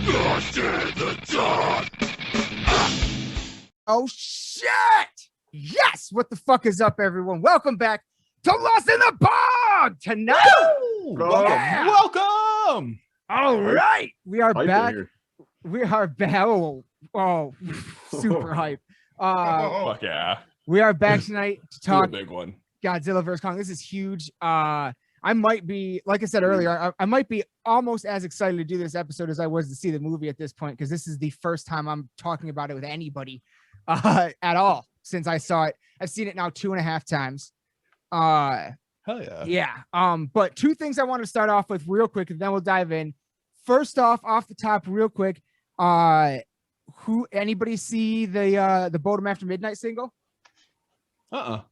Oh shit! Yes! What the fuck is up, everyone? Welcome back to Lost in the Bog tonight. Welcome. All right, we are back. Here. We are back. Oh, super hype. Fuck yeah. We are back tonight to Do a talk big one. Godzilla vs. Kong. This is huge. I might be, like I said earlier, I might be almost as excited to do this episode as I was to see the movie at this point, because this is the first time I'm talking about it with anybody at all since I saw it. I've seen it now 2.5 times. Hell yeah. Yeah. But two things I want to start off with real quick, and then we'll dive in. First off the top, real quick, anybody see the Bodom After Midnight single? Yeah,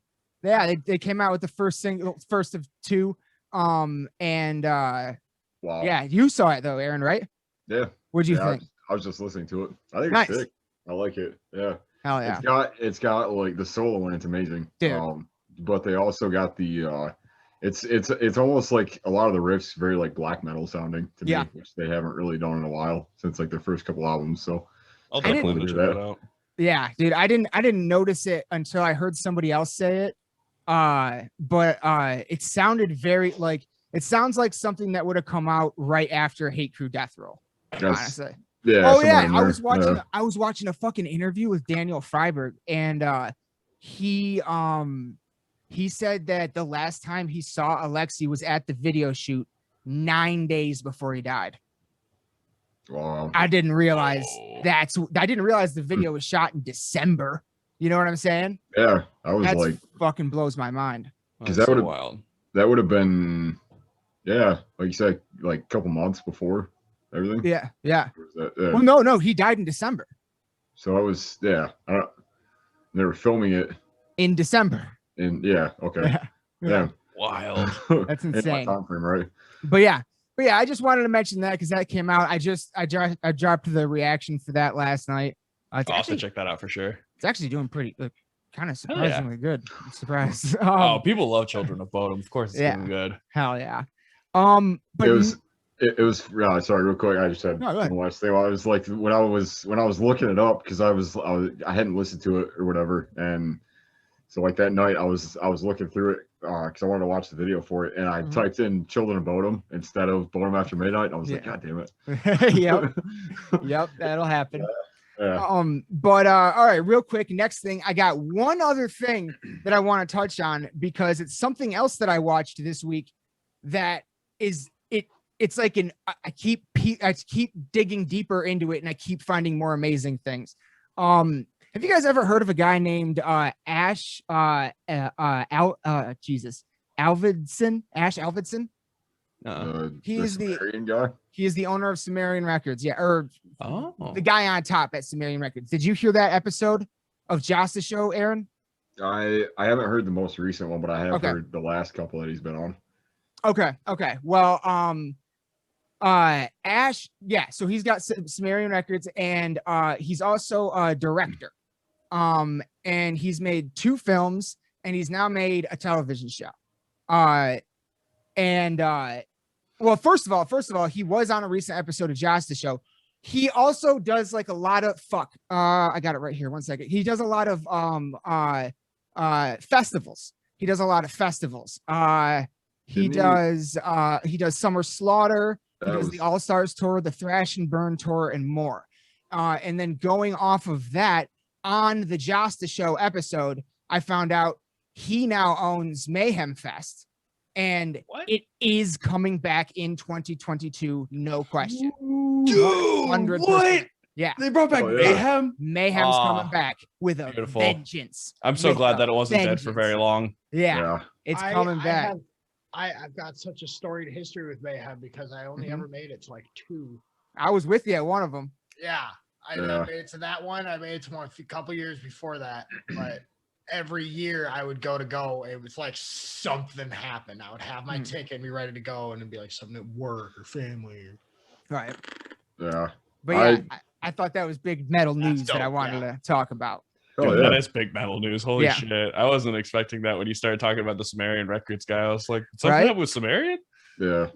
they came out with the first of two. Wow. Yeah, you saw it though, Aaron, right? Yeah. What'd you think? I was just listening to it. I think Nice. it's sick. I like it. Yeah. Hell yeah. It's got like the solo in it's amazing. Dude. But they also got the it's almost like a lot of the riffs very like black metal sounding to me, which they haven't really done in a while since like their first couple albums. So I'll definitely check that out. Yeah, dude, I didn't notice it until I heard somebody else say it. But it sounded very like, it sounds like something that would have come out right after Hate Crew Death Roll. Honestly. Yeah. Oh yeah, I was watching a fucking interview with Daniel Freiberg, and he said that the last time he saw Alexi was at the video shoot 9 days before he died. Wow. I didn't realize the video was shot in December. You know what I'm saying? Yeah, I was like, fucking blows my mind. Because that would have been, yeah, like you said, like a couple months before everything. Yeah. Yeah. Well, no, he died in December. So I was, yeah, they were filming it in December. Okay. Yeah. Wild. That's insane. Time frame, right? But yeah, I just wanted to mention that because that came out. I dropped the reaction for that last night. I'll also check that out for sure. It's actually doing pretty, kind of surprisingly good. I'm surprised. People love Children of Bodom. Of course, it's doing good. Hell yeah. But it was. Sorry, real quick. I just had one last thing. I was like, when I was looking it up, because I hadn't listened to it or whatever, and so like that night I was looking through it because I wanted to watch the video for it, and I typed in Children of Bodom instead of Bodom After Midnight, and I was like, God damn it. Yep, that'll happen. Yeah. But all right, real quick, next thing, I got one other thing that I want to touch on because it's something else that I watched this week that is it's like I keep digging deeper into it and I keep finding more amazing things. Have you guys ever heard of a guy named Ash Alvidson? He is Sumerian guy. He is the owner of Sumerian Records. Yeah, or the guy on top at Sumerian Records. Did you hear that episode of Justice Show, Aaron? I haven't heard the most recent one, but I have heard the last couple that he's been on. Okay. Well, Ash, yeah. So he's got Sumerian Records, and he's also a director. And he's made 2 films, and he's now made a television show. Well, first of all, he was on a recent episode of Justice Show. He also does like a lot of I got it right here. 1 second. He does a lot of festivals. He does Summer Slaughter. He does the All Stars tour, the Thrash and Burn tour, and more. And then going off of that, on the Justice Show episode, I found out he now owns Mayhem Fest. And it is coming back in 2022, no question. Dude, 100%. What? Yeah. They brought back Mayhem? Mayhem's coming back with a vengeance. I'm so glad that it wasn't dead for very long. Yeah. It's coming back. I've got such a storied history with Mayhem because I only ever made it to like 2. I was with you at one of them. Yeah. I made it to that one. I made it to one a couple years before that, but every year I would go, it was like something happened. I would have my ticket and be ready to go, and it'd be like something at work or family. Right. Yeah. But yeah, I thought that was big metal news that I wanted to talk about. Dude, that is big metal news. Holy shit. I wasn't expecting that when you started talking about the Sumerian Records guy. I was like, something up with Sumerian? Yeah.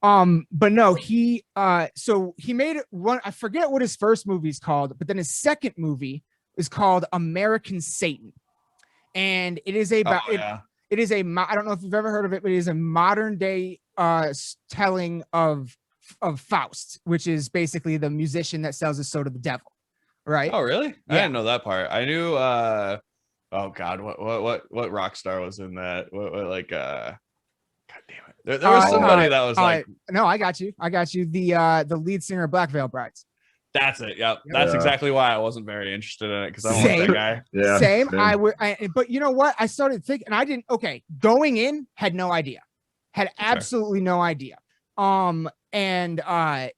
But no, he so he made one. I forget what his first movie is called, but then his second movie is called American Satan, and it is about it is a I don't know if you've ever heard of it, but it is a modern day telling of Faust, which is basically the musician that sells his soul to the devil, right? Oh, really? Yeah. I didn't know that part. I knew oh god, what rock star was in that? What like god damn it. There was somebody that was like no, I got you. The lead singer of Black Veil Brides. That's it. Yep. That's exactly why I wasn't very interested in it, because I don't want that guy. Yeah. Same. But you know what? I started thinking, and I didn't. Okay, going in, had no idea, had absolutely no idea. And I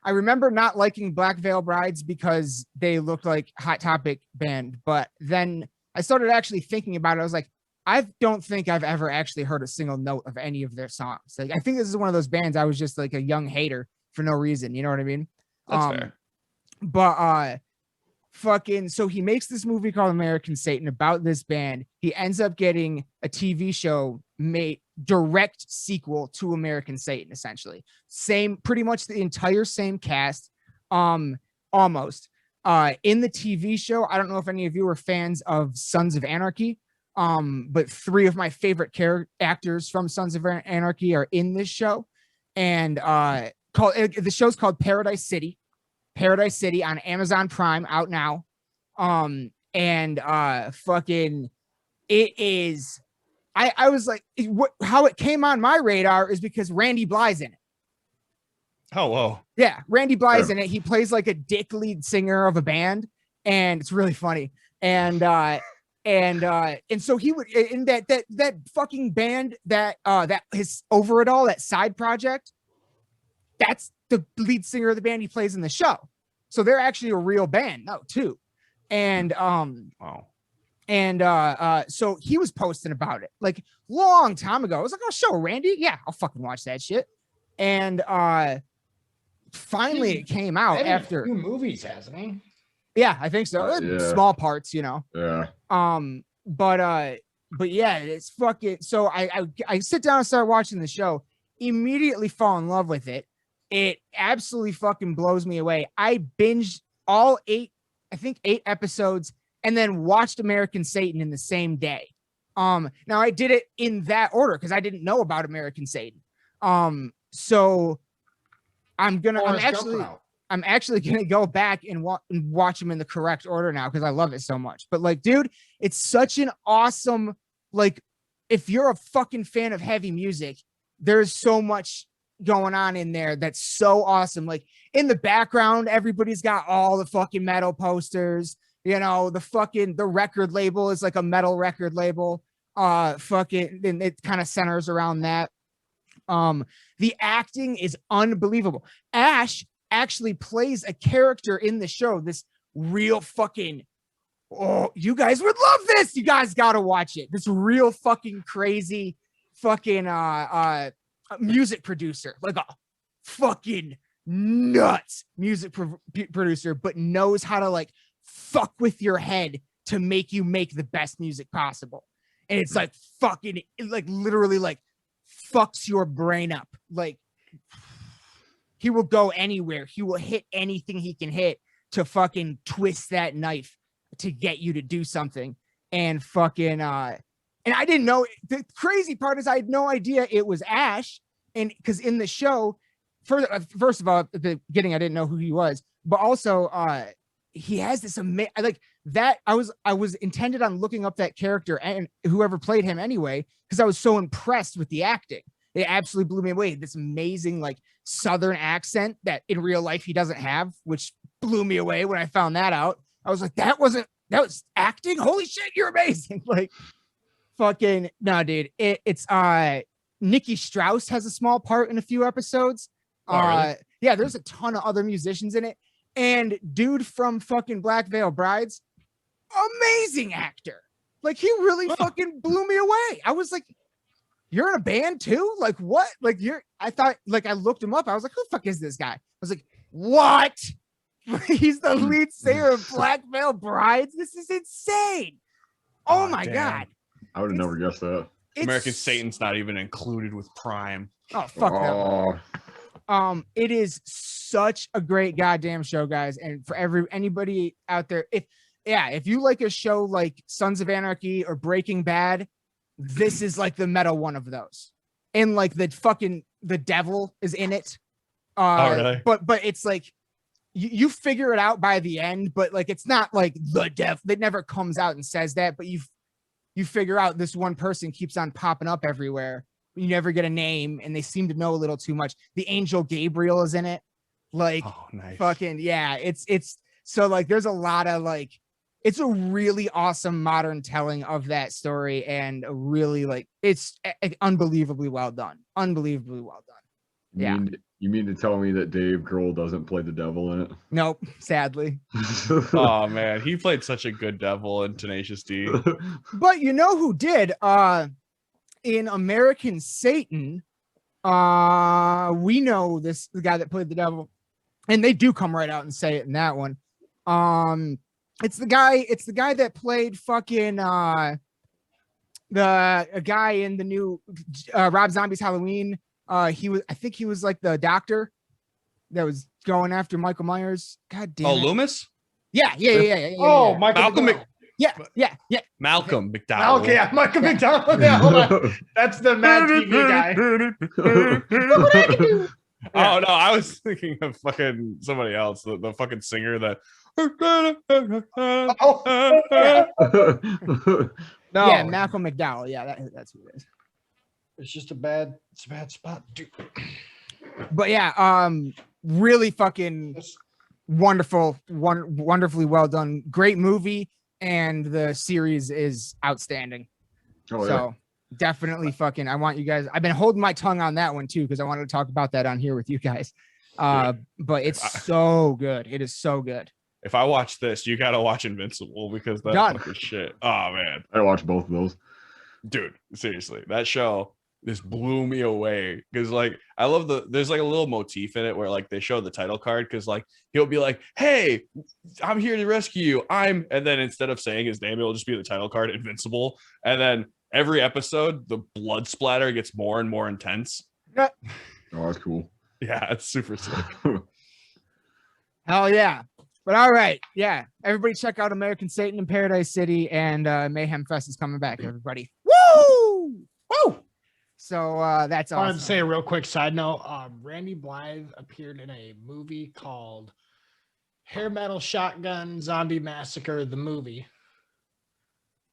remember not liking Black Veil Brides because they looked like Hot Topic band, but then I started actually thinking about it. I was like, I don't think I've ever actually heard a single note of any of their songs. Like, I think this is one of those bands I was just like a young hater for no reason. You know what I mean? That's fair. But so he makes this movie called American Satan about this band. He ends up getting a TV show made, direct sequel to American Satan, essentially. Pretty much the entire same cast, almost. In the TV show, I don't know if any of you are fans of Sons of Anarchy, but 3 of my favorite actors from Sons of Anarchy are in this show. And the show's called Paradise City on Amazon Prime, out now. It is, I was like, how it came on my radar is because Randy Bly's in it. Oh, whoa. Yeah, Randy Bly's in it. He plays like a dick lead singer of a band, and it's really funny. And so he would in that fucking band that his Over It All, that side project, that's the lead singer of the band he plays in the show. So they're actually a real band now too. And so he was posting about it like long time ago. I was like, oh, show Randy. Yeah, I'll fucking watch that shit. And finally it came out after 2 movies, hasn't he? Yeah, I think so. Small parts, you know. Yeah. But yeah, it's fucking. So I sit down and start watching the show. Immediately fall in love with it. It absolutely fucking blows me away. I binged all 8 episodes, and then watched American Satan in the same day. Now I did it in that order because I didn't know about American Satan. So I'm actually gonna go back and watch them in the correct order now because I love it so much. But like, dude, it's such an awesome, like, if you're a fucking fan of heavy music, there's so much going on in there that's so awesome. Like, in the background, everybody's got all the fucking metal posters. You know, the record label is like a metal record label. And it kind of centers around that. The acting is unbelievable. Ash actually plays a character in the show, this real fucking, oh, you guys would love this. You guys got to watch it. This real fucking crazy fucking music producer, like a fucking nuts music producer, but knows how to like fuck with your head to make you make the best music possible. And it's like fucking, like literally like fucks your brain up. Like, he will go anywhere. He will hit anything he can hit to fucking twist that knife to get you to do something. And fucking, and I didn't know. The crazy part is I had no idea it was Ash. And because in the show, first of all, at the beginning, I didn't know who he was, but also he has this amazing, like that. I was intended on looking up that character and whoever played him anyway, because I was so impressed with the acting. It absolutely blew me away. This amazing, like, Southern accent that in real life he doesn't have, which blew me away when I found that out. I was like, that was acting. Holy shit, you're amazing. Like, fucking no, dude. It's Nikki Strauss has a small part in a few episodes. Really? Yeah, there's a ton of other musicians in it. And dude from fucking Black Veil Brides, amazing actor. Like, he really fucking blew me away. I was like, you're in a band too? Like, what? Like, I thought, like, I looked him up. I was like, who the fuck is this guy? I was like, what? He's the lead singer of Black Veil Brides. This is insane. Oh my God. I would have never guessed that. American Satan's not even included with Prime. Oh, fuck that. It is such a great goddamn show, guys. And for anybody out there, if you like a show like Sons of Anarchy or Breaking Bad, this is like the meta one of those. And like the devil is in it. Oh, really? But it's like you figure it out by the end, but like it's not like the devil that never comes out and says that, but you figure out this one person keeps on popping up everywhere. You never get a name, and they seem to know a little too much. The angel Gabriel is in it. Like, oh, nice. Fucking yeah. It's so like there's a lot of like, it's a really awesome modern telling of that story, and a really like it's unbelievably well done. Unbelievably well done. You mean to tell me that Dave Grohl doesn't play the devil in it? Nope, sadly. Oh man, he played such a good devil in Tenacious D. But you know who did? In American Satan, we know the guy that played the devil, and they do come right out and say it in that one. It's the guy that played fucking a guy in the new Rob Zombie's Halloween. I think he was like the doctor that was going after Michael Myers. God damn. Oh, Loomis? Yeah. Oh, Malcolm Yeah. Malcolm McDowell. Okay, yeah, Malcolm McDowell. Yeah, hold on. That's the Mad TV guy. Oh no, I was thinking of fucking somebody else. The fucking singer that. No. Yeah, Malcolm McDowell. Yeah, that's who it is. It's just a bad spot, dude. But yeah, really fucking wonderful, wonderfully well done. Great movie, and the series is outstanding. So definitely fucking, I want you guys, I've been holding my tongue on that one too, because I wanted to talk about that on here with you guys. But it's so good. It is so good. If I watch this, you gotta watch Invincible, because that fucking shit. Oh man, I watched both of those. Dude, seriously, that show just blew me away, because like I love there's like a little motif in it where like they show the title card, because like he'll be like, hey, I'm here to rescue you, and then instead of saying his name, it'll just be the title card, Invincible, and then every episode the blood splatter gets more and more intense. Oh, that's cool. Yeah, it's super sick. Hell yeah. But all right, yeah, everybody check out American Satan in Paradise City, and Mayhem Fest is coming back, everybody. Woo! So that's awesome. I wanted to say a real quick side note. Randy Blythe appeared in a movie called Hair Metal Shotgun Zombie Massacre, the movie,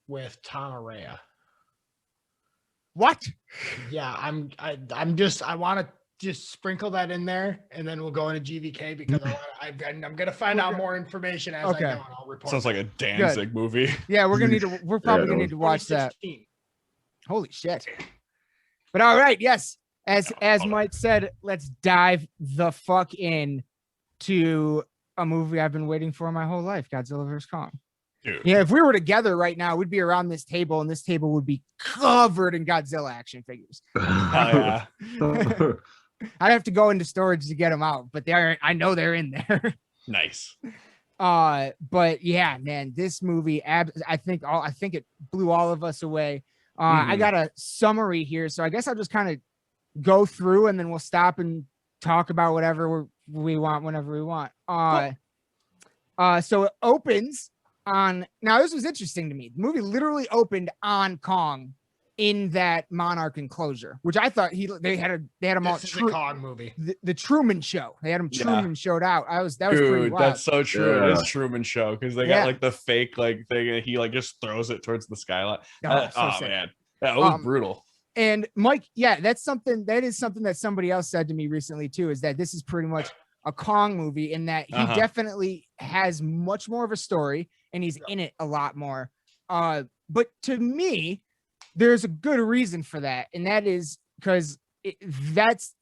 with Tom Araya. What? Yeah, I want to just sprinkle that in there, and then we'll go into GVK, because I'm gonna find out more information as I go, and I'll report. Sounds like a Danzig movie. Yeah, we're probably gonna need to watch that. Holy shit. But all right, yes, as Mike said, let's dive the fuck in to a movie I've been waiting for my whole life, Godzilla vs. Kong. Dude. Yeah, if we were together right now, we'd be around this table, and this table would be covered in Godzilla action figures. Yeah. I'd have to go into storage to get them out, but I know they're in there. Nice. But yeah, man, this movie, I think it blew all of us away. I got a summary here, so I guess I'll just kind of go through, and then we'll stop and talk about whatever we want whenever we want. So it opens on, now this was interesting to me. The movie literally opened on Kong in that Monarch enclosure, which I thought they had him all. This is a Kong movie. The Truman Show. They had him Truman showed out. That was pretty wild. That's so true. It is Truman Show, because they got like the fake like thing, and he like just throws it towards the skyline. Oh man, that was brutal. And Mike, yeah, that is something that somebody else said to me recently too, is that this is pretty much a Kong movie, in that he definitely has much more of a story, and he's in it a lot more. But to me, there's a good reason for that, and that is because that's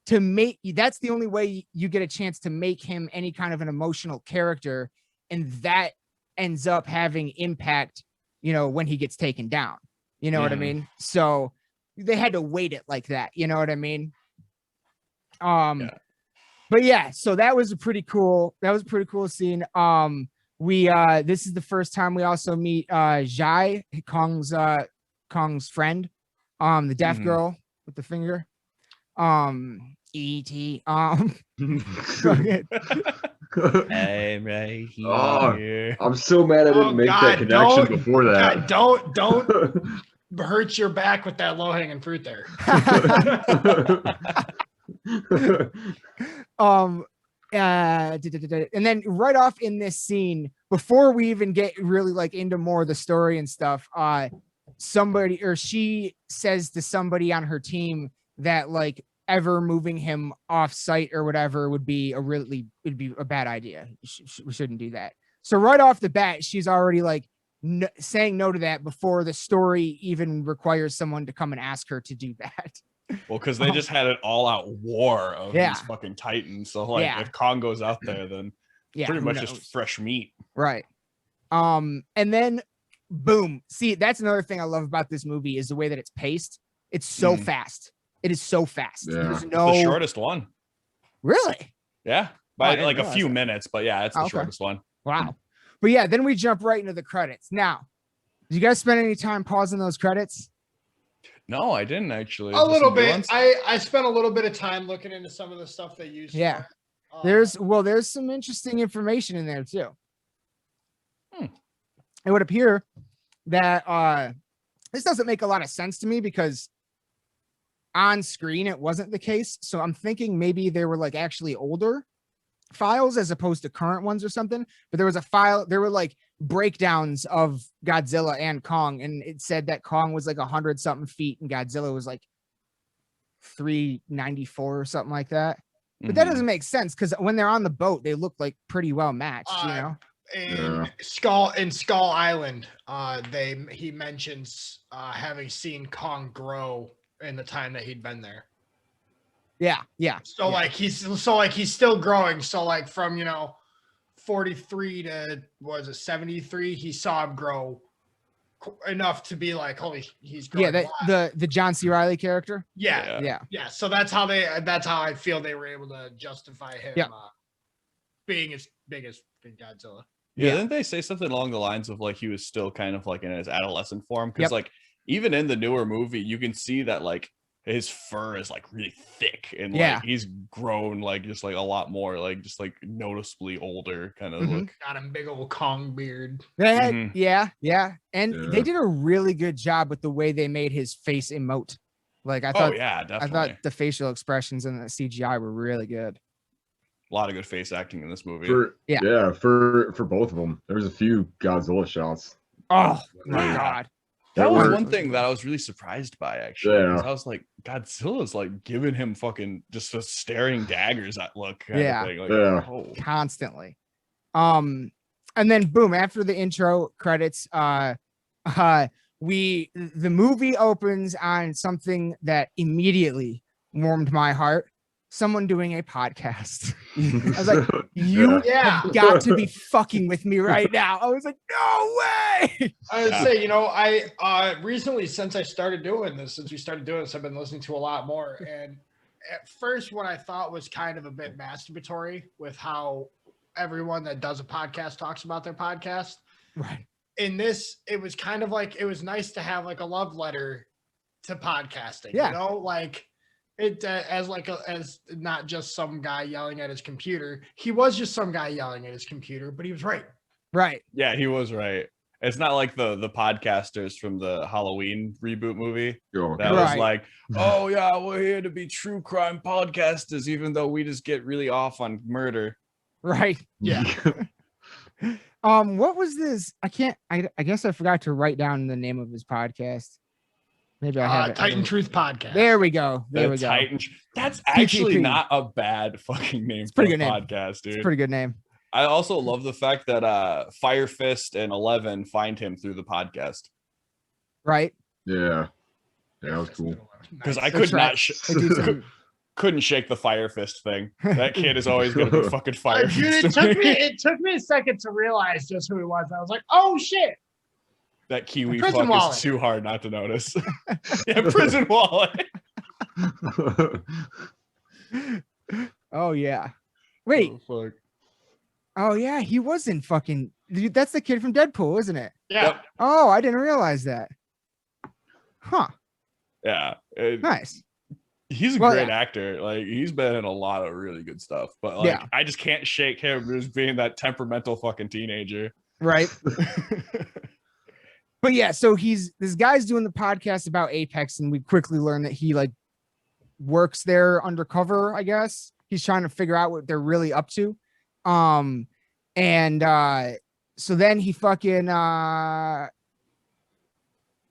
the only way you get a chance to make him any kind of an emotional character, and that ends up having impact, when he gets taken down. You know what I mean? So they had to weight it like that. You know what I mean? But yeah, so that was a pretty cool scene. This is the first time we also meet Jai, Kong's friend, The deaf girl with the finger. E.T. I'm right here. I'm so mad I didn't make that connection before that. God, don't hurt your back with that low-hanging fruit there. And then right off in this scene, before we even get really like into more of the story and stuff, somebody or she says to somebody on her team that like ever moving him off site or whatever would be a bad idea. We shouldn't do that. So right off the bat, she's already like saying no to that before the story even requires someone to come and ask her to do that. Well, because they just had an all-out war of these fucking titans. So like if Kong goes out there, then pretty much just fresh meat. Right. And then boom. See, that's another thing I love about this movie is the way that it's paced. It's so fast. It is so fast. Yeah. There's no It's the shortest one. Really? Yeah. By like a few minutes, but yeah, it's the shortest one. Wow. But yeah, then we jump right into the credits. Now, did you guys spend any time pausing those credits? No, I didn't actually. A little bit. I spent a little bit of time looking into some of the stuff they used. Yeah. There's some interesting information in there too. It would appear that this doesn't make a lot of sense to me because on screen it wasn't the case. So I'm thinking maybe they were like actually older files as opposed to current ones or something. But there was a file, there were like breakdowns of Godzilla and Kong, and it said that Kong was like 100 something feet and Godzilla was like 394 or something like that. But that doesn't make sense because when they're on the boat, they look like pretty well matched, you know. In Skull Island, he mentions having seen Kong grow in the time that he'd been there. Yeah. So like he's still growing. So like from 43 to 73, he saw him grow enough to be like, holy, he's growing. Yeah, the John C. Reilly character. Yeah. So that's how I feel they were able to justify him being as big as Godzilla. Yeah, didn't they say something along the lines of like he was still kind of like in his adolescent form? Because like even in the newer movie, you can see that like his fur is like really thick and like he's grown like just like a lot more, like just like noticeably older kind of look. Got a big old Kong beard. And they did a really good job with the way they made his face emote. Like I thought, definitely. I thought the facial expressions and the CGI were really good. A lot of good face acting in this movie. For both of them. There's a few Godzilla shots. Oh my god. That was one thing that I was really surprised by, actually. Yeah. I was like, Godzilla's like giving him fucking just a staring daggers that look kind of thing. Like, constantly. And then boom, after the intro credits, the movie opens on something that immediately warmed my heart. Someone doing a podcast. I was like, you have got to be fucking with me right now. I was like, no way. I would say, I recently, since we started doing this, I've been listening to a lot more. And at first, what I thought was kind of a bit masturbatory with how everyone that does a podcast talks about their podcast. Right. In this, it was kind of like, it was nice to have like a love letter to podcasting, like it as not just some guy yelling at his computer. He was just some guy yelling at his computer, but he was right. Yeah, he was right. It's not like the podcasters from the Halloween reboot movie that was like, oh yeah, we're here to be true crime podcasters, even though we just get really off on murder. Right. Yeah. What was this? I guess I forgot to write down the name of his podcast. Maybe I have it. Titan Truth Podcast. There we go. That's actually not a bad fucking name. It's pretty good podcast, dude. It's a pretty good name. I also love the fact that Fire Fist and 11 find him through the podcast. Right. Yeah. That was cool. Because I couldn't shake the Fire Fist thing. That kid is always going to be fucking Fire Fist. It took me a second to realize just who he was. I was like, oh shit. That Kiwi fuck is too hard not to notice. Yeah, Prison Wallet. Oh yeah. Wait. Oh yeah, he was in fucking. That's the kid from Deadpool, isn't it? Yeah. Oh, I didn't realize that. Huh. Yeah. Nice. He's a great actor. Like, he's been in a lot of really good stuff, but like, I just can't shake him just being that temperamental fucking teenager. Right. But yeah, so this guy's doing the podcast about Apex, and we quickly learn that he like works there undercover, I guess. He's trying to figure out what they're really up to. So then he fucking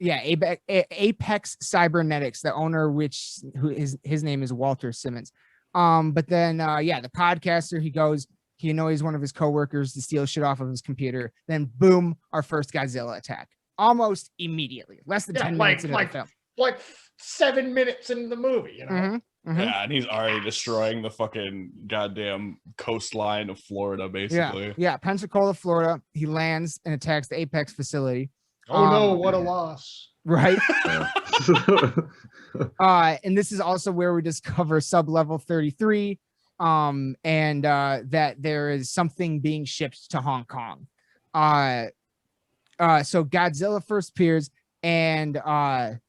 Apex Cybernetics, the owner, his name is Walter Simmons. But then the podcaster, he goes, he annoys one of his coworkers to steal shit off of his computer. Then boom, our first Godzilla attack. Almost immediately, less than 10 minutes into the film. Like 7 minutes in the movie, you know? Mm-hmm. Yeah, and he's already destroying the fucking goddamn coastline of Florida, basically. Yeah, Pensacola, Florida. He lands and attacks the Apex facility. Oh no, what a loss. Right. And this is also where we discover sub-level 33, and that there is something being shipped to Hong Kong. So Godzilla first appears, and I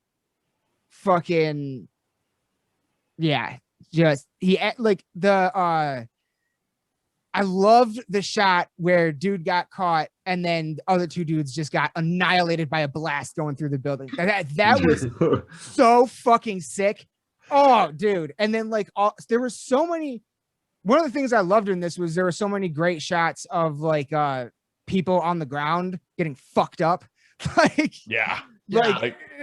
loved the shot where dude got caught and then the other two dudes just got annihilated by a blast going through the building. That was so fucking sick. Oh, dude. And then there were so many. One of the things I loved in this was there were so many great shots of people on the ground getting fucked up. It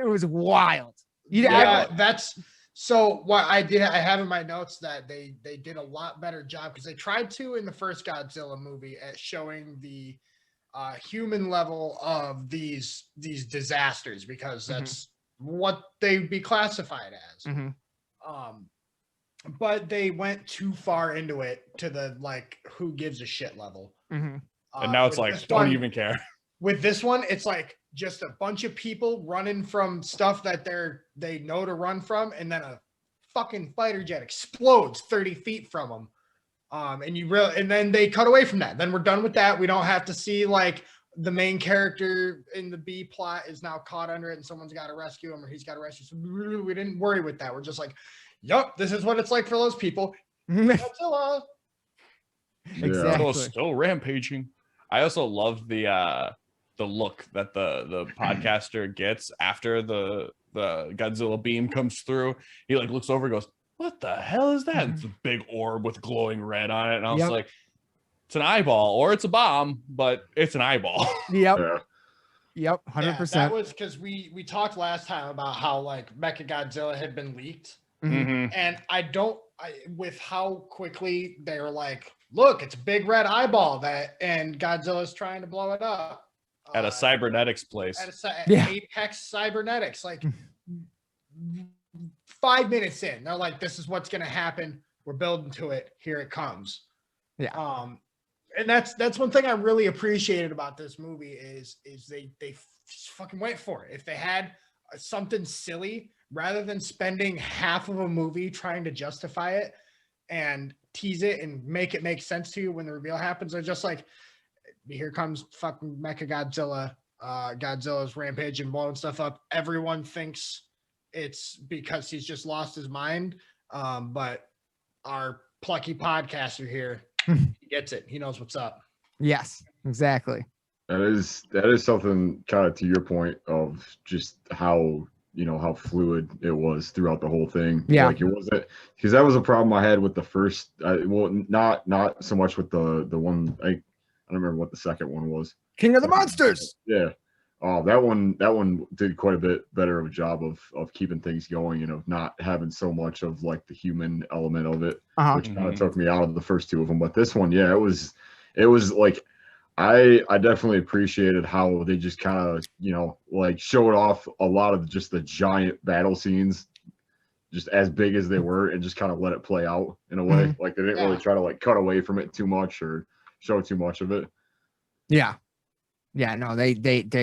was wild. That's so what I have in my notes that they did a lot better job, because they tried to in the first Godzilla movie at showing the human level of these disasters, because that's what they'd be classified as. But they went too far into it to the who gives a shit level. And now it's don't even care. With this one, it's just a bunch of people running from stuff that they know to run from, and then a fucking fighter jet explodes 30 feet from them. And then they cut away from that. Then we're done with that. We don't have to see the main character in the B plot is now caught under it and someone's got to rescue him, or he's got to rescue. So we didn't worry with that. We're just yup, this is what it's like for those people. Godzilla. Exactly. Still rampaging. I also love the look that the podcaster gets after the Godzilla beam comes through. He looks over and goes, "What the hell is that?" It's a big orb with glowing red on it, and I was like, "It's an eyeball, or it's a bomb, but it's an eyeball." Yep. Yeah. Yep. 100%. That was because we talked last time about how Mechagodzilla had been leaked, and with how quickly they were look, it's a big red eyeball and Godzilla's trying to blow it up. At a cybernetics place. Apex Cybernetics. 5 minutes in, they're this is what's going to happen. We're building to it. Here it comes. Yeah. And that's one thing I really appreciated about this movie is they fucking went for it. If they had something silly, rather than spending half of a movie trying to justify it and tease it and make it make sense to you when the reveal happens, they're just here comes fucking Mechagodzilla. Godzilla's rampage and blowing stuff up. Everyone thinks it's because he's just lost his mind. But our plucky podcaster here, he gets it. He knows what's up. Yes, exactly. That is something kind of to your point of just how fluid it was throughout the whole thing. Yeah. It wasn't, because that was a problem I had with the first, not so much with the one, I don't remember what the second one was. King of the Monsters. Yeah. Oh, that one did quite a bit better of a job of keeping things going, of not having so much of the human element of it, which kind of took me out of the first two of them. But this one, it was I definitely appreciated how they just kind of, showed off a lot of just the giant battle scenes, just as big as they were, and just kind of let it play out in a way. They didn't really try to cut away from it too much or show too much of it. Yeah. Yeah, no, they laid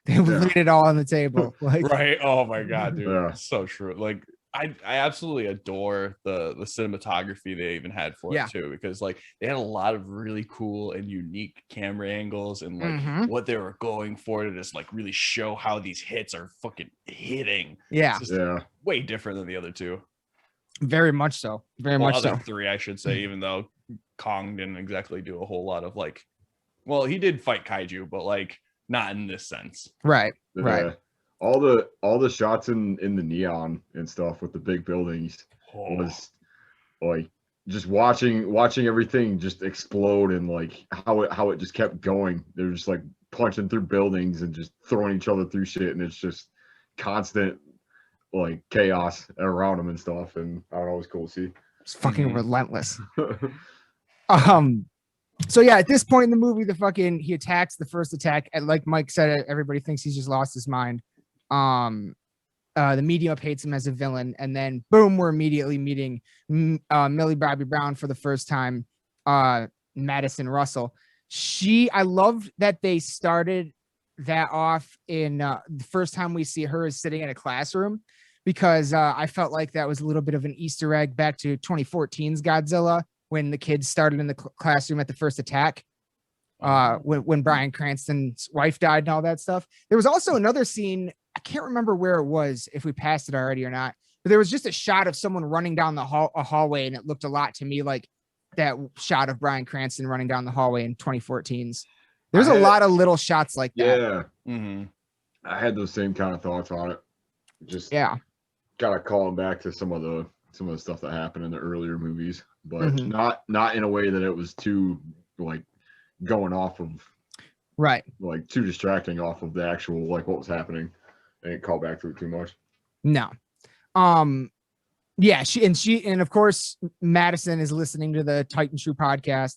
it all on the table. Right. Oh my God, dude. Yeah. So true. I absolutely adore the cinematography they even had for it too, because like they had a lot of really cool and unique camera angles and like what they were going for to just like really show how these hits are fucking hitting. Yeah. It's just way different than the other two. Very much so. Other three, I should say, even though Kong didn't exactly do a whole lot of like, well, he did fight kaiju, but like not in this sense. Right. All the shots in the neon and stuff with the big buildings was like just watching everything just explode, and like how it just kept going. They're just like punching through buildings and just throwing each other through shit, and it's just constant like chaos around them and stuff. And I don't know, it was cool to see. It's fucking relentless. So yeah, at this point in the movie, he attacks the first attack, and like Mike said, everybody thinks he's just lost his mind. The media hates him as a villain, and then boom, we're immediately meeting Millie Bobby Brown for the first time. Madison Russell. I loved that they started that off in the first time we see her is sitting in a classroom, because I felt like that was a little bit of an Easter egg back to 2014's Godzilla, when the kids started in the classroom at the first attack. When Bryan Cranston's wife died and all that stuff. There was also another scene, I can't remember where it was, if we passed it already or not, but there was just a shot of someone running down the hallway, and it looked a lot to me like that shot of Bryan Cranston running down the hallway in 2014's. There's a lot of little shots like that. Yeah. I had those same kind of thoughts on it. Just kind of calling back to some of the stuff that happened in the earlier movies, but not in a way that it was too like going off of like too distracting off of the actual like what was happening. I didn't call back to it too much. No. And of course Madison is listening to the Titan True podcast.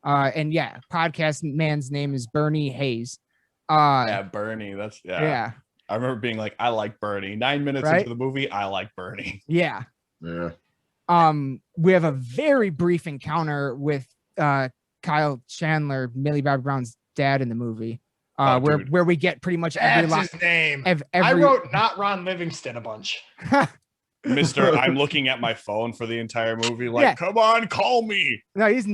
Podcast man's name is Bernie Hayes. Bernie. That's I remember being like, I like Bernie. 9 minutes into the movie, I like Bernie. Yeah. Yeah. We have a very brief encounter with Kyle Chandler, Millie Bobby Brown's dad in the movie, where we get pretty much every his name. I wrote not Ron Livingston a bunch. Mr. I'm looking at my phone for the entire movie. Like, come on, call me. No, he's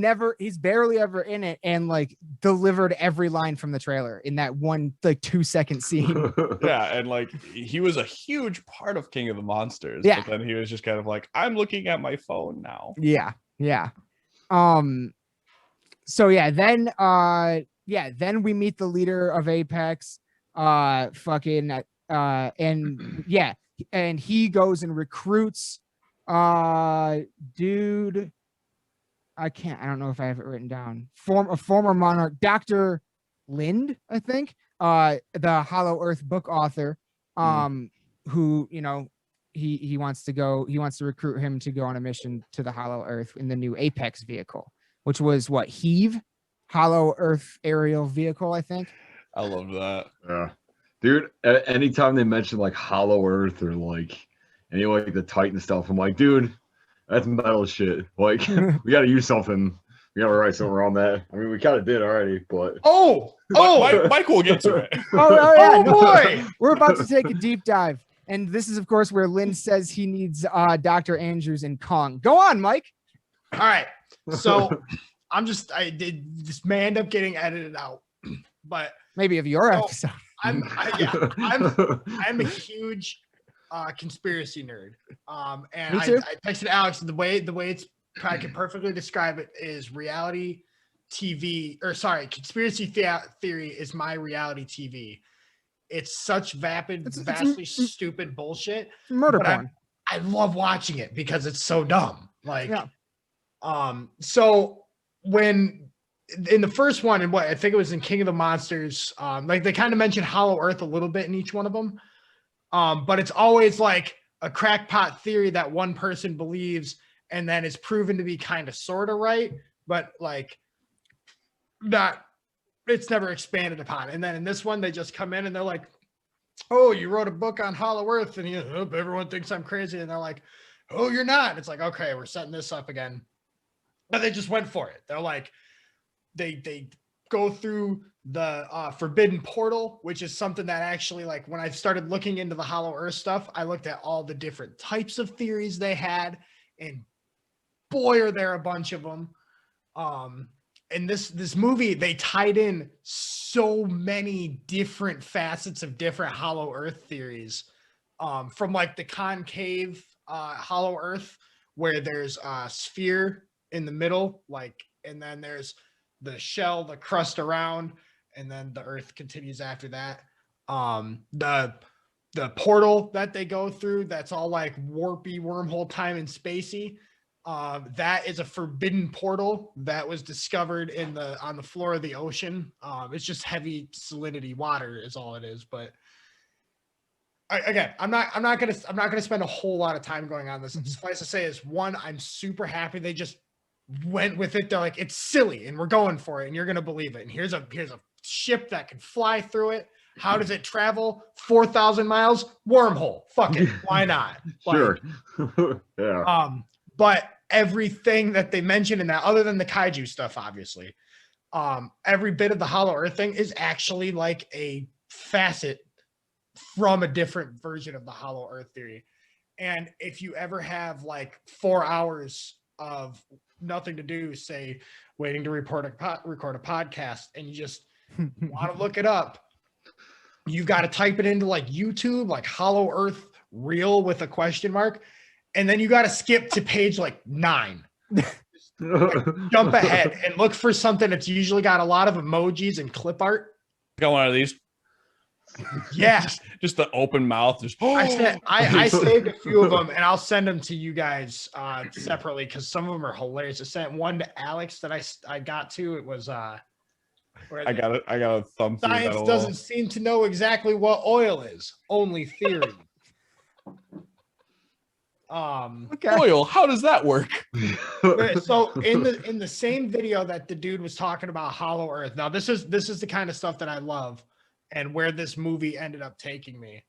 barely ever in it, and like delivered every line from the trailer in that one like 2-second scene. And like he was a huge part of King of the Monsters. But then he was just kind of like, I'm looking at my phone now. Then we meet the leader of Apex. And he goes and recruits dude, I don't know if I have it written down. A former monarch, Dr. Lind, I think, the Hollow Earth book author, who, you know, he wants to recruit him to go on a mission to the Hollow Earth in the new Apex vehicle, which was what, Heave? Hollow Earth aerial vehicle, I think. I love that. Yeah. Dude, anytime they mention like Hollow Earth or like any like the Titan stuff, I'm like, dude, that's metal shit. Like, we got to use something. We got to write something around that. I mean, we kind of did already, but Mike will get to it. Boy, we're about to take a deep dive, and this is, of course, where Lynn says he needs Dr. Andrews and Kong. Go on, Mike. All right, so this may end up getting edited out, but maybe of your episode. I'm a huge conspiracy nerd. And I texted Alex, the way it's, I can perfectly describe it, is reality TV, conspiracy theory is my reality TV. It's such vastly stupid bullshit. Murder porn. I love watching it because it's so dumb. Like, so when in the first one, and what I think it was in King of the Monsters, like they kind of mentioned Hollow Earth a little bit in each one of them, but it's always like a crackpot theory that one person believes, and then is proven to be kind of sort of right, but like not. It's never expanded upon. And then in this one, they just come in and they're like, "Oh, you wrote a book on Hollow Earth, and everyone thinks I'm crazy." And they're like, "Oh, you're not." It's like, okay, we're setting this up again, but they just went for it. They're like. They go through the forbidden portal, which is something that actually, like, when I started looking into the Hollow Earth stuff, I looked at all the different types of theories they had, and boy, are there a bunch of them. And this movie, they tied in so many different facets of different Hollow Earth theories, from like the concave Hollow Earth, where there's a sphere in the middle, like, and then there's the shell, the crust around, and then the Earth continues after that. The portal that they go through, that's all like warpy, wormhole, time and spacey. That is a forbidden portal that was discovered on the floor of the ocean. It's just heavy salinity water is all it is. But I'm not gonna spend a whole lot of time going on this. Suffice to say is, one, I'm super happy they just went with it. They're like, it's silly and we're going for it and you're gonna believe it. And here's a ship that can fly through it. How does it travel 4,000 miles? Wormhole. Fuck it. Why not? Sure. Yeah. But everything that they mentioned in that, other than the kaiju stuff, obviously, every bit of the Hollow Earth thing is actually like a facet from a different version of the Hollow Earth theory. And if you ever have like 4 hours of nothing to do, say waiting to record a podcast, and you just want to look it up, you've got to type it into like YouTube, like Hollow Earth real with a question mark. And then you got to skip to page like 9. Jump ahead and look for something that's usually got a lot of emojis and clip art. Got one of these. Yeah. just the open mouth. Just, I saved a few of them, and I'll send them to you guys separately, because some of them are hilarious. I sent one to Alex that I got to. It was I got a thumb. Science doesn't seem to know exactly what oil is. Only theory. Okay. Oil, how does that work? So in the same video that the dude was talking about Hollow Earth, now this is the kind of stuff that I love, and where this movie ended up taking me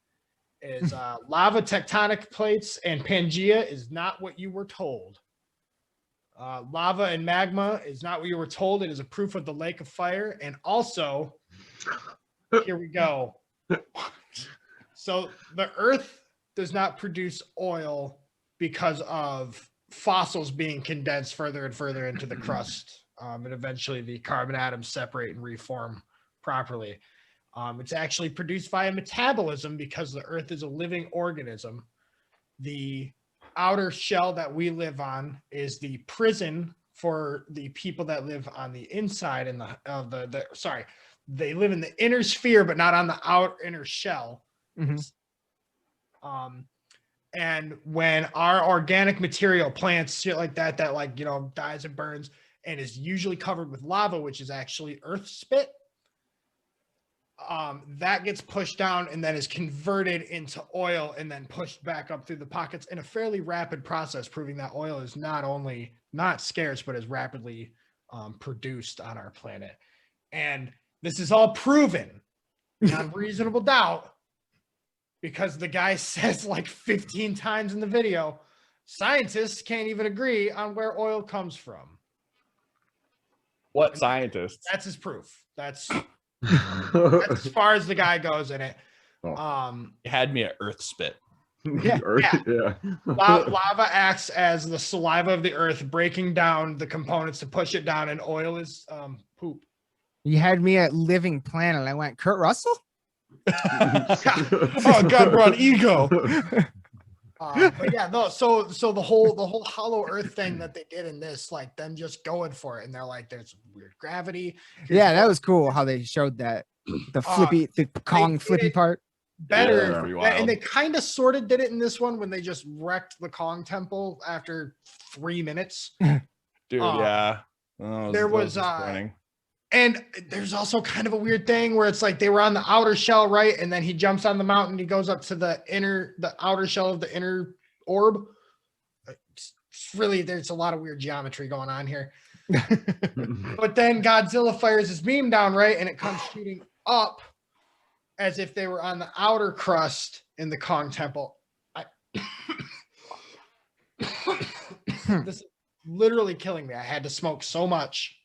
is lava, tectonic plates, and Pangea is not what you were told. Lava and magma is not what you were told. It is a proof of the lake of fire. And also, here we go. So the Earth does not produce oil because of fossils being condensed further and further into the crust. And eventually the carbon atoms separate and reform properly. It's actually produced via metabolism, because the Earth is a living organism. The outer shell that we live on is the prison for the people that live on the inside and they live in the inner sphere, but not on the outer inner shell. Mm-hmm. And when our organic material, plants, shit like that like, you know, dies and burns and is usually covered with lava, which is actually earth spit, that gets pushed down and then is converted into oil and then pushed back up through the pockets in a fairly rapid process, proving that oil is not only not scarce, but is rapidly produced on our planet. And this is all proven beyond reasonable doubt, because the guy says like 15 times in the video, scientists can't even agree on where oil comes from. What scientists? That's his proof. That's as far as the guy goes in it. It had me at earth spit. Yeah. Lava acts as the saliva of the earth, breaking down the components to push it down, and oil is poop. You had me at living planet. I went, Kurt Russell? Oh God, brought ego. But yeah, no. So the whole Hollow Earth thing that they did in this, like them just going for it, and they're like, there's weird gravity. Yeah, that was cool how they showed that the Kong flippy part. Better, and they kind of sort of did it in this one when they just wrecked the Kong temple after 3 minutes. Dude, yeah. There was and there's also kind of a weird thing where it's like they were on the outer shell, right? And then he jumps on the mountain, he goes up to the outer shell of the inner orb. It's really, there's a lot of weird geometry going on here. But then Godzilla fires his beam down, right? And it comes shooting up as if they were on the outer crust in the Kong temple. This is literally killing me. I had to smoke so much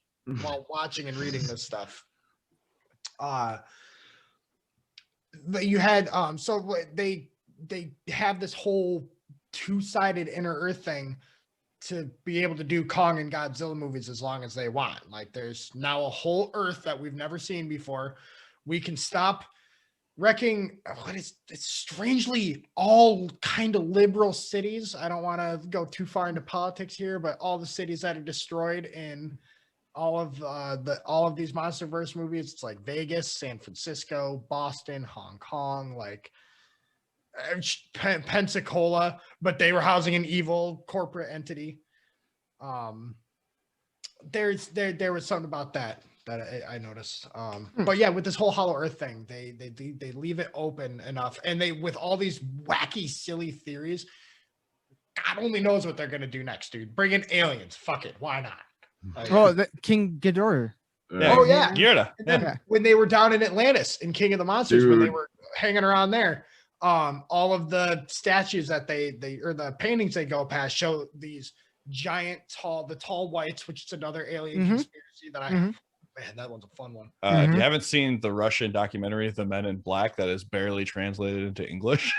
while watching and reading this stuff. You had so they have this whole two-sided inner Earth thing to be able to do Kong and Godzilla movies as long as they want. Like there's now a whole Earth that we've never seen before. We can stop wrecking it's strangely all kind of liberal cities. I don't want to go too far into politics here, but all the cities that are destroyed in all of these MonsterVerse movies, it's like Vegas, San Francisco, Boston, Hong Kong, like Pensacola, but they were housing an evil corporate entity. There was something about that I noticed. But yeah, with this whole Hollow Earth thing, they leave it open enough, and they with all these wacky, silly theories. God only knows what they're gonna do next, dude. Bring in aliens. Fuck it. Why not? Like, the King Ghidorah. Yeah. Oh yeah, Ghidorah. And then when they were down in Atlantis in King of the Monsters, when they were hanging around there, all of the statues that they or the paintings they go past show these giant tall whites, which is another alien conspiracy that man, that one's a fun one. If you haven't seen the Russian documentary The Men in Black that is barely translated into English,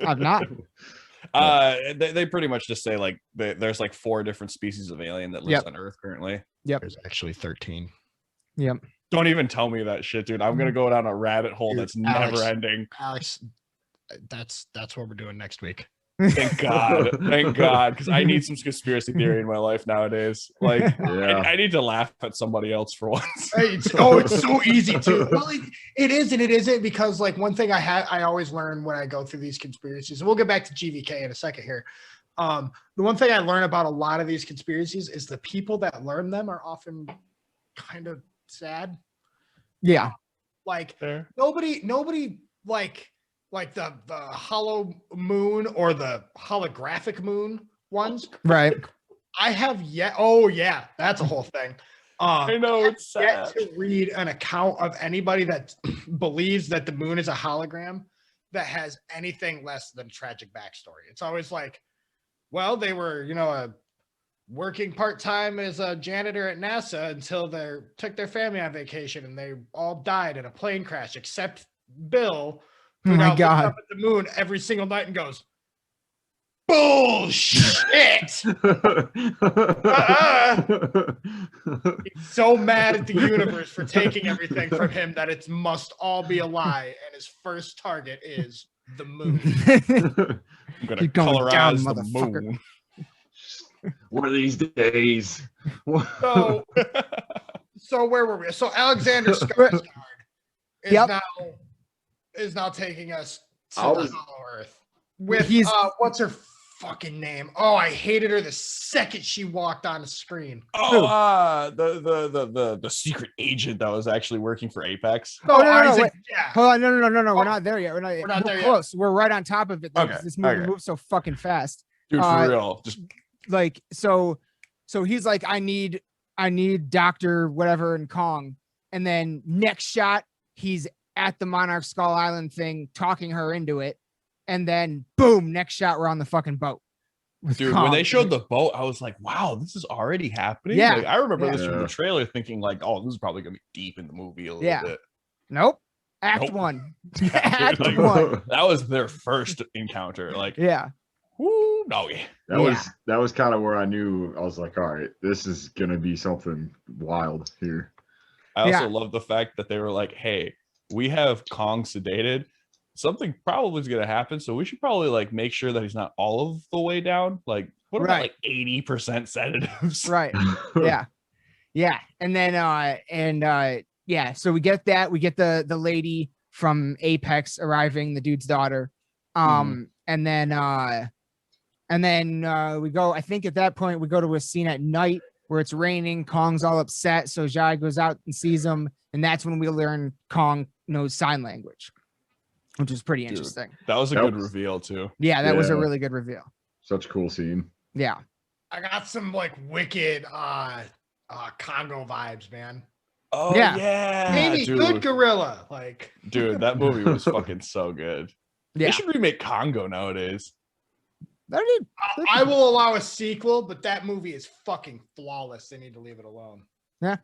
I've not. They pretty much just say like there's like 4 different species of alien that lives on Earth currently. There's actually 13. Don't even tell me that shit, dude. I'm gonna go down a rabbit hole that's never ending. Alex, that's what we're doing next week. Thank God, because I need some conspiracy theory in my life nowadays. Like, I need to laugh at somebody else for once. It's so easy to. Well, it is and it isn't, because like one thing I always learn when I go through these conspiracies, and we'll get back to GVK in a second here. The one thing I learn about a lot of these conspiracies is the people that learn them are often kind of sad. Yeah, like nobody like the hollow moon or the holographic moon ones, right? I have yet. Oh yeah, that's a whole thing. I know it's sad. Yet to read an account of anybody that believes that the moon is a hologram that has anything less than tragic backstory. It's always like, well, they were, working part-time as a janitor at NASA until they took their family on vacation and they all died in a plane crash, except Bill, who now looks up at the moon every single night and goes, bullshit. He's so mad at the universe for taking everything from him that it must all be a lie, and his first target is the moon. I'm gonna colorize the moon. One of these days. So where were we? So Alexander Skarsgård is now taking us to the Hollow Earth with what's her fucking name? Oh, I hated her the second she walked on the screen. The secret agent that was actually working for Apex. No, Isaac, hold on, no. We're not there yet. We're not there close. Yet. We're right on top of it. Though, this movie moves so fucking fast. Dude, for real. Just like so he's like, I need Dr. whatever in Kong, and then next shot he's at the Monarch Skull Island thing talking her into it, and then boom, next shot we're on the fucking boat. Dude, when they showed the boat, I was like, wow, this is already happening. Yeah, like, I remember this from the trailer thinking like, oh, this is probably gonna be deep in the movie a little bit. Nope. Act 1. Act 1. That was their first encounter. Like, whoo, no, that was kind of where I knew. I was like, all right, this is gonna be something wild here. I also love the fact that they were like, hey, we have Kong sedated. Something probably is gonna happen, so we should probably like make sure that he's not all of the way down. Like, what about like 80% sedatives? Right. Yeah. And then so we get that. We get the lady from Apex arriving, the dude's daughter. And then we go, I think at that point we go to a scene at night where it's raining. Kong's all upset, so Jai goes out and sees him, and that's when we learn Kong knows sign language, which is pretty interesting. That was a good reveal too. Yeah, that was a really good reveal. Such a cool scene. Yeah. I got some like wicked Congo vibes, man. Oh yeah. Amy, good gorilla. Like, dude, that movie was fucking so good. Yeah. They should remake Congo nowadays. I will allow a sequel, but that movie is fucking flawless. They need to leave it alone. Yeah.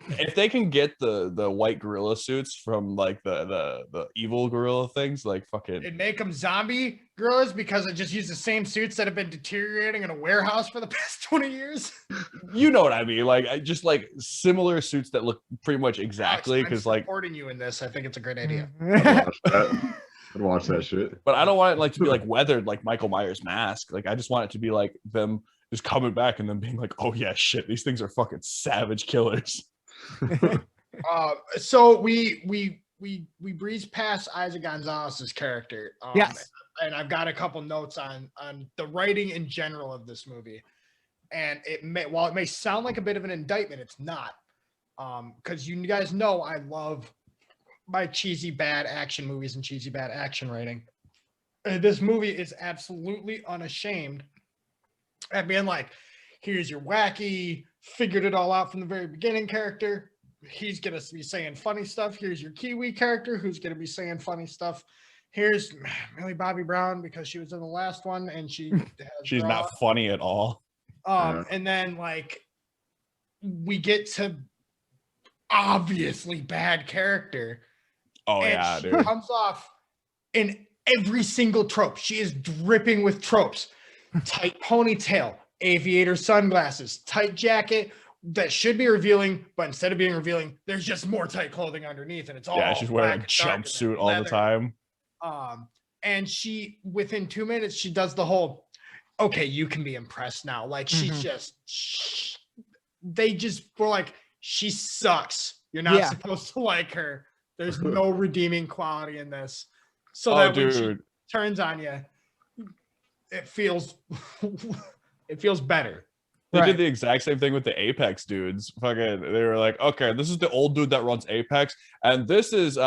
If they can get the white gorilla suits from like the evil gorilla things, like fucking, and make them zombie gorillas because they just use the same suits that have been deteriorating in a warehouse for the past 20 years. You know what I mean? Like I just like similar suits that look pretty much exactly because like supporting you in this, I think it's a great idea. I'd watch that shit. But I don't want it like to be like weathered like Michael Myers' mask. Like I just want it to be like them just coming back and then being like, oh yeah, shit, these things are fucking savage killers. So we breeze past Isaac Gonzalez's character. Yes. And I've got a couple notes on the writing in general of this movie. And while it may sound like a bit of an indictment, it's not. Because you guys know I love my cheesy bad action movies and cheesy bad action writing. This movie is absolutely unashamed at being like, here's your wacky, figured it all out from the very beginning character. He's going to be saying funny stuff. Here's your Kiwi character who's going to be saying funny stuff. Here's Millie Bobby Brown because she was in the last one and she's not funny at all. And then like we get to obviously bad character. Oh and yeah, she dude. comes off in every single trope. She is dripping with tropes. Tight ponytail, aviator sunglasses, tight jacket that should be revealing, but instead of being revealing, there's just more tight clothing underneath, and it's all she's wearing a jumpsuit all the time. And she within 2 minutes she does the whole, okay, you can be impressed now. Like they just were like, she sucks. You're not supposed to like her. There's no redeeming quality in this. So that when she turns on you, it feels better. They did the exact same thing with the Apex dudes. Fucking, they were like, okay, this is the old dude that runs Apex, and this is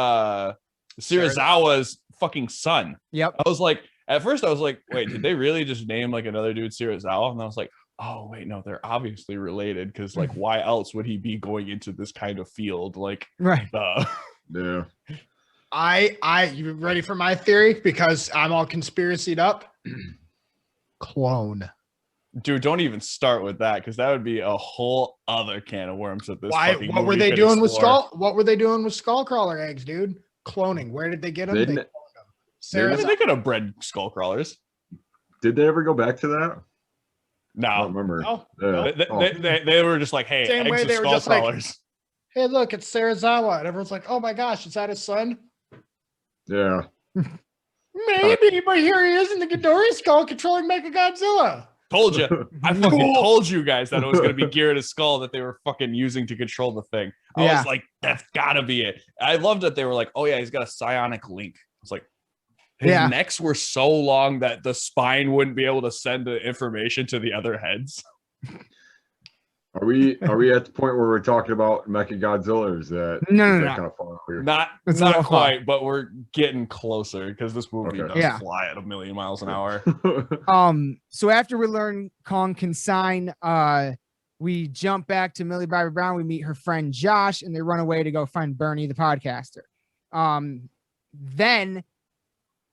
Serizawa's fucking son. Yep. I was like, at first I was like, wait, did they really just name like another dude Serizawa? And I was like, oh wait, no, they're obviously related because like, why else would he be going into this kind of field? Like, right. Yeah. You ready for my theory? Because I'm all conspiracied up. Clone. Dude, don't even start with that because that would be a whole other can of worms at this. What were they doing with Skullcrawler eggs, dude? Cloning. Where did they get them? They could have bred Skullcrawlers. Did they ever go back to that? No, I don't remember. They were just like, hey, same eggs way they of were just like, Skullcrawlers. hey, look, it's Serizawa, and everyone's like, oh my gosh, is that his son? Yeah. Maybe, but here he is in the Ghidorah skull controlling Mechagodzilla. Told you. I fucking told you guys that it was going to be Ghidorah's skull that they were fucking using to control the thing. I was like, that's gotta be it. I loved that they were like, oh yeah, he's got a psionic link. It's like, his necks were so long that the spine wouldn't be able to send the information to the other heads. Are we at the point where we're talking about Mechagodzilla? Or is that no. kind of far here? Not quite, but we're getting closer because this movie does fly at 1,000,000 miles an hour. So after we learn Kong can sign, we jump back to Millie Bobby Brown. We meet her friend Josh, and they run away to go find Bernie, the podcaster. Then,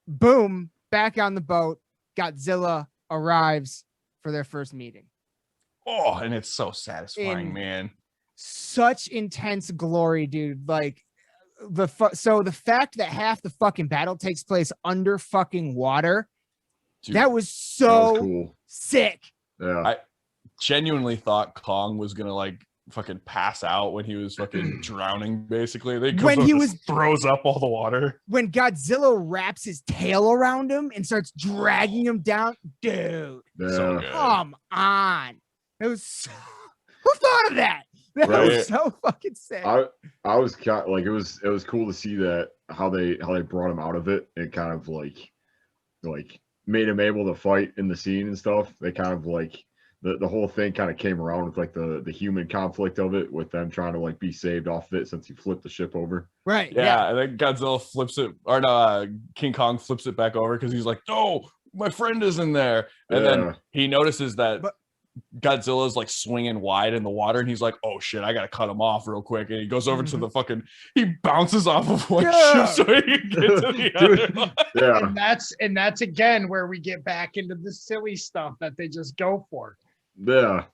boom, back on the boat, Godzilla arrives for their first meeting. Oh, and it's so satisfying, man. Such intense glory, dude. Like the fact that half the fucking battle takes place under fucking water, dude, that was cool. Sick. Yeah. I genuinely thought Kong was gonna like fucking pass out when he was fucking drowning, basically. When he throws up all the water. When Godzilla wraps his tail around him and starts dragging him down, dude. Yeah. So good. Come on. It was who thought of that? That was so fucking sick. I was kind of like it was cool to see that how they brought him out of it and kind of like made him able to fight in the scene and stuff. They kind of like the whole thing kind of came around with like the human conflict of it with them trying to like be saved off of it since he flipped the ship over. Right. Yeah. And then Godzilla flips it, or no, King Kong flips it back over because he's like, no, my friend is in there. And then he notices that Godzilla's like swinging wide in the water, and he's like, "Oh shit, I gotta cut him off real quick." And he goes over to the fucking. He bounces off of one ship so he can get to the other one. Yeah, and that's again where we get back into the silly stuff that they just go for. Yeah,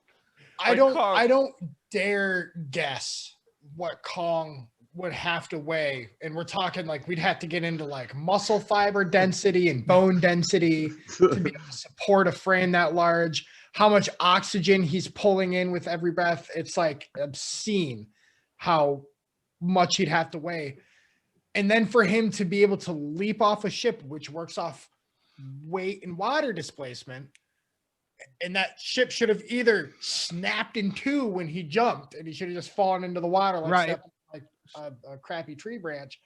I don't dare guess what Kong would have to weigh, and we're talking like we'd have to get into like muscle fiber density and bone density to be able to support a frame that large, how much oxygen he's pulling in with every breath. It's like obscene how much he'd have to weigh. And then for him to be able to leap off a ship, which works off weight and water displacement, and that ship should have either snapped in two when he jumped and he should have just fallen into the water like a crappy tree branch,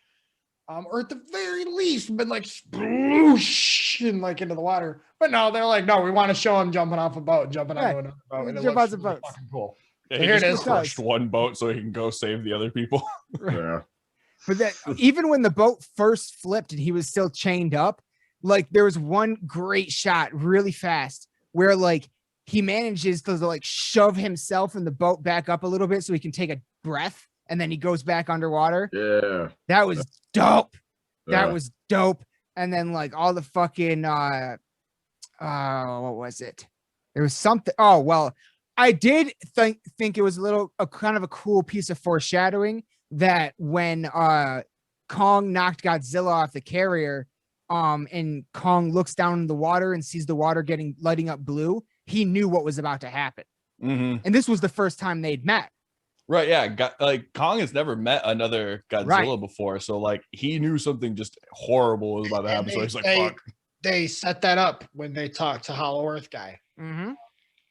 or at the very least been like sploosh and like into the water. But no, they're like, no, we want to show him jumping off a boat, jumping onto another boat, and it looks really fucking cool. Yeah, so here it is. Crushed one boat so he can go save the other people. Yeah. But that even when the boat first flipped and he was still chained up, like there was one great shot really fast where like he manages to like shove himself in the boat back up a little bit so he can take a breath, and then he goes back underwater. Yeah. That was dope. That was dope. And then like all the fucking what was it? There was something. Oh, well, I did think it was a kind of a cool piece of foreshadowing that when Kong knocked Godzilla off the carrier, and Kong looks down in the water and sees the water lighting up blue, he knew what was about to happen. Mm-hmm. And this was the first time they'd met. Right, yeah. Like Kong has never met another Godzilla before, so like he knew something just horrible was about to happen. So he's like, "Fuck." They set that up when they talked to Hollow Earth guy. Mm-hmm.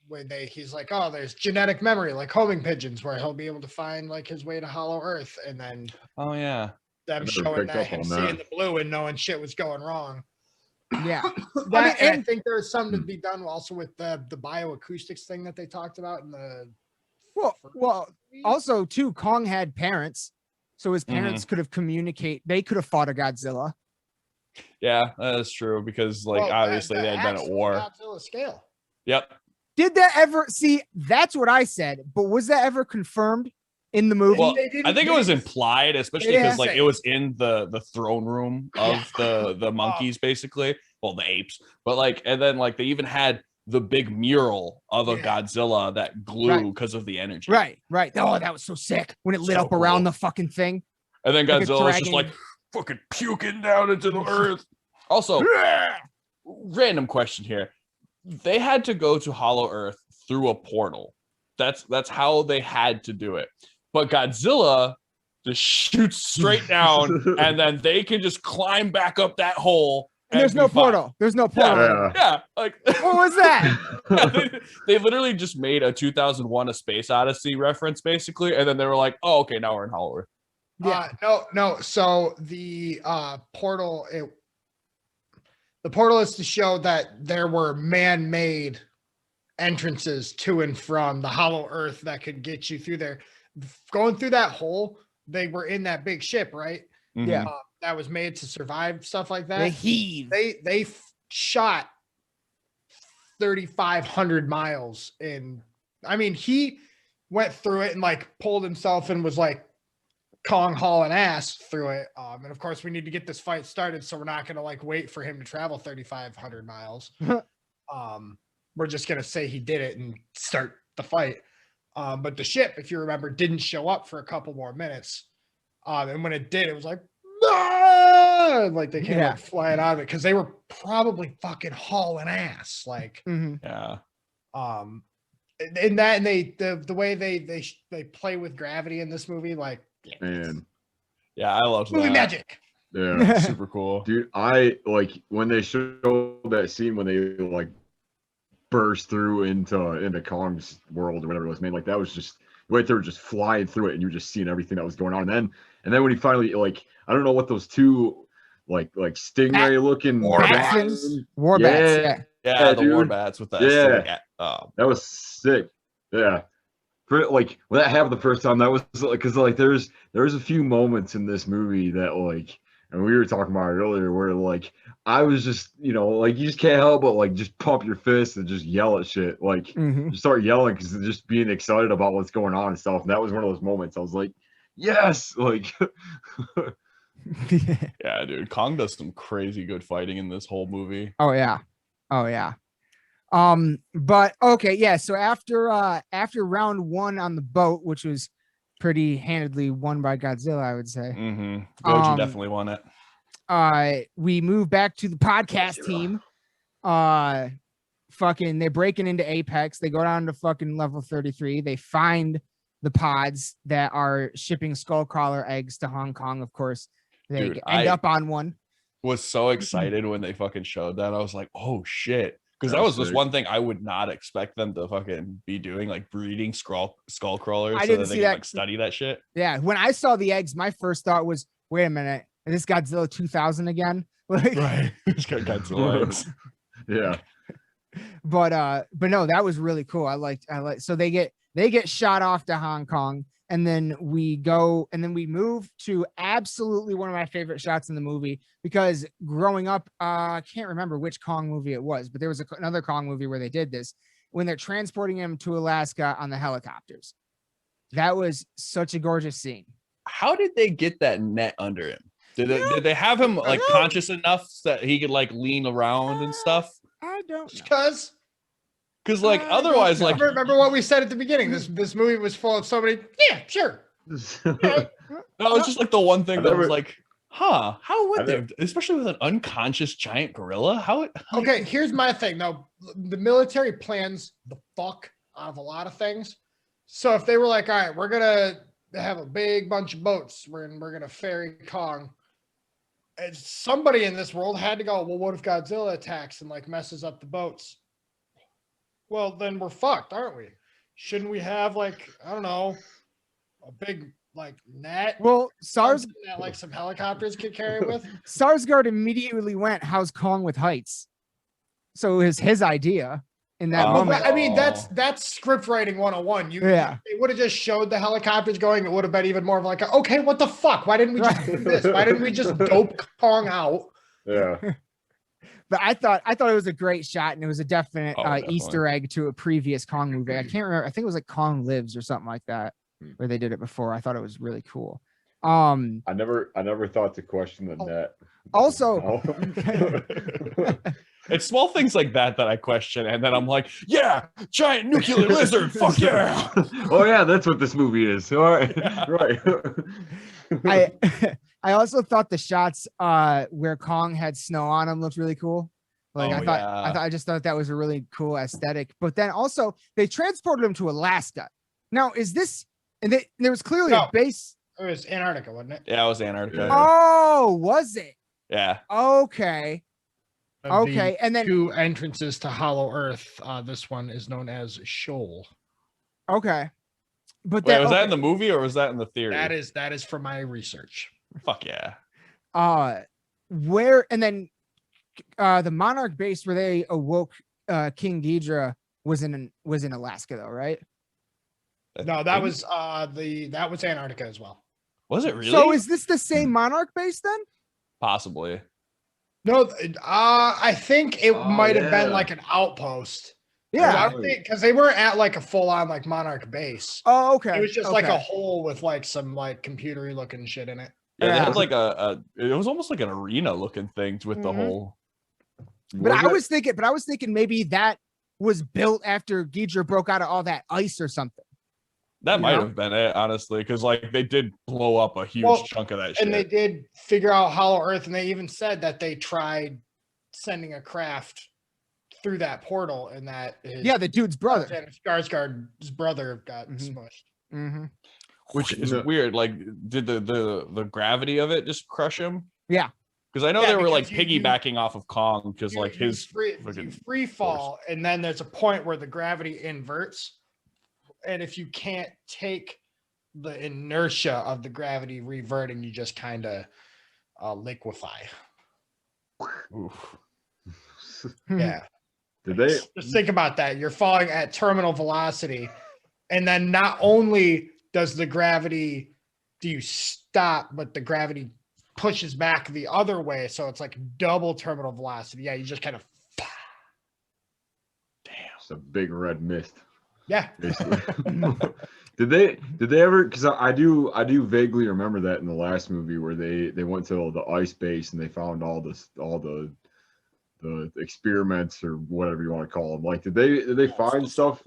When he's like, "Oh, there's genetic memory, like homing pigeons, where he'll be able to find like his way to Hollow Earth," and then them showing that him seeing the blue and knowing shit was going wrong. Yeah, I think there's something to be done also with the bioacoustics thing that they talked about in the. Well, also too, Kong had parents, so his parents could have communicated. They could have fought a Godzilla. Yeah, that's true because like obviously they had been at war. Godzilla scale. Yep. Did that ever see? That's what I said, but was that ever confirmed in the movie? Well, I think it was implied, especially because like it was in the throne room of the monkeys, basically. Well, the apes, but like, and then like they even had the big mural of a Godzilla that glue because of the energy. Right. Oh, that was so sick when it lit up around the fucking thing. And then Godzilla was just like fucking puking down into the earth. Also, random question here. They had to go to Hollow Earth through a portal. That's how they had to do it. But Godzilla just shoots straight down, and then they can just climb back up that hole. And there's no portal. There's no portal. Yeah. Like what was that? They literally just made a 2001: A Space Odyssey reference, basically, and then they were like, "Oh, okay, now we're in Hollow Earth." Yeah. No. So the portal. The portal is to show that there were man-made entrances to and from the Hollow Earth that could get you through there. Going through that hole, they were in that big ship, right? Mm-hmm. Yeah. That was made to survive stuff like that. They heave. They shot 3,500 miles in. I mean, he went through it and like pulled himself and was like Kong hauling ass through it. And of course, we need to get this fight started, so we're not going to like wait for him to travel 3,500 miles. We're just going to say he did it and start the fight. But the ship, if you remember, didn't show up for a couple more minutes. And when it did, it was like, ah! Like they came like flying out of it because they were probably fucking hauling ass. Like, yeah. And that, and the way they play with gravity in this movie, like, man, yeah, I love movie magic. Yeah, super cool, dude. I like when they show that scene when they like burst through into Kong's world or whatever it was, man. Like that was just right there, just flying through it, and you're just seeing everything that was going on. And then when he finally like, I don't know what those two like stingray looking war bats, yeah, the war bats with that. That was sick. Yeah. For like when that happened the first time, that was like because like there's a few moments in this movie that like, and we were talking about it earlier, where like I was just like you just can't help but like just pump your fist and just yell at shit, like just start yelling because just being excited about what's going on and stuff. And that was one of those moments I was like, yes, like. Yeah, dude, Kong does some crazy good fighting in this whole movie. Oh yeah. But okay, yeah. So after round one on the boat, which was pretty handedly won by Godzilla, I would say. Goji definitely won it. We move back to the podcast team. Fucking, they're breaking into Apex. They go down to fucking level 33. They find the pods that are shipping Skullcrawler eggs to Hong Kong. Of course, they end up on one. Was so excited when they fucking showed that. I was like, oh shit. Because that was just one thing I would not expect them to fucking be doing, like breeding skull crawlers so that they can like study that shit. Yeah, when I saw the eggs, my first thought was, wait a minute, is this Godzilla 2000 again? Like, right, it's got Godzilla eggs. Yeah, but no, that was really cool. I like. So they get shot off to Hong Kong, and then we move to absolutely one of my favorite shots in the movie, because growing up, I can't remember which Kong movie it was, but there was another Kong movie where they did this when they're transporting him to Alaska on the helicopters. That was such a gorgeous scene. How did they get that net under him? Did they have him like conscious enough that he could like lean around and stuff? I don't know. Because like otherwise, like remember what we said at the beginning. This movie was full of so many. Yeah, sure. That was just like the one thing that was like, how would they, especially with an unconscious giant gorilla? Okay, here's my thing. Now, the military plans the fuck out of a lot of things. So if they were like, all right, we're gonna have a big bunch of boats, we're gonna ferry Kong. And somebody in this world had to go, well, what if Godzilla attacks and like messes up the boats? Well, then we're fucked, aren't we? Shouldn't we have like, I don't know, a big like net? Well, that like some helicopters could carry with. Sarsgaard immediately went, how's Kong with heights? So it was his idea in that moment. I mean, that's script writing 101. They would have just showed the helicopters going. It would have been even more of like, okay, what the fuck? Why didn't we just do this? Why didn't we just dope Kong out? Yeah. But I thought it was a great shot, and it was a definite Easter egg to a previous Kong movie. I can't remember. I think it was like Kong Lives or something like that, where they did it before. I thought it was really cool. I never thought to question the net. Also, it's small things like that I question, and then I'm like, yeah, giant nuclear lizard, fuck yeah. Oh yeah, that's what this movie is. All right, right. I also thought the shots where Kong had snow on him looked really cool. Like I just thought that was a really cool aesthetic. But then also they transported him to Alaska. Now is this? And there was clearly a base. It was Antarctica, wasn't it? Yeah, it was Antarctica. Oh, was it? Yeah. Okay. Okay, and then 2 entrances to Hollow Earth. This one is known as Shoal. Okay, but wait, was that in the movie or was that in the theory? That is from my research. Fuck yeah. Where and then the Monarch base where they awoke King Ghidorah was in Alaska though, right? No, that was Antarctica as well. Was it really? So is this the same Monarch base then? Possibly. No, I think it might have been like an outpost. Yeah, because they weren't at like a full-on like Monarch base. Oh, okay. It was just like a hole with like some like computery looking shit in it. Yeah, they had like it was almost like an arena looking thing with the whole. But I was thinking maybe that was built after Ghidorah broke out of all that ice or something. That might have been it, honestly, because like they did blow up a huge chunk of that shit. And they did figure out Hollow Earth, and they even said that they tried sending a craft through that portal, and that the dude's brother, Skarsgård's brother, got smushed. Mm-hmm. Which is weird. Like, did the gravity of it just crush him? Yeah. Because I know they were like piggybacking off of Kong, because like his free fall, and then there's a point where the gravity inverts. And if you can't take the inertia of the gravity reverting, you just kind of liquefy. Oof. Yeah. Did they just think about that? You're falling at terminal velocity, and then not only does the gravity do you stop, but the gravity pushes back the other way, so it's like double terminal velocity. Yeah, you just kind of it's a big red mist. Yeah. Did they ever? Because I do vaguely remember that in the last movie where they went to the ice base and they found all the experiments or whatever you want to call them. Like, did they find stuff?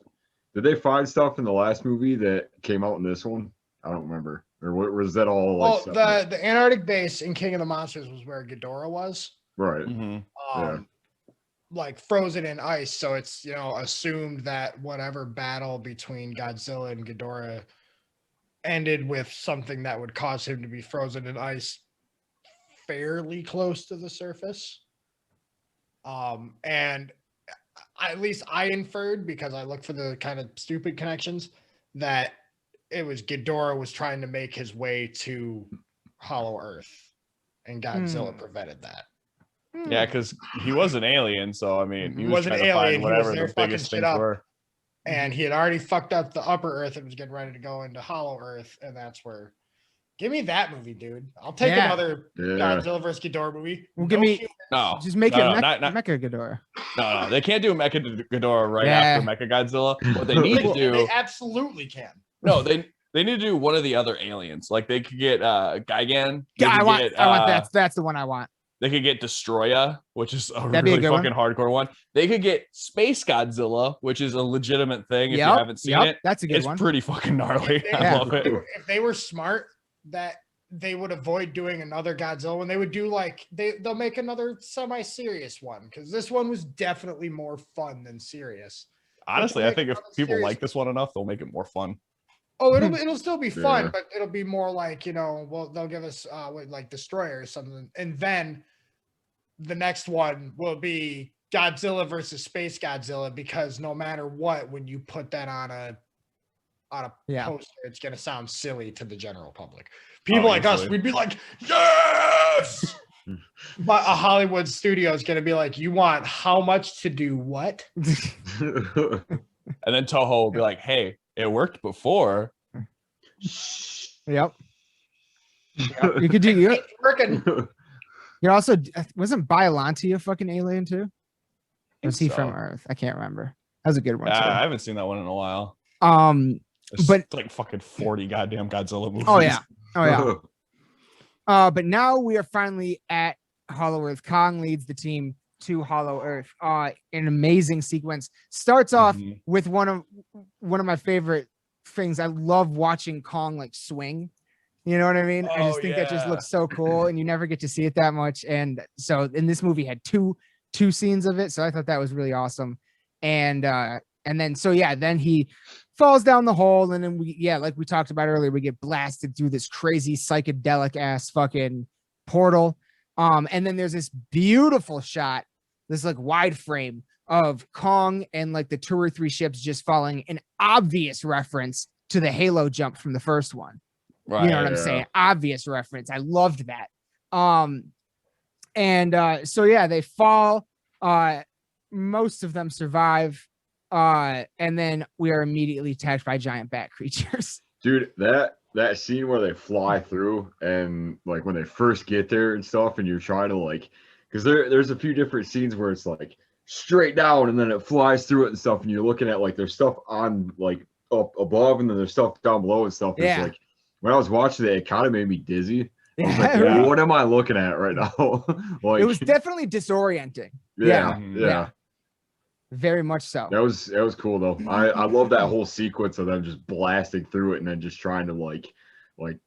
Did they find stuff in the last movie that came out in this one? I don't remember. Or what was that all like? Well, the Antarctic base in King of the Monsters was where Ghidorah was. Right. Yeah. Like frozen in ice, so it's assumed that whatever battle between Godzilla and Ghidorah ended with something that would cause him to be frozen in ice fairly close to the surface. And at least I inferred, because I looked for the kind of stupid connections, that it was Ghidorah was trying to make his way to Hollow Earth, and Godzilla prevented that. Yeah, because he was an alien, so I mean, he was trying an to find alien. whatever the biggest things were. And he had already fucked up the Upper Earth and was getting ready to go into Hollow Earth, and that's where. Give me that movie, dude. I'll take another Godzilla vs. Ghidorah movie. Well, give me just make it Mechagodzilla. No, they can't do Mechagodzilla right after Mechagodzilla. What they need to do, they absolutely can. No, they need to do one of the other aliens. Like they could get Gigan. Yeah, I want that. That's the one I want. They could get Destroya, which is a really fucking hardcore one. They could get Space Godzilla, which is a legitimate thing if you haven't seen it. That's a good one. It's pretty fucking gnarly. I love it. If they were smart, that they would avoid doing another Godzilla when they would do they'll make another semi-serious one, because this one was definitely more fun than serious. Honestly, I think if people like this one enough, they'll make it more fun. Oh, it'll still be fun, but it'll be more like, they'll give us like Destroyer or something, and then the next one will be Godzilla versus Space Godzilla, because no matter what, when you put that on a poster, it's gonna sound silly to the general public. People like us, we'd be like, yes. But a Hollywood studio is gonna be like, you want how much to do what? And then Toho will be like, hey, it worked before. Yep. You could do it. Working. You're also wasn't Biollante a fucking alien too? Or was he from Earth? I can't remember. That was a good one. I haven't seen that one in a while. But like fucking 40 goddamn Godzilla movies. Oh yeah. But now we are finally at Hollow Earth. Kong leads the team to Hollow Earth. An amazing sequence. Starts off with one of my favorite things. I love watching Kong like swing. You know what I mean? I just think that just looks so cool, and you never get to see it that much. And so in this movie had two scenes of it, so I thought that was really awesome. And then then he falls down the hole, and then like we talked about earlier, we get blasted through this crazy psychedelic ass fucking portal. And then there's this beautiful shot, this like wide frame of Kong and like the 2 or 3 ships just falling, an obvious reference to the Halo jump from the first one. Right, you know what I'm saying? Obvious reference. I loved that. They fall. Most of them survive. And then we are immediately attacked by giant bat creatures. Dude, that scene where they fly through, and like when they first get there and stuff, and you're trying to because there's a few different scenes where it's like straight down and then it flies through it and stuff, and you're looking at like there's stuff on like up above and then there's stuff down below and stuff. It's like when I was watching it kind of made me dizzy. I was like, what am I looking at right now? It was definitely disorienting. Yeah. Very much so. That was cool though. I love that whole sequence of them just blasting through it and then just trying to like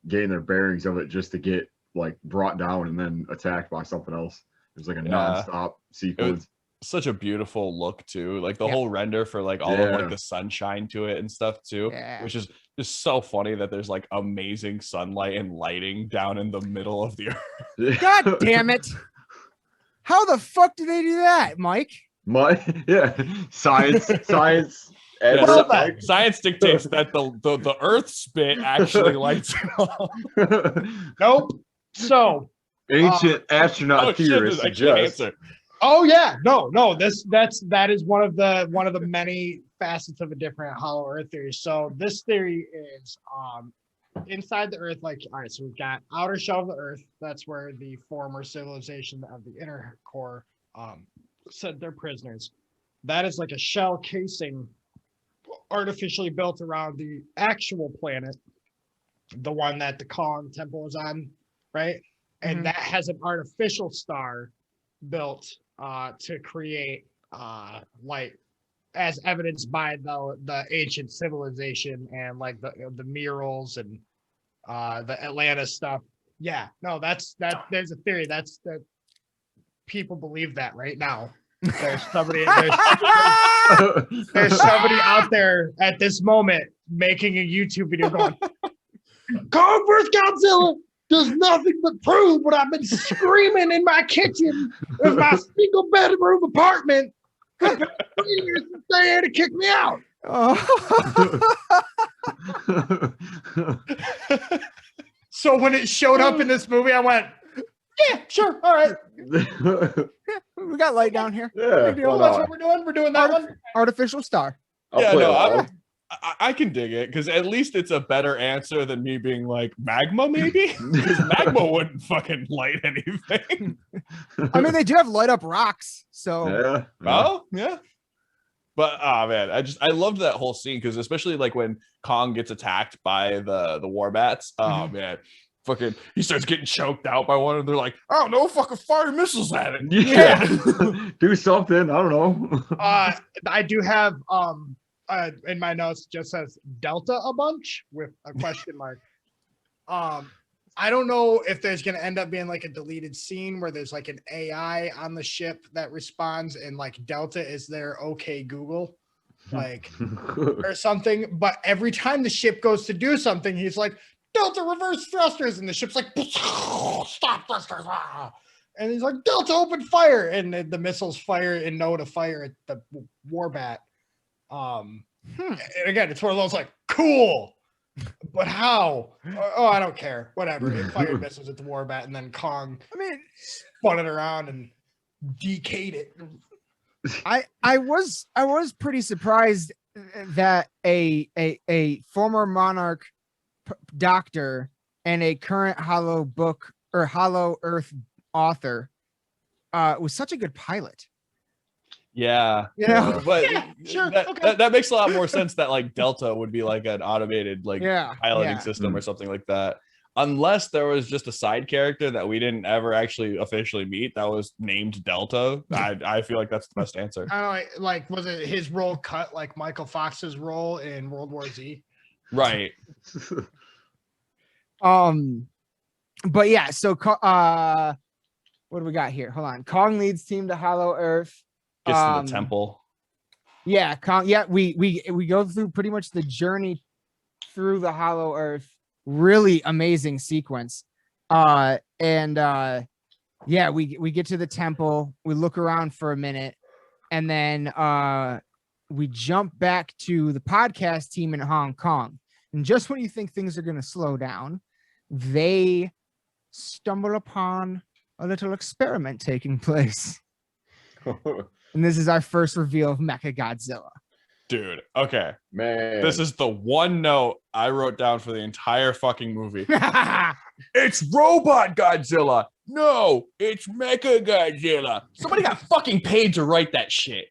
gain their bearings of it just to get like brought down and then attacked by something else. It was like a non-stop sequence. Such a beautiful look too, like the whole render for like all of like the sunshine to it and stuff too, which is just so funny that there's like amazing sunlight and lighting down in the middle of the earth. God damn it! How the fuck do they do that, Mike? Science. Science dictates that the Earth spit actually lights it up. Nope. So ancient astronaut theorists suggest. Oh yeah, no. That is one of the many facets of a different Hollow Earth theory. So this theory is inside the Earth. Like, all right, so we've got outer shell of the Earth. That's where the former civilization of the inner core said they're prisoners. That is like a shell casing artificially built around the actual planet, the one that the Kong temple is on, right? And that has an artificial star built to create light, as evidenced by the ancient civilization and like the murals and the Atlanta stuff. Yeah, no, that's that. There's a theory that people believe that right now. There's somebody out there at this moment making a YouTube video going, Kong vs. Godzilla does nothing but prove what I've been screaming in my kitchen in my single bedroom apartment. It's been 3 years since they had to kick me out. So when it showed up in this movie, I went, yeah, sure, all right. We got light down here. Yeah, That's what we're doing. We're doing that one. Artificial star. I can dig it because at least it's a better answer than me being like magma, maybe because magma wouldn't fucking light anything. I mean, they do have light up rocks, so yeah. But man, I loved that whole scene because especially like when Kong gets attacked by the war bats. Oh man, fucking he starts getting choked out by one, and they're like, "Oh no, fucking fire missiles at it." Yeah, do something. I don't know. I do have in my notes just says Delta a bunch with a question mark. I don't know if there's going to end up being like a deleted scene where there's like an AI on the ship that responds and like Delta is there, okay, Google, like, or something. But every time the ship goes to do something, he's like, Delta reverse thrusters. And the ship's like, stop thrusters. And he's like, Delta open fire. And the missiles fire and know to fire at the warbat. And again, it's one of those like, cool. But how? Oh, I don't care. Whatever. It fired missiles at the warbat, and then Kong, spun it around and decayed it. I was pretty surprised that a former Monarch doctor and a current Hollow book or Hollow Earth author was such a good pilot. Yeah, but sure. That makes a lot more sense that like Delta would be like an automated like piloting system or something like that, unless there was just a side character that we didn't ever actually officially meet that was named Delta. I feel like that's the best answer. I don't know, like was it his role cut like Michael Fox's role in World War Z? Right. But yeah, so what do we got here? Hold on. Kong leads team to Hollow Earth. Gets to the temple. Yeah, we go through pretty much the journey through the Hollow Earth. Really amazing sequence. We get to the temple. We look around for a minute, and then we jump back to the podcast team in Hong Kong. And just when you think things are going to slow down, they stumble upon a little experiment taking place. And this is our first reveal of Mechagodzilla. Dude, okay. Man. This is the one note I wrote down for the entire fucking movie. It's Robot Godzilla. No, it's Mechagodzilla. Somebody got fucking paid to write that shit.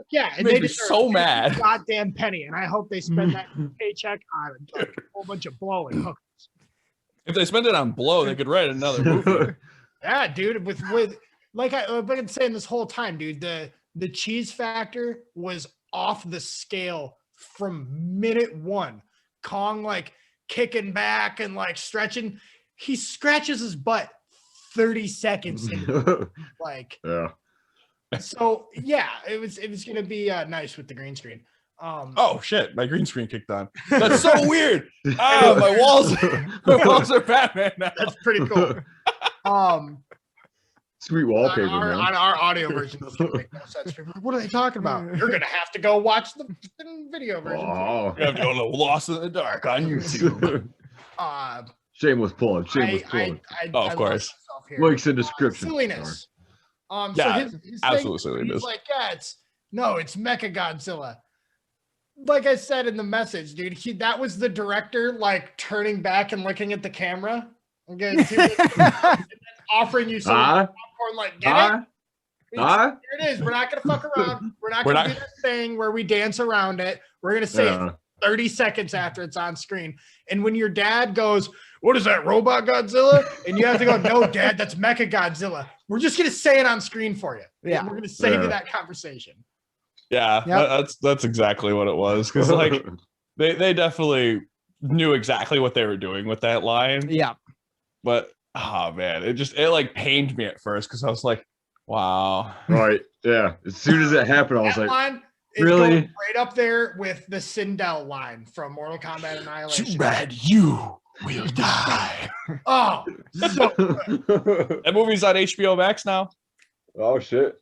Yeah, and they made me so mad. Goddamn penny, and I hope they spend that paycheck on a whole bunch of blowing hookers. If they spend it on blow, they could write another movie. Yeah, dude. With like I've been saying this whole time, dude. The cheese factor was off the scale from minute one. Kong like kicking back and like stretching. He scratches his butt 30 seconds in. Like, yeah. So yeah, it was gonna be nice with the green screen. Oh shit, my green screen kicked on. That's so weird. Oh, my walls are Batman now. That's pretty cool. Sweet wallpaper, man. On our audio version, this would make no sense. What are they talking about? You're gonna have to go watch the video version. Oh. You have to go Lost in the Dark on YouTube. Shameless plug. Shameless plug. Of course. Links in description. Silliness. Yeah, so his absolute silliness. He's like, yeah, it's Mechagodzilla. Like I said in the message, dude, that was the director like turning back and looking at the camera. Okay, offering you some popcorn, like get it. Here it is. We're not gonna fuck around. We're not gonna do this thing where we dance around it. We're gonna say it 30 seconds after it's on screen. And when your dad goes, "What is that, Robot Godzilla?" and you have to go, "No, Dad, that's Mechagodzilla." We're just gonna say it on screen for you. Yeah, we're gonna save you that conversation. Yeah, that's exactly what it was. Because like they definitely knew exactly what they were doing with that line. Yeah. But oh man, it like pained me at first because I was like, wow. Right. Yeah. As soon as it happened, I was like, line is really? Going right up there with the Sindel line from Mortal Kombat Annihilation. Too bad you will die. Oh, so that movie's on HBO Max now. Oh shit.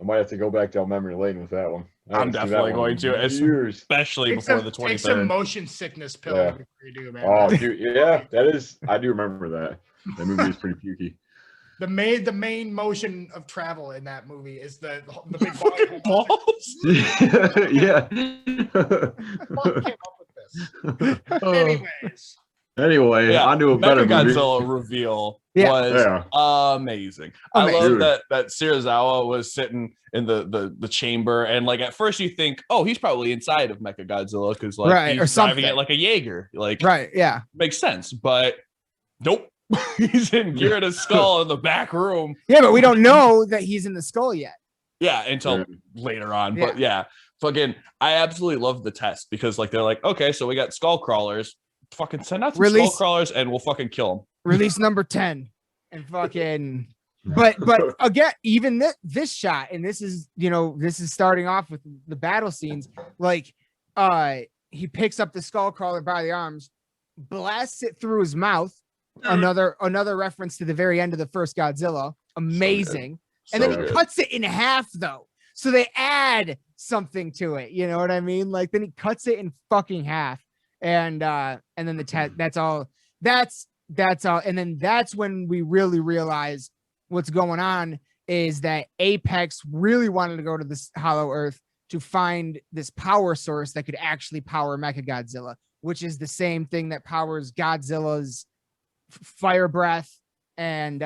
I might have to go back down memory lane with that one. I'm definitely going to, especially before the 23rd. Take some motion sickness pills before you do, man. Oh, dude, yeah, that is. I do remember that. That movie is pretty pukey. The main motion of travel in that movie is the big balls. Yeah. Who came up with this? Anyways. Anyway, I knew a better Mechagodzilla reveal was amazing. I love that Serizawa was sitting in the chamber, and like at first you think, oh, he's probably inside of Mechagodzilla because like he's driving it like a Jaeger, like makes sense, but nope. He's in Gyara's skull in the back room. Yeah, but we don't know that he's in the skull yet. Yeah, until later on. But fucking, I absolutely love the test because like they're like, okay, so we got skull crawlers. Fucking send out some skull crawlers and we'll fucking kill them. Release number 10 and fucking. But again, even this shot, and this is starting off with the battle scenes. Like, he picks up the skull crawler by the arms, blasts it through his mouth. Another reference to the very end of the first Godzilla. Amazing. And then he cuts it in half though. So they add something to it. You know what I mean? Like then he cuts it in fucking half. And then that's all. And then that's when we really realize what's going on is that Apex really wanted to go to this Hollow Earth to find this power source that could actually power Mechagodzilla, which is the same thing that powers Godzilla's fire breath and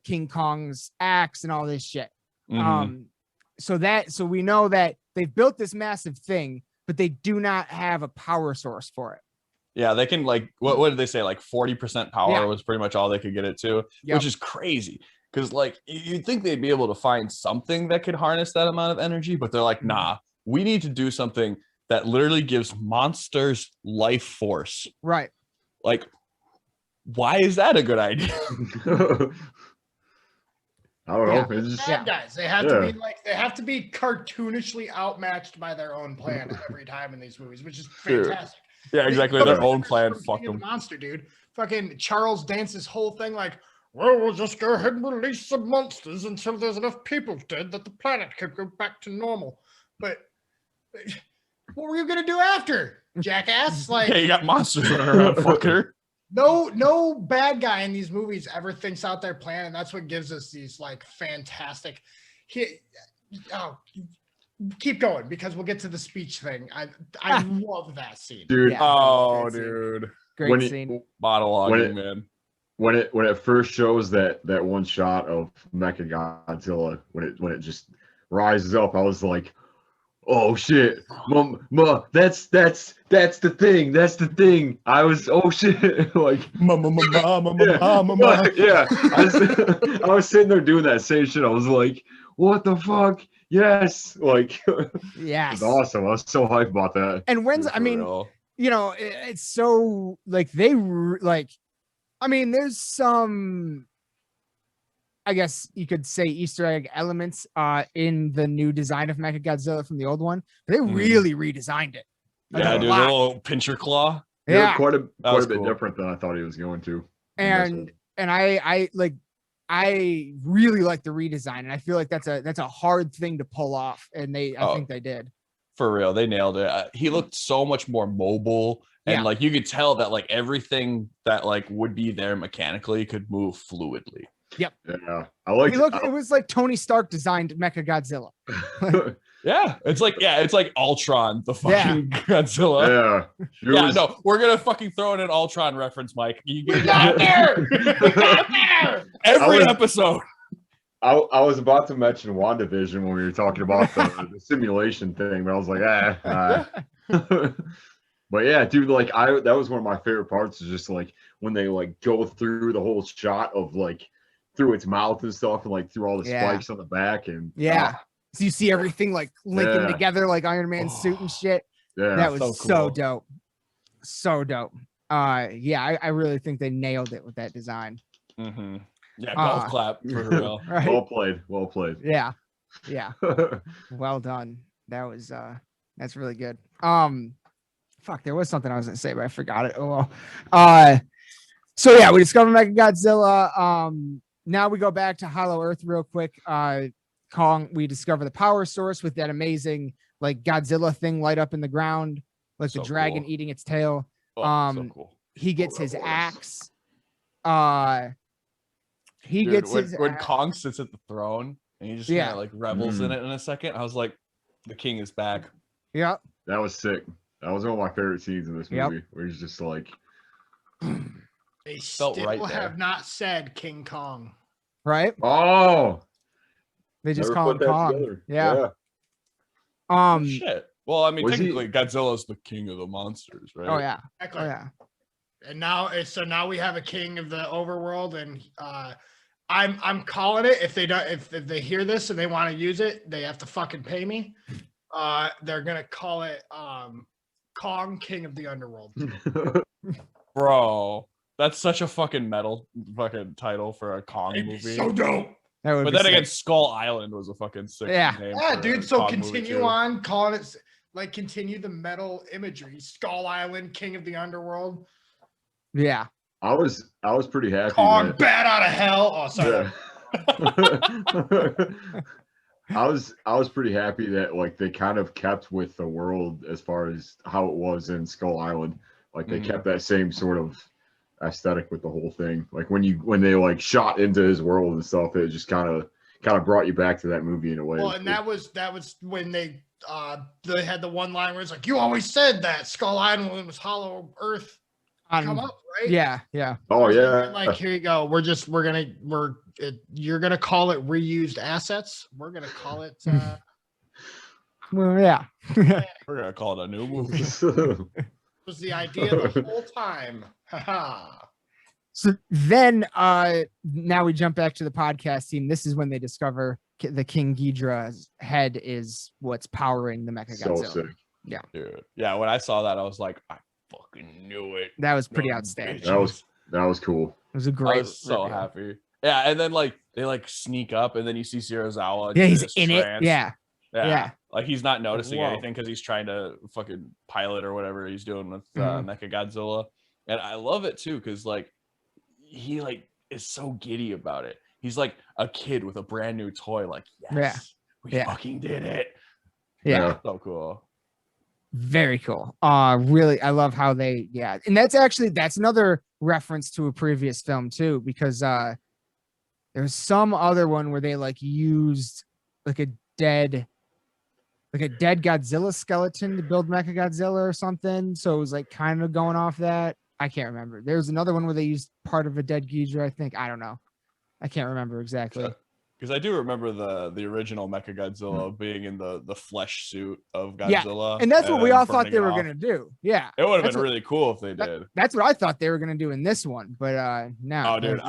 King Kong's axe and all this shit. So we know that they've built this massive thing, but they do not have a power source for it. Yeah, they can like what did they say? Like 40% power was pretty much all they could get it to, which is crazy. Because like you'd think they'd be able to find something that could harness that amount of energy, but they're like, nah, we need to do something that literally gives monsters life force. Right. Like, why is that a good idea? I don't know. It's just bad guys. They have to be like they have to be cartoonishly outmatched by their own plan every time in these movies, which is fantastic. Yeah, exactly. Their own plan. Fuck them. Monster, dude. Fucking Charles dances whole thing like, well, we'll just go ahead and release some monsters until there's enough people dead that the planet can go back to normal. But what were you gonna do after, jackass? Like, you got monsters running around, fucker. No bad guy in these movies ever thinks out their plan, and that's what gives us these like fantastic. Keep going because we'll get to the speech thing. I love that scene, dude. Yeah, dude, great scene. Monologuing, man. When it first shows that one shot of Mechagodzilla, when it just rises up, I was like, oh shit, ma, that's the thing. That's the thing. I was, oh shit, like mama. Yeah. I was sitting there doing that same shit. I was like, what the fuck? Yes, like yes, it's awesome. I was so hyped about that. And it's so like there's some, I guess you could say, Easter egg elements in the new design of Mechagodzilla from the old one. But they really redesigned it. Yeah, dude, little pincher claw. Yeah, quite a bit different than I thought he was going to. And I really like the redesign, and I feel like that's a hard thing to pull off, and I think they did. For real, they nailed it. He looked so much more mobile, and like you could tell that like everything that like would be there mechanically could move fluidly. Yep. Yeah, I like. It was like Tony Stark designed Mechagodzilla. Yeah, it's like Ultron, the fucking Godzilla. Yeah. No, we're gonna fucking throw in an Ultron reference, Mike. You get out there. Every episode. I was about to mention WandaVision when we were talking about the simulation thing, but I was like, But yeah, dude, like that was one of my favorite parts, is just like when they like go through the whole shot of like through its mouth and stuff, and like through all the spikes on the back, and so you see everything like linking together like Iron Man's suit and shit. Yeah, that was so dope. So dope. I really think they nailed it with that design. Mm-hmm. Yeah, golf clap for real. Right? Well played. Yeah. Well done. That was that's really good. Fuck, there was something I was gonna say, but I forgot it. Oh well. So yeah, we discovered Mechagodzilla. Now we go back to Hollow Earth real quick. Kong, we discover the power source with that amazing like Godzilla thing light up in the ground, like the dragon eating its tail. So cool. He gets his axe. When Kong sits at the throne and he just kind of like revels in it in a second, I was like, the king is back. Yep. That was sick. That was one of my favorite scenes in this movie, where he's just like, they still have not said King Kong. Right? Oh, they just call him Kong. Yeah. Shit. Well, I mean, technically, Godzilla's the king of the monsters, right? Oh yeah. Exactly. Oh yeah. And now we have a king of the overworld, and I'm calling it. If they don't, if they hear this and they want to use it, they have to fucking pay me. They're gonna call it Kong, King of the Underworld. Bro, that's such a fucking metal fucking title for a Kong movie. So dope. But then again, Skull Island was a fucking sick name. Yeah, dude. So continue on calling it, like, continue the metal imagery. Skull Island, King of the Underworld. Yeah. I was pretty happy. Kong, bad out of hell. Oh, sorry. Yeah. I was pretty happy that like they kind of kept with the world as far as how it was in Skull Island. Like they kept that same sort of aesthetic with the whole thing. Like when they like shot into his world and stuff, it just kind of brought you back to that movie in a way. Well, and that was when they had the one line where it's like, you always said that Skull Island was Hollow Earth come up, right? Yeah. Oh yeah. Like, here you go. You're gonna call it reused assets. We're gonna call it. Well, yeah. We're gonna call it a new movie. Was the idea the whole time. So then now we jump back to the podcast team. This is when they discover the King Ghidorah's head is what's powering the Mechagodzilla. So sick. Yeah. Dude. Yeah, when I saw that, I was like, I fucking knew it. That was pretty outstanding. That was cool. It was a great. I was so happy. Yeah, and then like they like sneak up, and then you see Serizawa. Yeah, he's in it. Yeah. Like he's not noticing anything because he's trying to fucking pilot or whatever he's doing with Mechagodzilla. And I love it too because like he like is so giddy about it. He's like a kid with a brand new toy. Like, yes, we fucking did it. Yeah, so cool. Very cool. Really, I love how they. Yeah, and that's another reference to a previous film too, because there's some other one where they like used like a dead Godzilla skeleton to build Mechagodzilla or something. So it was like kind of going off that. I can't remember. There's another one where they used part of a dead Ghidorah, I think. I don't know. I can't remember exactly. Because I do remember the original Mechagodzilla being in the flesh suit of Godzilla. Yeah. And that's what we all thought they were going to do. Yeah. It would have been really cool if they did. That's what I thought they were going to do in this one. But no. Oh, dude.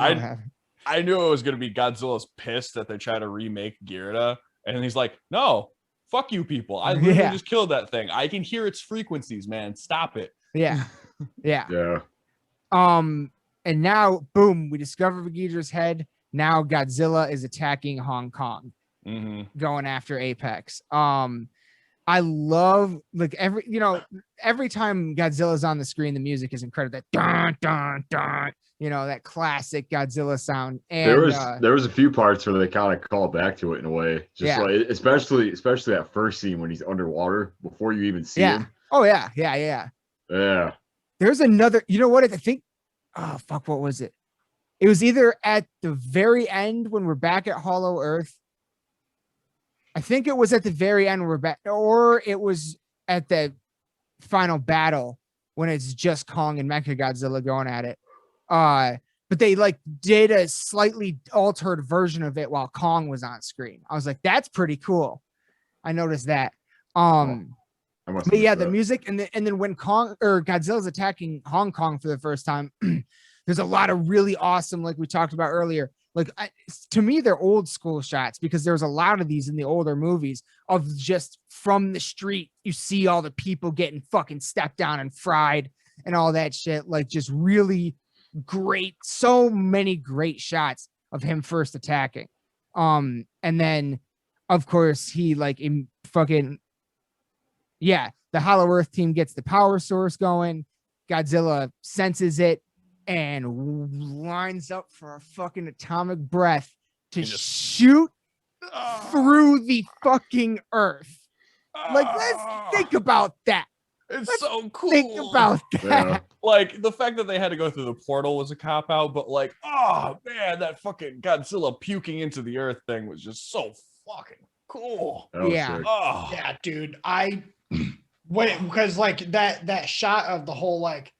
I knew it was going to be Godzilla's pissed that they try to remake Ghidorah. And he's like, no, fuck you people. I literally just killed that thing. I can hear its frequencies, man. Stop it. Yeah. Yeah. Yeah. And now, boom, we discover Ghidorah's head. Now Godzilla is attacking Hong Kong, going after Apex. I love like every time Godzilla's on the screen, the music is incredible. That dun dun dun, that classic Godzilla sound. And there was a few parts where they kind of call back to it in a way, just like especially that first scene when he's underwater before you even see him. Oh yeah. There's another. You know what? I think. Oh fuck! What was it? It was either at the very end when we're back at Hollow Earth. I think it was at the very end when we're back, or it was at the final battle when it's just Kong and Mechagodzilla going at it. But they like did a slightly altered version of it while Kong was on screen. I was like, that's pretty cool. I noticed that. But yeah, the music and then when Kong or Godzilla's attacking Hong Kong for the first time, there's a lot of really awesome, like we talked about earlier. Like to me, they're old school shots because there's a lot of these in the older movies of just from the street. You see all the people getting fucking stepped down and fried, and all that shit. Like just really great, so many great shots of him first attacking. And then of course he like the Hollow Earth team gets the power source going. Godzilla senses it and lines up for a fucking atomic breath to shoot through the fucking earth. Like, let's think about that. Let's so cool. Think about that. Yeah. Like the fact that they had to go through the portal was a cop out, but like, oh man, that fucking Godzilla puking into the earth thing was just so fucking cool. Yeah. Oh. Yeah, dude. Because like that shot of the whole like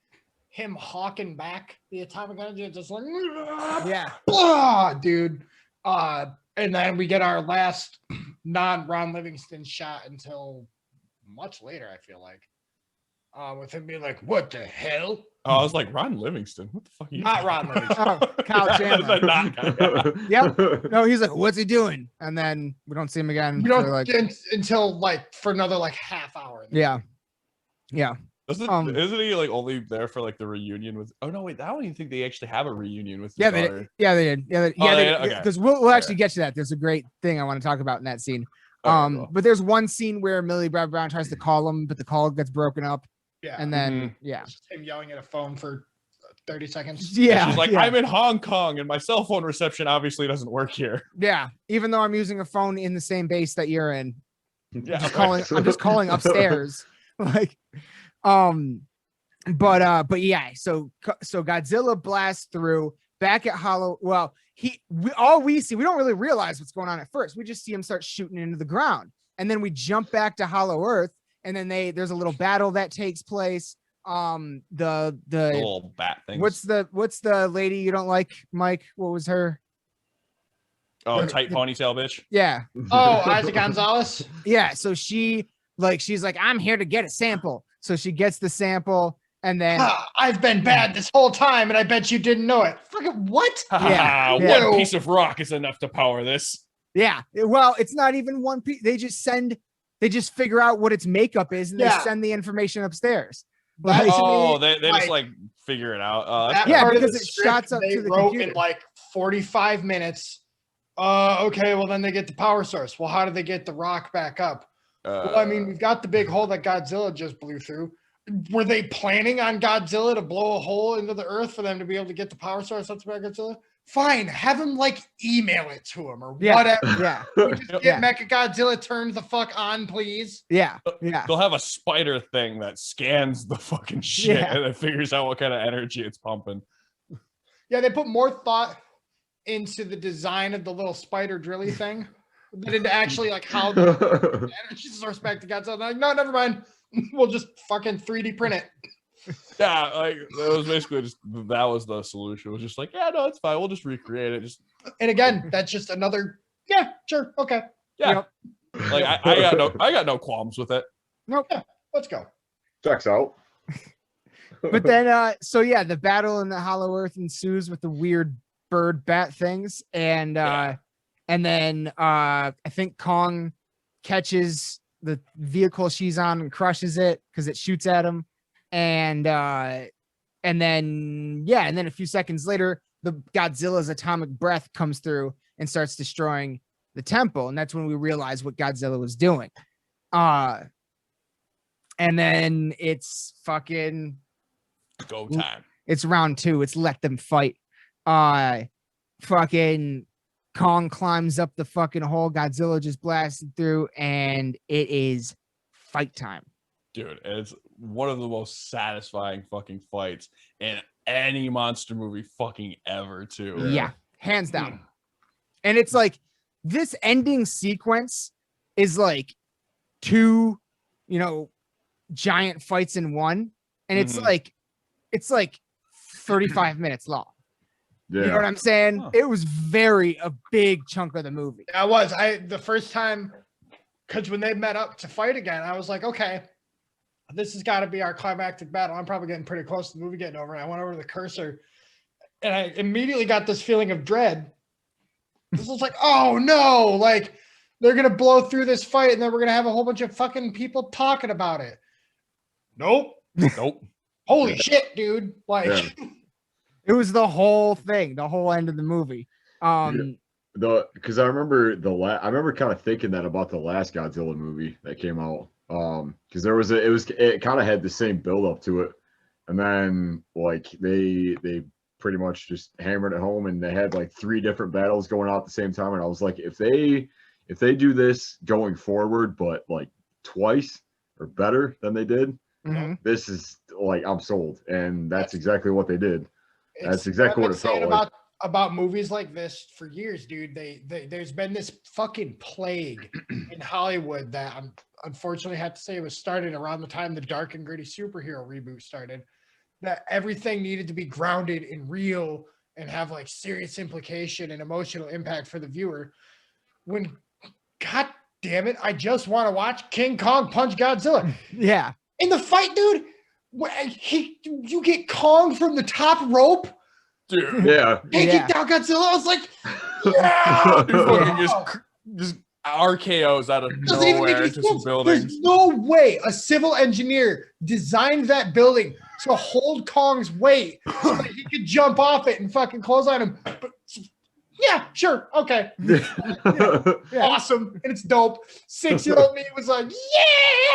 him hawking back the atomic energy, just like dude. And then we get our last non-Ron Livingston shot until much later, I feel like. With him being like, what the hell? Oh, I was like, Ron Livingston? What the fuck are you Not Ron Livingston. Kyle Chandler. Yep. No, he's like, what's he doing? And then we don't see him again. We don't get until like for another like half hour. Yeah. Isn't he like only there for like the reunion with? Oh no, wait, I don't even think they actually have a reunion with. They did. Because we'll actually get to that. There's a great thing I want to talk about in that scene. But there's one scene where Millie Bob Brown tries to call him, but the call gets broken up. Yeah, and then it's just him yelling at a phone for 30 seconds. Yeah, she's like, I'm in Hong Kong, and my cell phone reception obviously doesn't work here. Yeah, even though I'm using a phone in the same base that you're in. Yeah, I'm just calling upstairs. Like, but yeah, so Godzilla blasts through back at Hollow. Well, we don't really realize what's going on at first. We just see him start shooting into the ground, and then we jump back to Hollow Earth, and then there's a little battle that takes place. The little bat thing. What's the lady you don't like, Mike? What was her? Oh, tight ponytail bitch. Yeah. Oh, Isaac Gonzalez. Yeah. So she's like, I'm here to get a sample. So she gets the sample, and then I've been bad this whole time, and I bet you didn't know it. Fucking what? Yeah. One piece of rock is enough to power this. Yeah. Well, it's not even one piece. They just figure out what its makeup is, and they send the information upstairs. They just like figure it out. Because it shots up to the computer in like 45 minutes. Okay, well then they get the power source. Well, how do they get the rock back up? Well, I mean, we've got the big hole that Godzilla just blew through. Were they planning on Godzilla to blow a hole into the earth for them to be able to get the power source up to Godzilla? Fine, have him like email it to him or whatever. Yeah. Just get Mechagodzilla turned the fuck on, please. Yeah. They'll have a spider thing that scans the fucking shit and it figures out what kind of energy it's pumping. Yeah, they put more thought into the design of the little spider drilly thing than into actually like how the energy source back to Godzilla. Like, no, never mind. We'll just fucking 3D print it. Yeah, like it was basically that was the solution. It was just like, yeah, no, it's fine. We'll just recreate it. And again, that's just another. Yeah, sure, okay. Yeah, like I got no qualms with it. Nope. Yeah, let's go. Checks out. But then, the battle in the Hollow Earth ensues with the weird bird bat things, and then I think Kong catches the vehicle she's on and crushes it because it shoots at him. And then a few seconds later, the Godzilla's atomic breath comes through and starts destroying the temple, and that's when we realize what Godzilla was doing. And then it's fucking go time. It's round 2. It's let them fight. Fucking Kong climbs up the fucking hole. Godzilla just blasted through, and it is fight time. Dude, it's one of the most satisfying fucking fights in any monster movie fucking ever, too. Yeah, hands down. And it's like this ending sequence is like 2, giant fights in one, and it's like 35 minutes long. Yeah. You know what I'm saying? Huh. It was a big chunk of the movie. I was. The first time, because when they met up to fight again, I was like, okay, this has got to be our climactic battle. I'm probably getting pretty close to the movie getting over. And I went over to the cursor, and I immediately got this feeling of dread. This was like, oh no, like they're going to blow through this fight, and then we're going to have a whole bunch of fucking people talking about it. Nope. holy shit, dude. Like it was the whole thing, the whole end of the movie. Because I remember I remember kind of thinking that about the last Godzilla movie that came out. Because it kind of had the same build up to it, and then like they pretty much just hammered it home, and they had like 3 different battles going on at the same time, and I was like, if they do this going forward, but like twice or better than they did, this is like, I'm sold, and that's exactly what they did. That's exactly what it felt like. About movies like this for years, dude. There's been this fucking plague in Hollywood that I'm unfortunately have to say was started around the time the dark and gritty superhero reboot started, that everything needed to be grounded in real and have like serious implication and emotional impact for the viewer. When, god damn it, I just want to watch King Kong punch Godzilla. Yeah. In the fight, dude, you get Kong from the top rope. Dude. Yeah. Taking down Godzilla. I was like, yeah. Just RKOs out of nowhere into some buildings. There's no way a civil engineer designed that building to hold Kong's weight so that he could jump off it and fucking close on him. But yeah, sure. Okay. Awesome. And it's dope. 6-year-old me was like,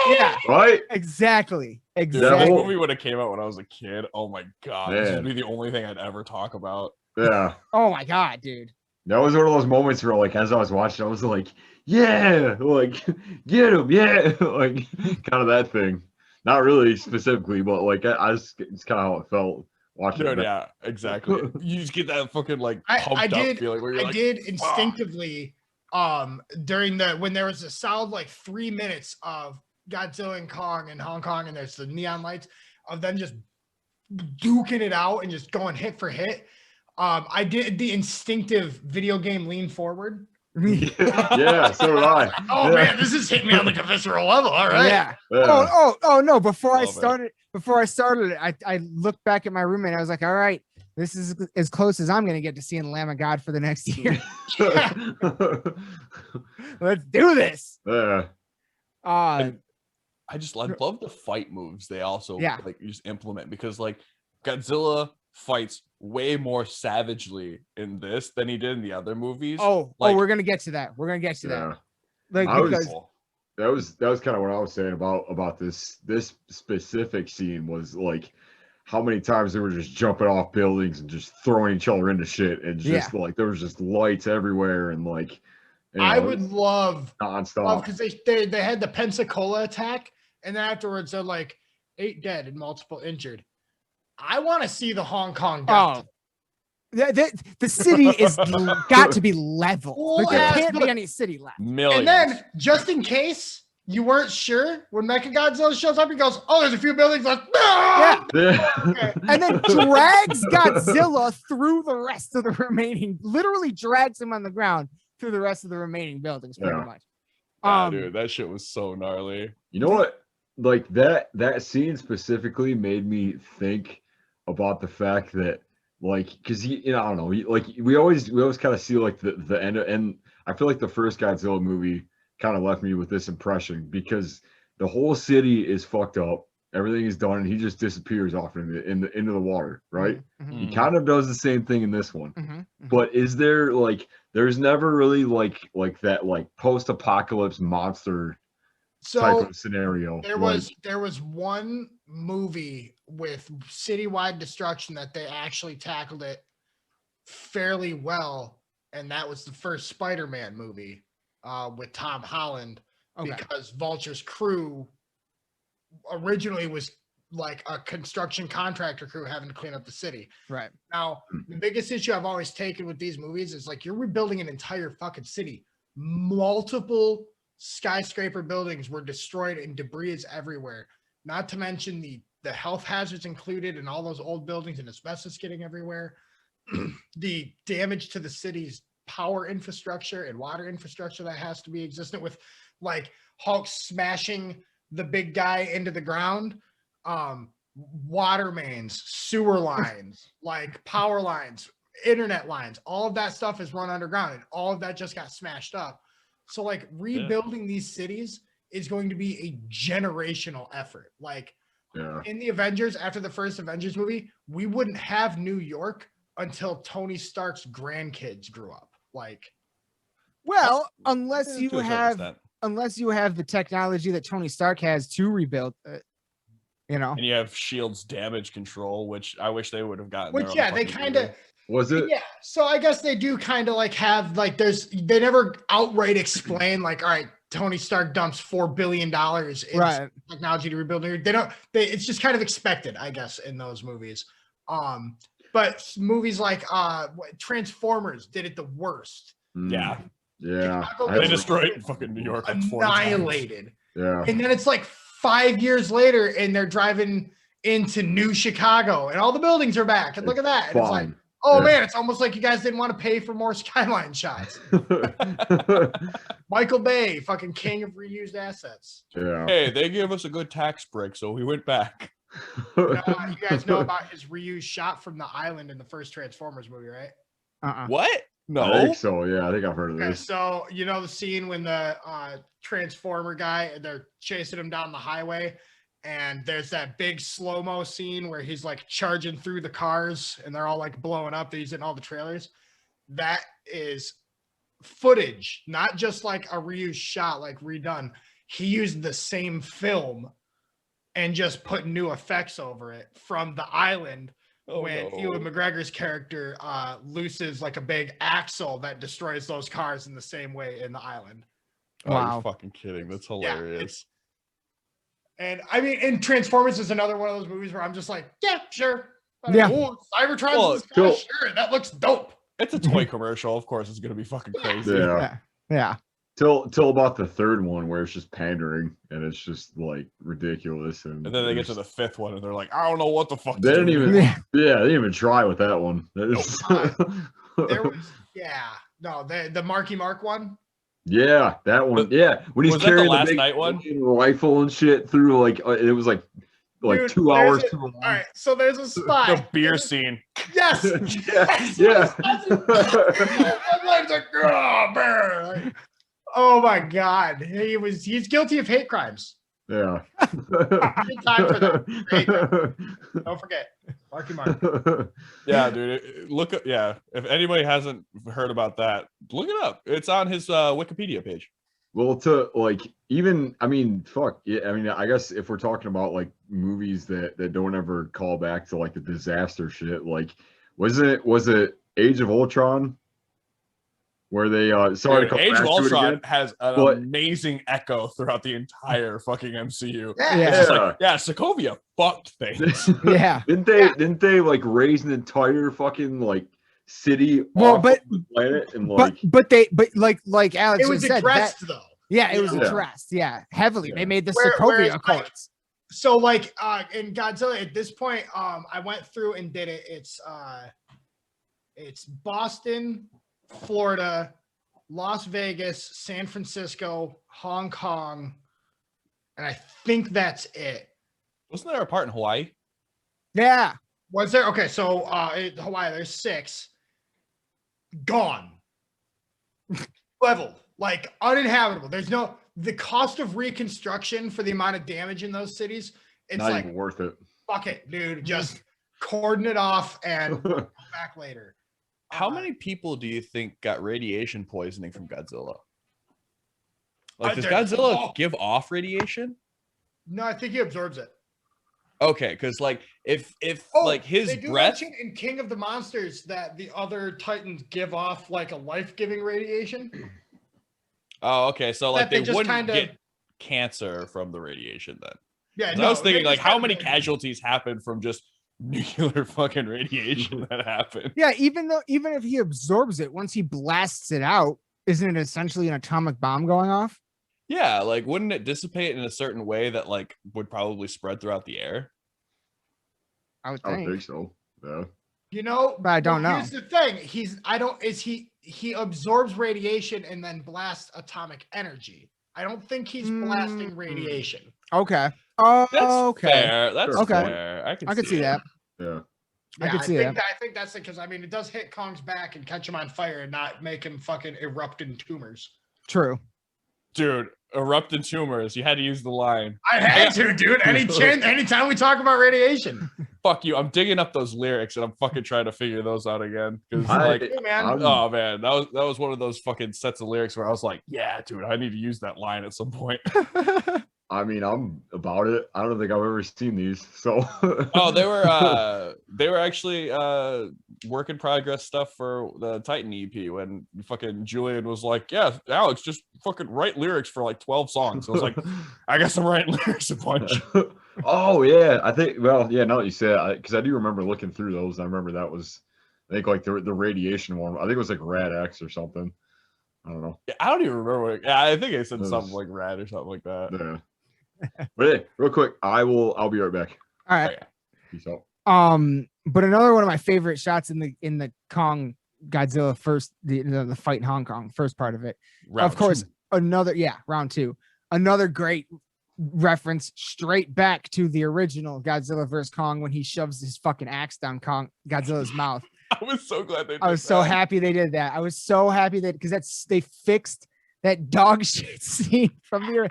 yeah. Right? Exactly. Dude, that movie would have came out when I was a kid. Oh my God. Man. This would be the only thing I'd ever talk about. Yeah. Oh my God, dude. That was one of those moments where, like, as I was watching, I was like, yeah, like, get him, yeah, like, kind of that thing. Not really specifically, but, like, it's kind of how it felt watching it. Yeah, exactly. You just get that fucking, like, pumped up feeling where you're did instinctively, during when there was a solid, like, 3 minutes of Godzilla and Kong in Hong Kong, and there's the neon lights of them just duking it out and just going hit for hit. I did the instinctive video game lean forward. Yeah, so did I. Man, this is hitting me on like a visceral level. All right. Yeah. Oh no! Before I started it, I looked back at my roommate. I was like, all right, this is as close as I'm gonna get to seeing Lamb of God for the next year. Let's do this. Yeah. I love the fight moves they also like just implement, because like Godzilla fights way more savagely in this than he did in the other movies. We're gonna get to that. Like, that was kind of what I was saying about this specific scene, was like how many times they were just jumping off buildings and just throwing each other into shit, and just like there was just lights everywhere, and like, you know, I would love nonstop, because they had the Pensacola attack, and then afterwards they're like 8 dead and multiple injured. I want to see the Hong Kong death. The city is got to be level. Like, there can't be any city left. Millions. And then, just in case you weren't sure, when Mechagodzilla shows up, he goes, "Oh, there's a few buildings left." Okay. And then drags Godzilla through the rest of the remaining. Literally drags him on the ground through the rest of the remaining buildings, pretty much. Dude, that shit was so gnarly. You know what? Like that scene specifically made me think about the fact that, like, because I don't know, like we always kind of see like the end and I feel like the first Godzilla movie kind of left me with this impression, because the whole city is fucked up, everything is done, and he just disappears off into the water, right? Mm-hmm. He kind of does the same thing in this one, but is there like, there's never really like that like post-apocalypse monster type of scenario. There was one movie with citywide destruction that they actually tackled it fairly well, and that was the first Spider-Man movie with Tom Holland, because Vulture's crew originally was like a construction contractor crew having to clean up the city. Right. Now, the biggest issue I've always taken with these movies is like, you're rebuilding an entire fucking city. Multiple skyscraper buildings were destroyed and debris is everywhere, not to mention the health hazards included in all those old buildings and asbestos getting everywhere. The damage to the city's power infrastructure and water infrastructure that has to be existent, with like Hulk smashing the big guy into the ground, water mains, sewer lines, like power lines, internet lines, all of that stuff is run underground, and all of that just got smashed up. So like rebuilding these cities is going to be a generational effort. Like in the Avengers, after the first Avengers movie, we wouldn't have New York until Tony Stark's grandkids grew up. Like, well, unless you have the technology that Tony Stark has to rebuild it, you know. And you have Shield's damage control, which I wish they would have gotten. Which they kind of was it. Yeah, so I guess they do kind of like have like they never outright explain like, all right, Tony Stark dumps $4 billion in technology to rebuild New York. It's just kind of expected, I guess, in those movies. But movies like Transformers did it the worst. Yeah. Yeah. They destroyed fucking New York. Like annihilated. Yeah. And then it's like 5 years later and they're driving into New Chicago and all the buildings are back. And look at that. And it's like, oh man, it's almost like you guys didn't want to pay for more skyline shots. Michael Bay, fucking king of reused assets. Yeah. Hey, they gave us a good tax break, so we went back. You guys know about his reused shot from the island in the first Transformers movie, right? What? No. I think so. Yeah, I think I've heard of this. So you know the scene when the Transformer guy, they're chasing him down the highway, and there's that big slow-mo scene where he's like charging through the cars and they're all like blowing up. They're using all the trailers. That is footage, not just like a reused shot, like redone. He used the same film and just put new effects over it from the island when Ewan McGregor's character looses like a big axle that destroys those cars in the same way in the island. Wow. You're fucking kidding. That's hilarious. And I mean, and Transformers is another one of those movies where I'm just like, yeah, sure. Yeah. Cybertron's sure. That looks dope. It's a toy commercial. Of course, it's going to be fucking crazy. Yeah. Till about the third one where it's just pandering and it's just like ridiculous. And then they get to the fifth one and they're like, I don't know what the fuck. They didn't even, they didn't even try with that one. There was, the Marky Mark one. Yeah, that one. Yeah, when he's carrying the big night one rifle and shit through, like it was like Dude, 2 hours. All right, so there's a spy. The beer scene. Yes. Yeah. Oh my God, he's guilty of hate crimes. Yeah. Time for that. Great. Don't forget, Marky Mark. Yeah, dude. Look up. Yeah, if anybody hasn't heard about that, look it up. It's on his Wikipedia page. Well, to like even, I mean, fuck. Yeah, I mean, I guess if we're talking about like movies that don't ever call back to like the disaster shit, like was it Age of Ultron? Where they sorry, Age of Ultron has an amazing echo throughout the entire fucking MCU. It's like, Sokovia fucked things. Yeah. Didn't they like raise an entire fucking like city off the planet and like but like Alex it was said, addressed though. Yeah, it was addressed. Yeah, heavily. They made the Sokovia Accords. So like in Godzilla at this point, I went through and did it. It's Boston, Florida, Las Vegas, San Francisco, Hong Kong, and I think that's it. Wasn't there a part in Hawaii? Yeah. Was there? Okay, so in Hawaii, there's 6. Gone. Leveled. Like uninhabitable. There's the cost of reconstruction for the amount of damage in those cities, it's not like even worth it. Fuck it, dude. Just cordon it off and come back later. How many people do you think got radiation poisoning from Godzilla? Like, does Godzilla give off radiation? No, I think he absorbs it. Okay, because like if like his breath in King of the Monsters that the other Titans give off like a life-giving radiation. Oh, okay. So like they wouldn't get cancer from the radiation then. Yeah, I was thinking like how many casualties happen from just nuclear fucking radiation that happened. Yeah, even if he absorbs it, once he blasts it out, isn't it essentially an atomic bomb going off? Yeah, like wouldn't it dissipate in a certain way that like would probably spread throughout the air? I would think so. Yeah. You know, but I don't know. Here's the thing: he absorbs radiation and then blasts atomic energy. I don't think he's blasting radiation. Okay. Oh, okay. Fair. That's fair. I can see that. Yeah. I can see that. I think that's it because I mean it does hit Kong's back and catch him on fire and not make him fucking erupt in tumors. True. Dude, erupting tumors. You had to use the line. I had to, dude. Anytime we talk about radiation. Fuck you. I'm digging up those lyrics and I'm fucking trying to figure those out again. Because oh man, that was one of those fucking sets of lyrics where I was like, yeah, dude, I need to use that line at some point. I mean, I'm about it. I don't think I've ever seen these. So oh, they were actually work in progress stuff for the Titan EP when fucking Julian was like, yeah, Alex, just fucking write lyrics for like 12 songs. I was like, I guess I'm writing lyrics a bunch. Oh yeah, I think. Well, yeah. Now that you say it, because I do remember looking through those. I remember that was, I think, like the radiation one. I think it was like Rad X or something. I don't know. Yeah, I don't even remember. I think I said something like Rad or something like that. Yeah. But hey, real quick, I'll be right back. All right. Peace out. But another one of my favorite shots in the Kong Godzilla first, the fight in Hong Kong, first part of it. Round two. Another great reference straight back to the original Godzilla vs. Kong when he shoves his fucking axe down Godzilla's mouth. I was so glad they did I was so happy they did that. I was so happy that because they fixed that dog shit scene from the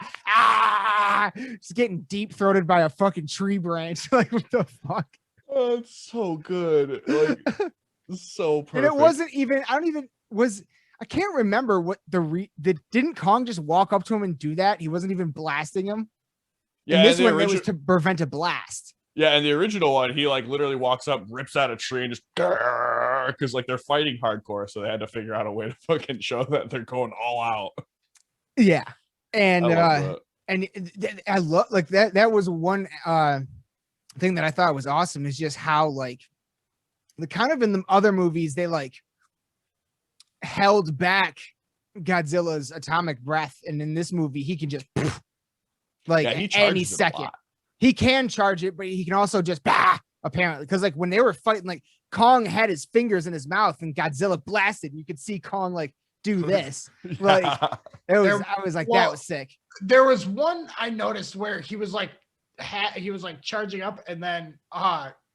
just getting deep throated by a fucking tree branch. Like, what the fuck? Oh, it's so good. Like, so perfect. And it wasn't even, I can't remember what didn't Kong just walk up to him and do that? He wasn't even blasting him. Yeah. And this one, it was to prevent a blast. Yeah. And the original one, he like literally walks up, rips out a tree and just, because like they're fighting hardcore. So they had to figure out a way to fucking show that they're going all out. Yeah. And, I love like that was one, thing that I thought was awesome is just how like the kind of in the other movies they like held back Godzilla's atomic breath, and in this movie he can just like any second he can charge it, but he can also just apparently, because like when they were fighting, like Kong had his fingers in his mouth and Godzilla blasted, you could see Kong like do this. Like it was I was like, that was sick. There was one I noticed where he was like charging up, and then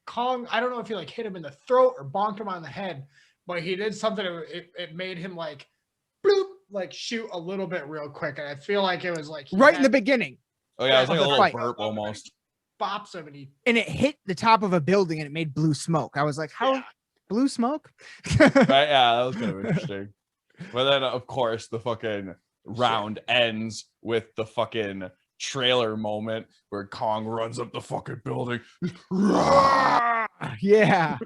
Kong, I don't know if he like hit him in the throat or bonked him on the head, but he did something. It made him like bloop, like shoot a little bit real quick, and I feel like it was like right in the beginning. Oh yeah, it was like a little burp almost. Bops him and it hit the top of a building and it made blue smoke. I was like, how blue smoke? Right, yeah, that was kind of interesting. But then of course the fucking round ends with the fucking trailer moment where Kong runs up the fucking building. Yeah.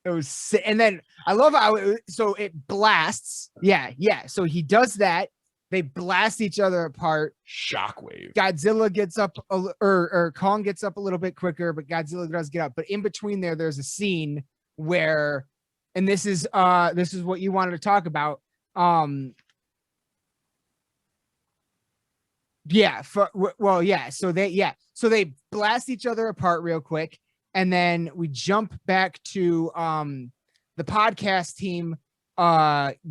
It was sick. And then I love how it blasts. Yeah. So he does that. They blast each other apart. Shockwave. Godzilla gets up or Kong gets up a little bit quicker, but Godzilla does get up. But in between there's a scene where, and this is what you wanted to talk about. So they blast each other apart real quick, and then we jump back to the podcast team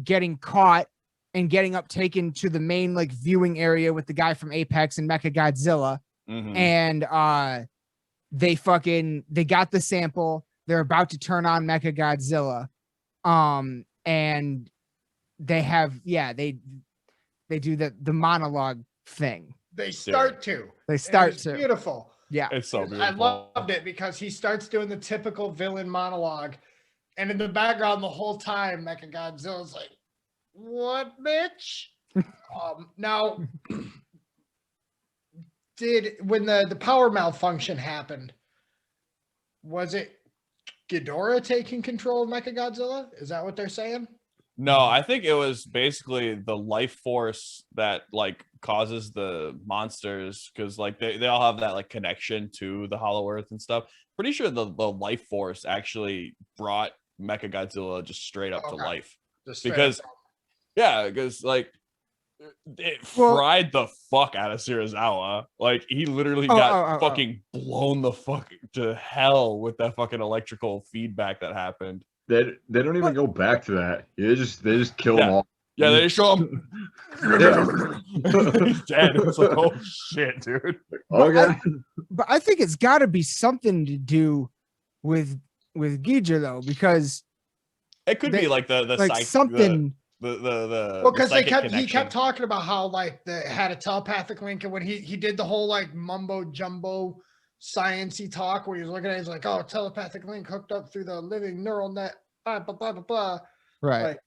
getting caught and getting taken to the main like viewing area with the guy from Apex and Mechagodzilla. Mm-hmm. And they got the sample. They're about to turn on Mechagodzilla. And they have they do the monologue thing. They start to. Beautiful. Yeah. It's so beautiful. I loved it because he starts doing the typical villain monologue, and in the background the whole time Mechagodzilla's like, "What, bitch?" Now when the power malfunction happened, was it Ghidorah taking control of Mechagodzilla? Is that what they're saying? No, I think it was basically the life force that like causes the monsters, because like they all have that like connection to the Hollow Earth and stuff. Pretty sure the life force actually brought Mechagodzilla just straight up to life. Because like it fried the fuck out of Serizawa. Like he literally got fucking blown the fuck to hell with that fucking electrical feedback that happened. They don't even go back to that. They just kill them all. Yeah, they show him. He's dead. It's like, oh shit, dude. Okay. But I think it's got to be something to do with Ghidorah though, because it could be like the something. Well, because he kept talking about how like they had a telepathic link, and when he did the whole like mumbo jumbo sciencey talk where he was looking at it, he's like, oh, telepathic link hooked up through the living neural net, blah blah blah blah blah. Right. Like,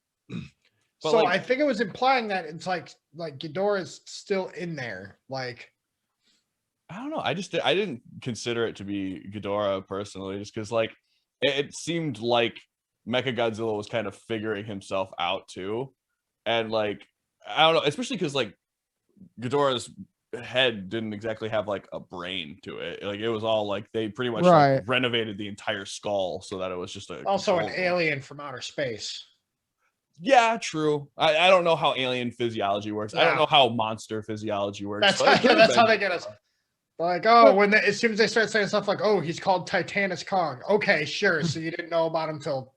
so like, I think it was implying that it's like Ghidorah is still in there. Like, I don't know. I didn't consider it to be Ghidorah personally, just because like it seemed like Mechagodzilla was kind of figuring himself out too, and like I don't know, especially because like Ghidorah's head didn't exactly have like a brain to it. Like it was all like they pretty much like, renovated the entire skull so that it was just also an alien from outer space. Yeah, true. I don't know how alien physiology works. I don't know how monster physiology works. That's how they get us. Like, oh, as soon as they start saying stuff like, oh, he's called Titanus Kong. Okay, sure. So you didn't know about him till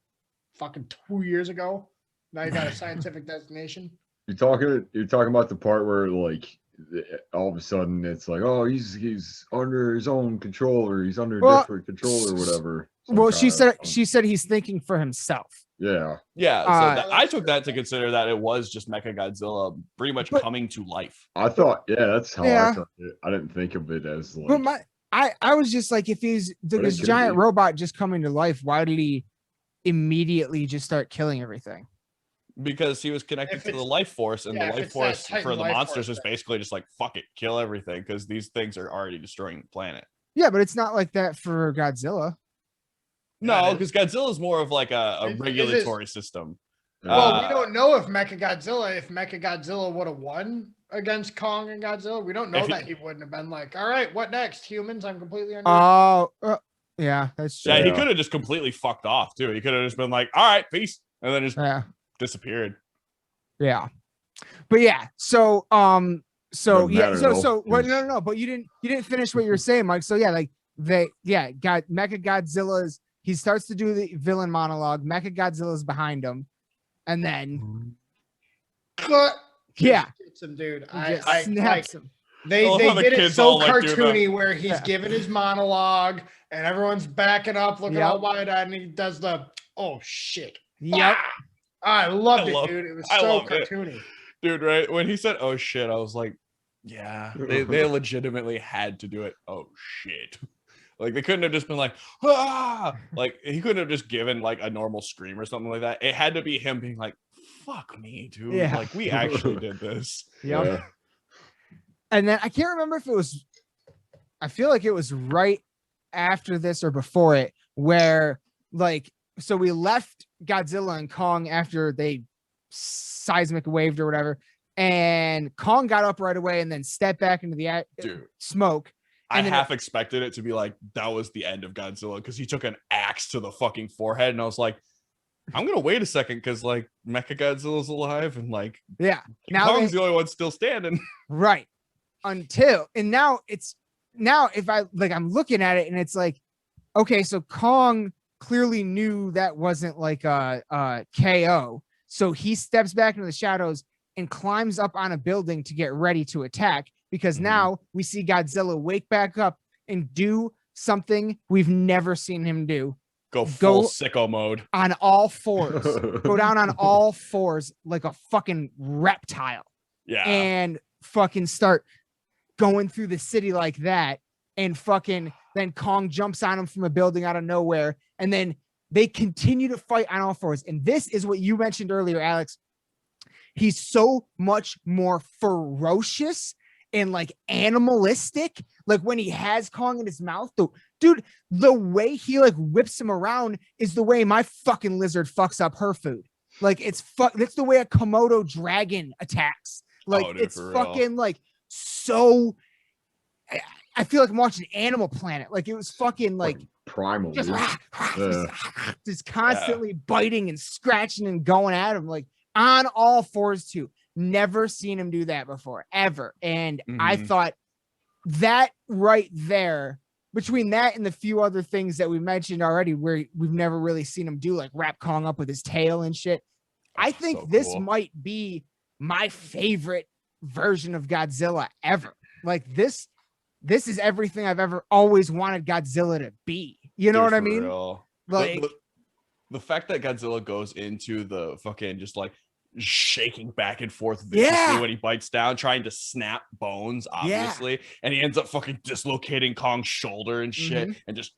fucking 2 years ago. Now you got a scientific designation. You're talking about the part where like all of a sudden it's like, oh, he's under his own control, or he's under different control or whatever. Well, she said he's thinking for himself. Yeah. So I took that to consider that it was just Mechagodzilla pretty much coming to life. I thought, that's how I took it. I didn't think of it as like. But I was just like, if he's this giant robot just coming to life, why did he immediately just start killing everything? Because he was connected to the life force, and the life force for the monsters is basically just like, fuck it, kill everything, because these things are already destroying the planet. Yeah, but it's not like that for Godzilla. No, because Godzilla is more of like a regulatory system. Well, we don't know if Mechagodzilla would have won against Kong and Godzilla. We don't know that he wouldn't have been like, all right, what next? Humans, I'm completely under. Oh, yeah, that's true. Yeah, he could have just completely fucked off too. He could have just been like, all right, peace, and then just disappeared. Yeah, but yeah, so no, but you didn't finish what you were saying, Mike. So yeah, like Mechagodzilla's. He starts to do the villain monologue. Mechagodzilla's behind him, and then hits him, dude. I snaps him. They did it so cartoony where he's giving his monologue and everyone's backing up, looking all wide-eyed, and he does the oh shit. Yep. I loved it, dude. It was so cartoony. Dude, right? When he said oh shit, I was like, yeah, they legitimately had to do it. Oh shit. Like they couldn't have just been like, ah, like he couldn't have just given like a normal scream or something like that. It had to be him being like, fuck me, dude. Yeah. Like we actually did this. Yeah. And then I can't remember if it was, I feel like it was right after this or before it, where like, so we left Godzilla and Kong after they seismic waved or whatever, and Kong got up right away and then stepped back into the smoke. I half expected it to be like that was the end of Godzilla because he took an axe to the fucking forehead, and I was like, I'm gonna wait a second because like Mechagodzilla's alive and like now Kong's the only one still standing. Right. Now if I'm looking at it and it's like, okay, so Kong clearly knew that wasn't like a KO, so he steps back into the shadows and climbs up on a building to get ready to attack. Because now we see Godzilla wake back up and do something we've never seen him do. Go full sicko mode. On all fours. Go down on all fours like a fucking reptile. Yeah. And fucking start going through the city like that. And fucking then Kong jumps on him from a building out of nowhere. And then they continue to fight on all fours. And this is what you mentioned earlier, Alex. He's so much more ferocious and like animalistic, like when he has Kong in his mouth, dude, the way he like whips him around is the way my fucking lizard fucks up her food. Like that's the way a Komodo dragon attacks. Like it's fucking like so. I feel like I'm watching Animal Planet. Like it was fucking like primal, just constantly biting and scratching and going at him like on all fours too. Never seen him do that before, ever. And I thought that right there, between that and the few other things that we mentioned already, where we've never really seen him do, like wrap Kong up with his tail and shit. I think so this might be my favorite version of Godzilla ever. Like this is everything I've ever always wanted Godzilla to be. You know what I mean? Like the fact that Godzilla goes into the fucking just like shaking back and forth viciously when he bites down, trying to snap bones, obviously. And he ends up fucking dislocating Kong's shoulder and shit, and just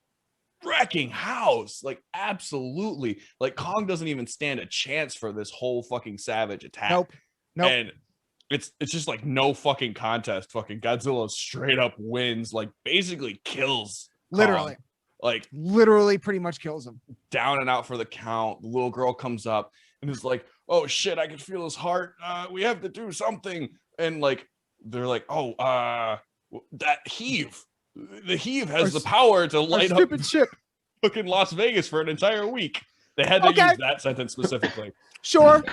wrecking house. Like, absolutely. Like, Kong doesn't even stand a chance for this whole fucking savage attack. Nope. And it's just like no fucking contest. Fucking Godzilla straight up wins, like basically kills literally Kong. Like literally pretty much kills him. Down and out for the count. The little girl comes up and is like, oh shit, I can feel his heart. We have to do something. And like they're like, oh, that heave. The heave has the power to light up ship. Fucking Las Vegas for an entire week. They had to use that sentence specifically. Sure.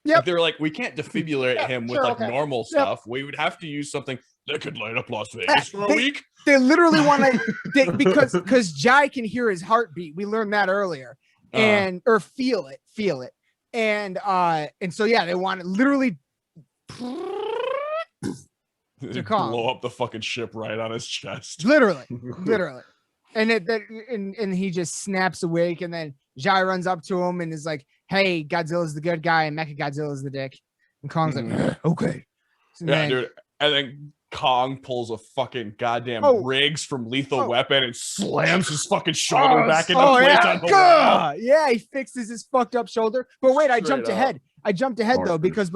Like they were like, we can't defibrillate him with normal stuff. We would have to use something that could light up Las Vegas for a week. They literally want to because Jai can hear his heartbeat. We learned that earlier, or feel it, and so they want to literally blow up the fucking ship right on his chest. Literally, and he just snaps awake, and then Jai runs up to him and is like, "Hey, Godzilla's the good guy, and Mechagodzilla's the dick." And Kong's like, "Okay." Dude. And then Kong pulls a fucking goddamn Riggs from Lethal Weapon and slams his fucking shoulder back into place on the wall. Yeah, he fixes his fucked up shoulder. But wait, I jumped ahead though, because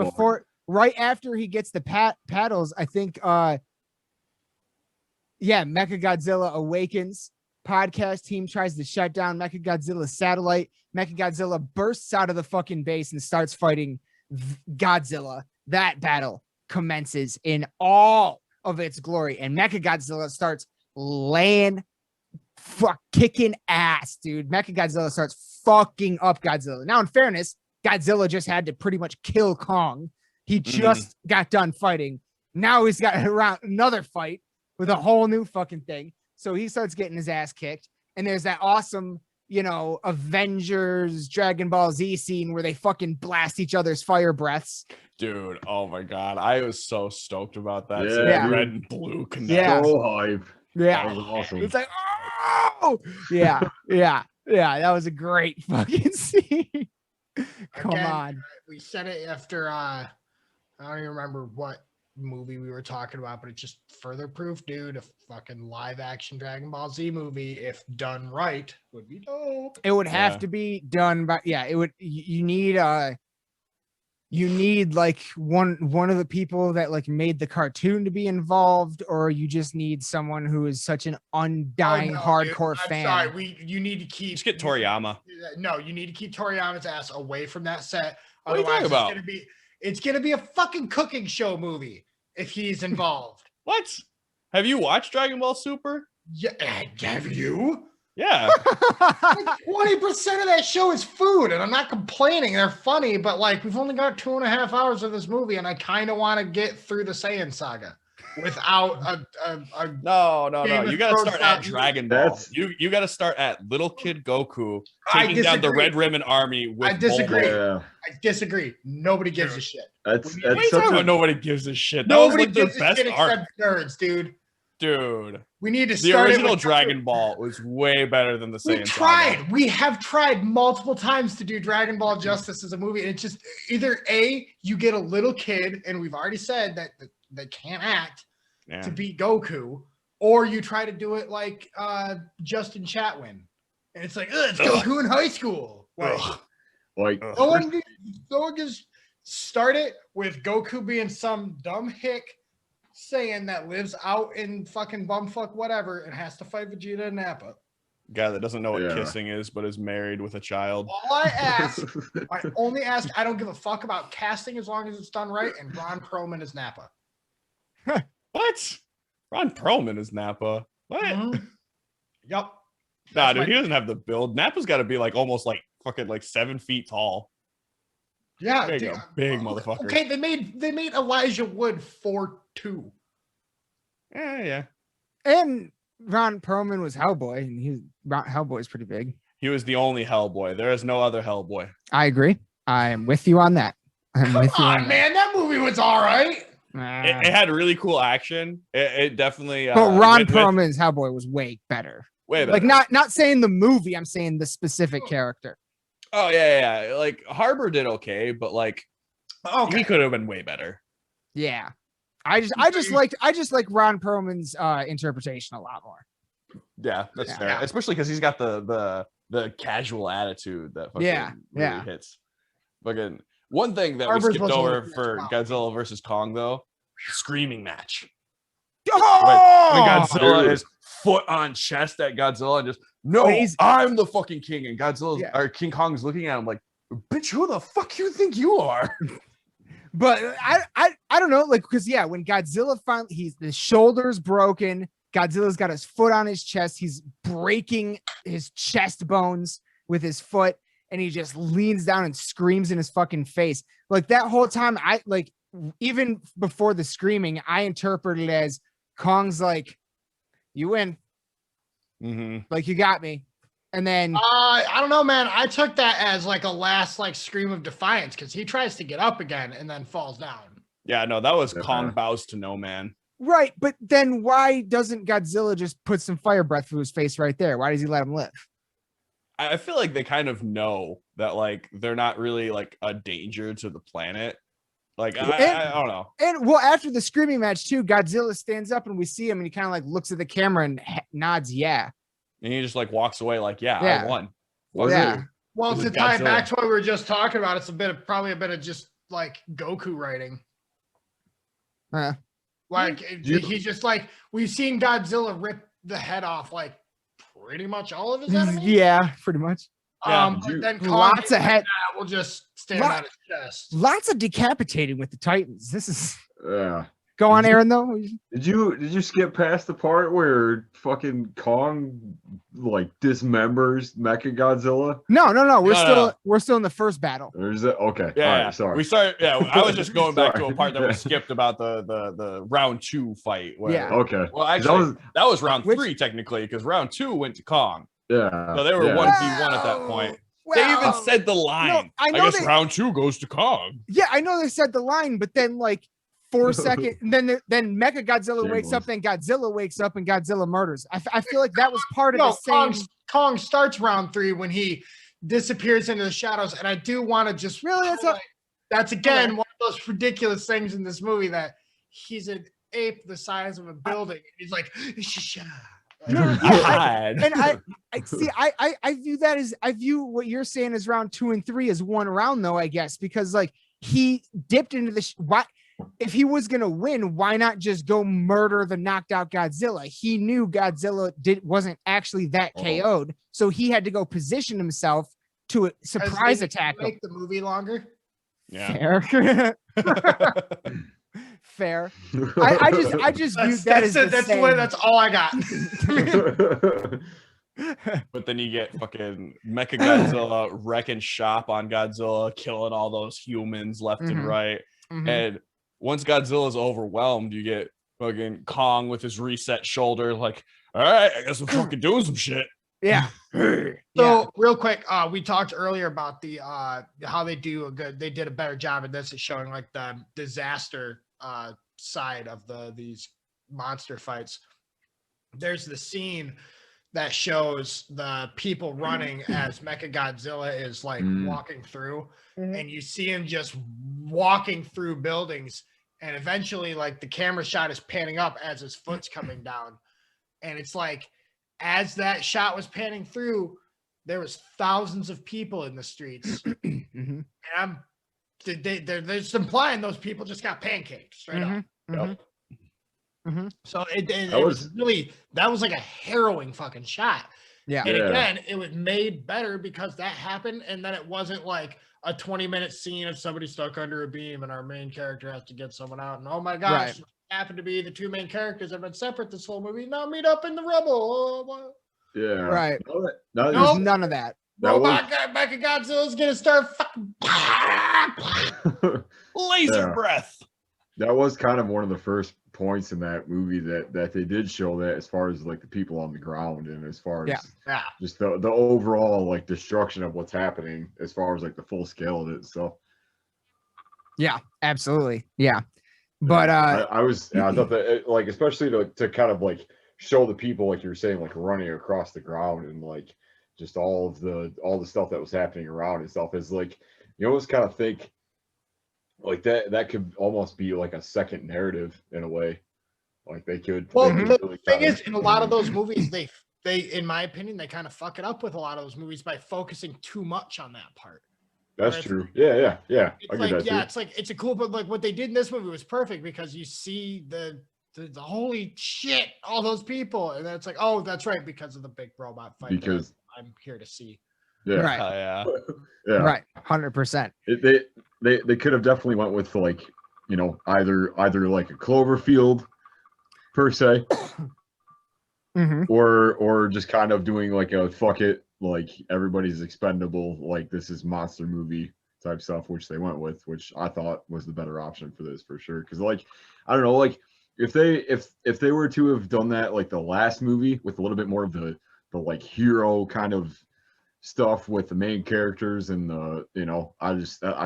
right after he gets the paddles, I think Mechagodzilla awakens. Podcast team tries to shut down Mechagodzilla's satellite. Mechagodzilla bursts out of the fucking base and starts fighting Godzilla. That battle commences in all of its glory, and Mechagodzilla starts kicking ass, dude. Mechagodzilla starts fucking up Godzilla. Now, in fairness, Godzilla just had to pretty much kill Kong. He just got done fighting. Now he's got another fight with a whole new fucking thing. So he starts getting his ass kicked. And there's that awesome, Avengers Dragon Ball Z scene where they fucking blast each other's fire breaths. Dude, oh my God. I was so stoked about that. Yeah. Red and blue connect. Yeah. So hype. Yeah. That was awesome. It's like, oh! Yeah. That was a great fucking scene. Come on. We said it after, I don't even remember what movie we were talking about, but it's just further proof, dude. A fucking live action Dragon Ball Z movie, if done right, would be dope. It would have to be done by it would. You need like one of the people that like made the cartoon to be involved, or you just need someone who is such an undying hardcore fan. Sorry, you need to keep. Just get Toriyama. No, you need to keep Toriyama's ass away from that set. What are you talking about? It's gonna be a fucking cooking show movie if he's involved. What? Have you watched Dragon Ball Super? Yeah, have you? Yeah. 20% of that show is food, and I'm not complaining. They're funny, but like we've only got 2.5 hours of this movie, and I kind of want to get through the Saiyan saga without a No. You got to start at Dragon Ball. You got to start at little kid Goku taking down the Red Ribbon Army with I disagree. Bulma. I disagree. Nobody gives a shit. That's Nobody gives a shit. That Nobody was like gives their a shit best art. except nerds, dude. Dude, we need to the start original Dragon Ball was way better than the Saiyan saga. We have tried multiple times to do Dragon Ball Justice as a movie, and it's just either you get a little kid, and we've already said that they can't act to beat Goku, or you try to do it like Justin Chatwin, and it's like it's Goku in high school. Like no one just start it with Goku being some dumb hick saying that lives out in fucking bumfuck whatever and has to fight Vegeta and Nappa. Guy that doesn't know what kissing is, but is married with a child. All I only ask, I don't give a fuck about casting as long as it's done right, and Ron Perlman is Nappa. What? Ron Perlman is Nappa. What? Mm-hmm. Yup. Nah, dude, he doesn't have the build. Nappa's got to be like almost like fucking like 7 feet tall. Yeah, big motherfucker. Okay, they made Elijah Wood 4'2". Yeah. And Ron Perlman was Hellboy, and Hellboy's pretty big. He was the only Hellboy. There is no other Hellboy. I agree. I am with you on that. Come on, man, that movie was all right. It had really cool action. It definitely. But Ron Perlman's Hellboy was way better. Way better. Like not saying the movie. I'm saying the specific character. Oh yeah. Like Harbor did okay, but like He could have been way better. Yeah. I just like Ron Perlman's interpretation a lot more. Yeah, that's fair. Especially because he's got the casual attitude that fucking really hits. Fucking one thing that we skipped over for Godzilla versus Kong though, screaming match. Oh! When Godzilla is foot on chest at Godzilla and just I'm the fucking king, and Godzilla's or King Kong's looking at him like, bitch, who the fuck you think you are? But I don't know, like, because when Godzilla finally, the shoulder's broken, Godzilla's got his foot on his chest, he's breaking his chest bones with his foot, and he just leans down and screams in his fucking face. Like that whole time, even before the screaming, I interpreted it as Kong's like, you win. Like, you got me. And then I don't know, man. I took that as like a last scream of defiance, because he tries to get up again and then falls down. Yeah, no, that was Kong bows to no man. Right, but then why doesn't Godzilla just put some fire breath through his face right there? Why does he let him live? I feel like they kind of know that like they're not really like a danger to the planet. Like I don't know. And well, after the screaming match too, Godzilla stands up and we see him, and he kind of like looks at the camera and nods, yeah. And he just like walks away like, I won. Well, to tie it back to what we were just talking about, it's probably a bit of just like Goku writing. Like he's just like, we've seen Godzilla rip the head off like pretty much all of his enemies. Yeah, pretty much. But then Kong lots of head will just stand on his chest. Lots of decapitating with the Titans. This is Go on, Aaron, though. Did you skip past the part where fucking Kong like dismembers Mechagodzilla? No. We're still in the first battle. Or is it okay? Yeah, all right, sorry. We started. Yeah, I was just going back to a part that we skipped about the round 2 fight. Where, Okay. Well, actually, that was round 3 technically, because round 2 went to Kong. Yeah. So they were 1v1 at that point. They even said the line. I guess round 2 goes to Kong. Yeah, I know they said the line, but then like 4 seconds, and then Mechagodzilla wakes up, then Godzilla wakes up, and Godzilla murders. I feel like that was part of the same. Kong starts round 3 when he disappears into the shadows, and I do want to just that's again one of those ridiculous things in this movie, that he's an ape the size of a building. He's like, I view that as, I view what you're saying as round 2 and 3 as one round, though, I guess, because like he dipped into the if he was gonna win, why not just go murder the knocked out Godzilla? He knew Godzilla wasn't actually that KO'd, so he had to go position himself to surprise attack. Make the movie longer. Yeah. Fair. I just view that as that's all I got. But then you get fucking Mechagodzilla wrecking shop on Godzilla, killing all those humans left and right. And once Godzilla's overwhelmed, you get fucking Kong with his reset shoulder, like, all right, I guess I'm fucking doing some shit. Yeah. So real quick, we talked earlier about the how they did a better job at this at showing like the disaster side of these monster fights. There's the scene that shows the people running as Mechagodzilla is like walking through, and you see him just walking through buildings, and eventually like the camera shot is panning up as his foot's coming down, and it's like as that shot was panning through, there was thousands of people in the streets. And they're just implying those people just got pancaked straight up. So it was really, that was like a harrowing fucking shot. Yeah. And again, it was made better because that happened, and then it wasn't like a 20-minute scene of somebody stuck under a beam and our main character has to get someone out, and oh my gosh, it happened to be the 2 main characters have been separate this whole movie, now meet up in the rubble. Right. There's none of that. Mechagodzilla's gonna start fucking laser breath. That was kind of one of the first points in that movie that they did show that, as far as like the people on the ground, and as far as just the overall like destruction of what's happening, as far as like the full scale of it. So yeah, absolutely. Yeah. But I thought that like, especially to kind of like show the people, like you were saying, like running across the ground, and like just all the stuff that was happening around and stuff, is like, you almost kind of think like that could almost be like a second narrative in a way. Like they could. Well, they could the really thing is, in a lot of those movies, they, in my opinion, they kind of fuck it up with a lot of those movies by focusing too much on that part. That's true. Yeah. It's like, it's like, it's a cool, but like what they did in this movie was perfect because you see the holy shit, all those people, and then it's like, oh, that's right, because of the big robot fight. Because I'm here to see. Yeah. Right. Yeah. Right. 100%. They could have definitely went with like, you know, either like a Cloverfield per se, or just kind of doing like a fuck it, like everybody's expendable, like this is monster movie type stuff, which they went with, which I thought was the better option for this for sure. Because like, I don't know, like if they were to have done that like the last movie with a little bit more of the like hero kind of stuff with the main characters and the, you know, I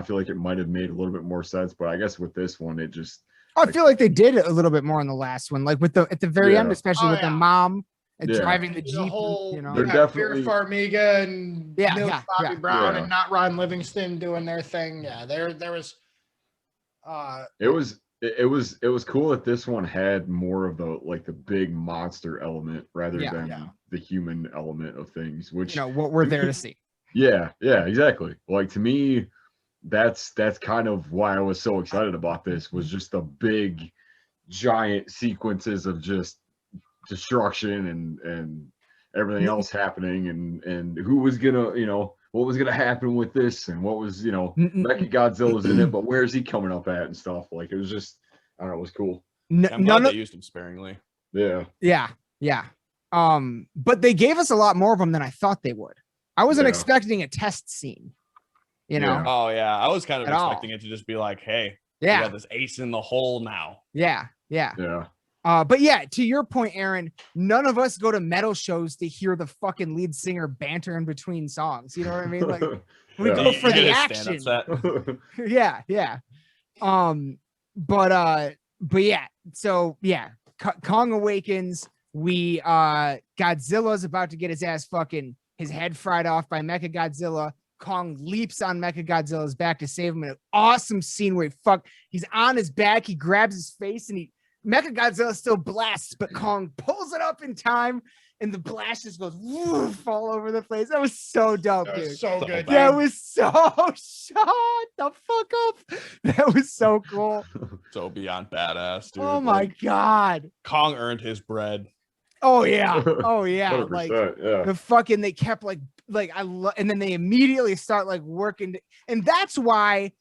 feel like it might have made a little bit more sense, but I guess with this one it just, I feel like they did a little bit more in the last one, like with the at the very end, especially with the mom driving the Jeep. Whole, you know, they're definitely Farmiga and Bobby Brown and not Ron Livingston doing their thing. Yeah, there was. It was cool that this one had more of the like the big monster element rather than the human element of things, which, you know, what we're there to see. Yeah, exactly. Like to me, that's kind of why I was so excited about this, was just the big giant sequences of just destruction and everything else happening and who was gonna, you know, what was gonna happen with this and what was, you know, Mechagodzilla's in it, but where's he coming up at and stuff. Like it was just, I don't know, it was cool. I'm glad they used him sparingly. Yeah. But they gave us a lot more of them than I thought they would. I wasn't expecting a test scene, you know? Oh yeah, I was kind of expecting it to just be like, hey, we got this ace in the hole now. Yeah. But yeah, to your point, Aaron, none of us go to metal shows to hear the fucking lead singer banter in between songs. You know what I mean? Like we go for the action. Yeah. But yeah, so yeah, Kong awakens. Godzilla's about to get his ass fucking his head fried off by Mechagodzilla. Kong leaps on Mechagodzilla's back to save him in an awesome scene where he's on his back, he grabs his face, and Mechagodzilla still blasts, but Kong pulls it up in time, and the blast just goes woof all over the place. That was so dope, dude. So good. That was so shut the fuck up. That was so cool. So beyond badass, dude. Oh my god. Kong earned his bread. Oh yeah. Like the fucking, they kept like and then they immediately start like working, and that's why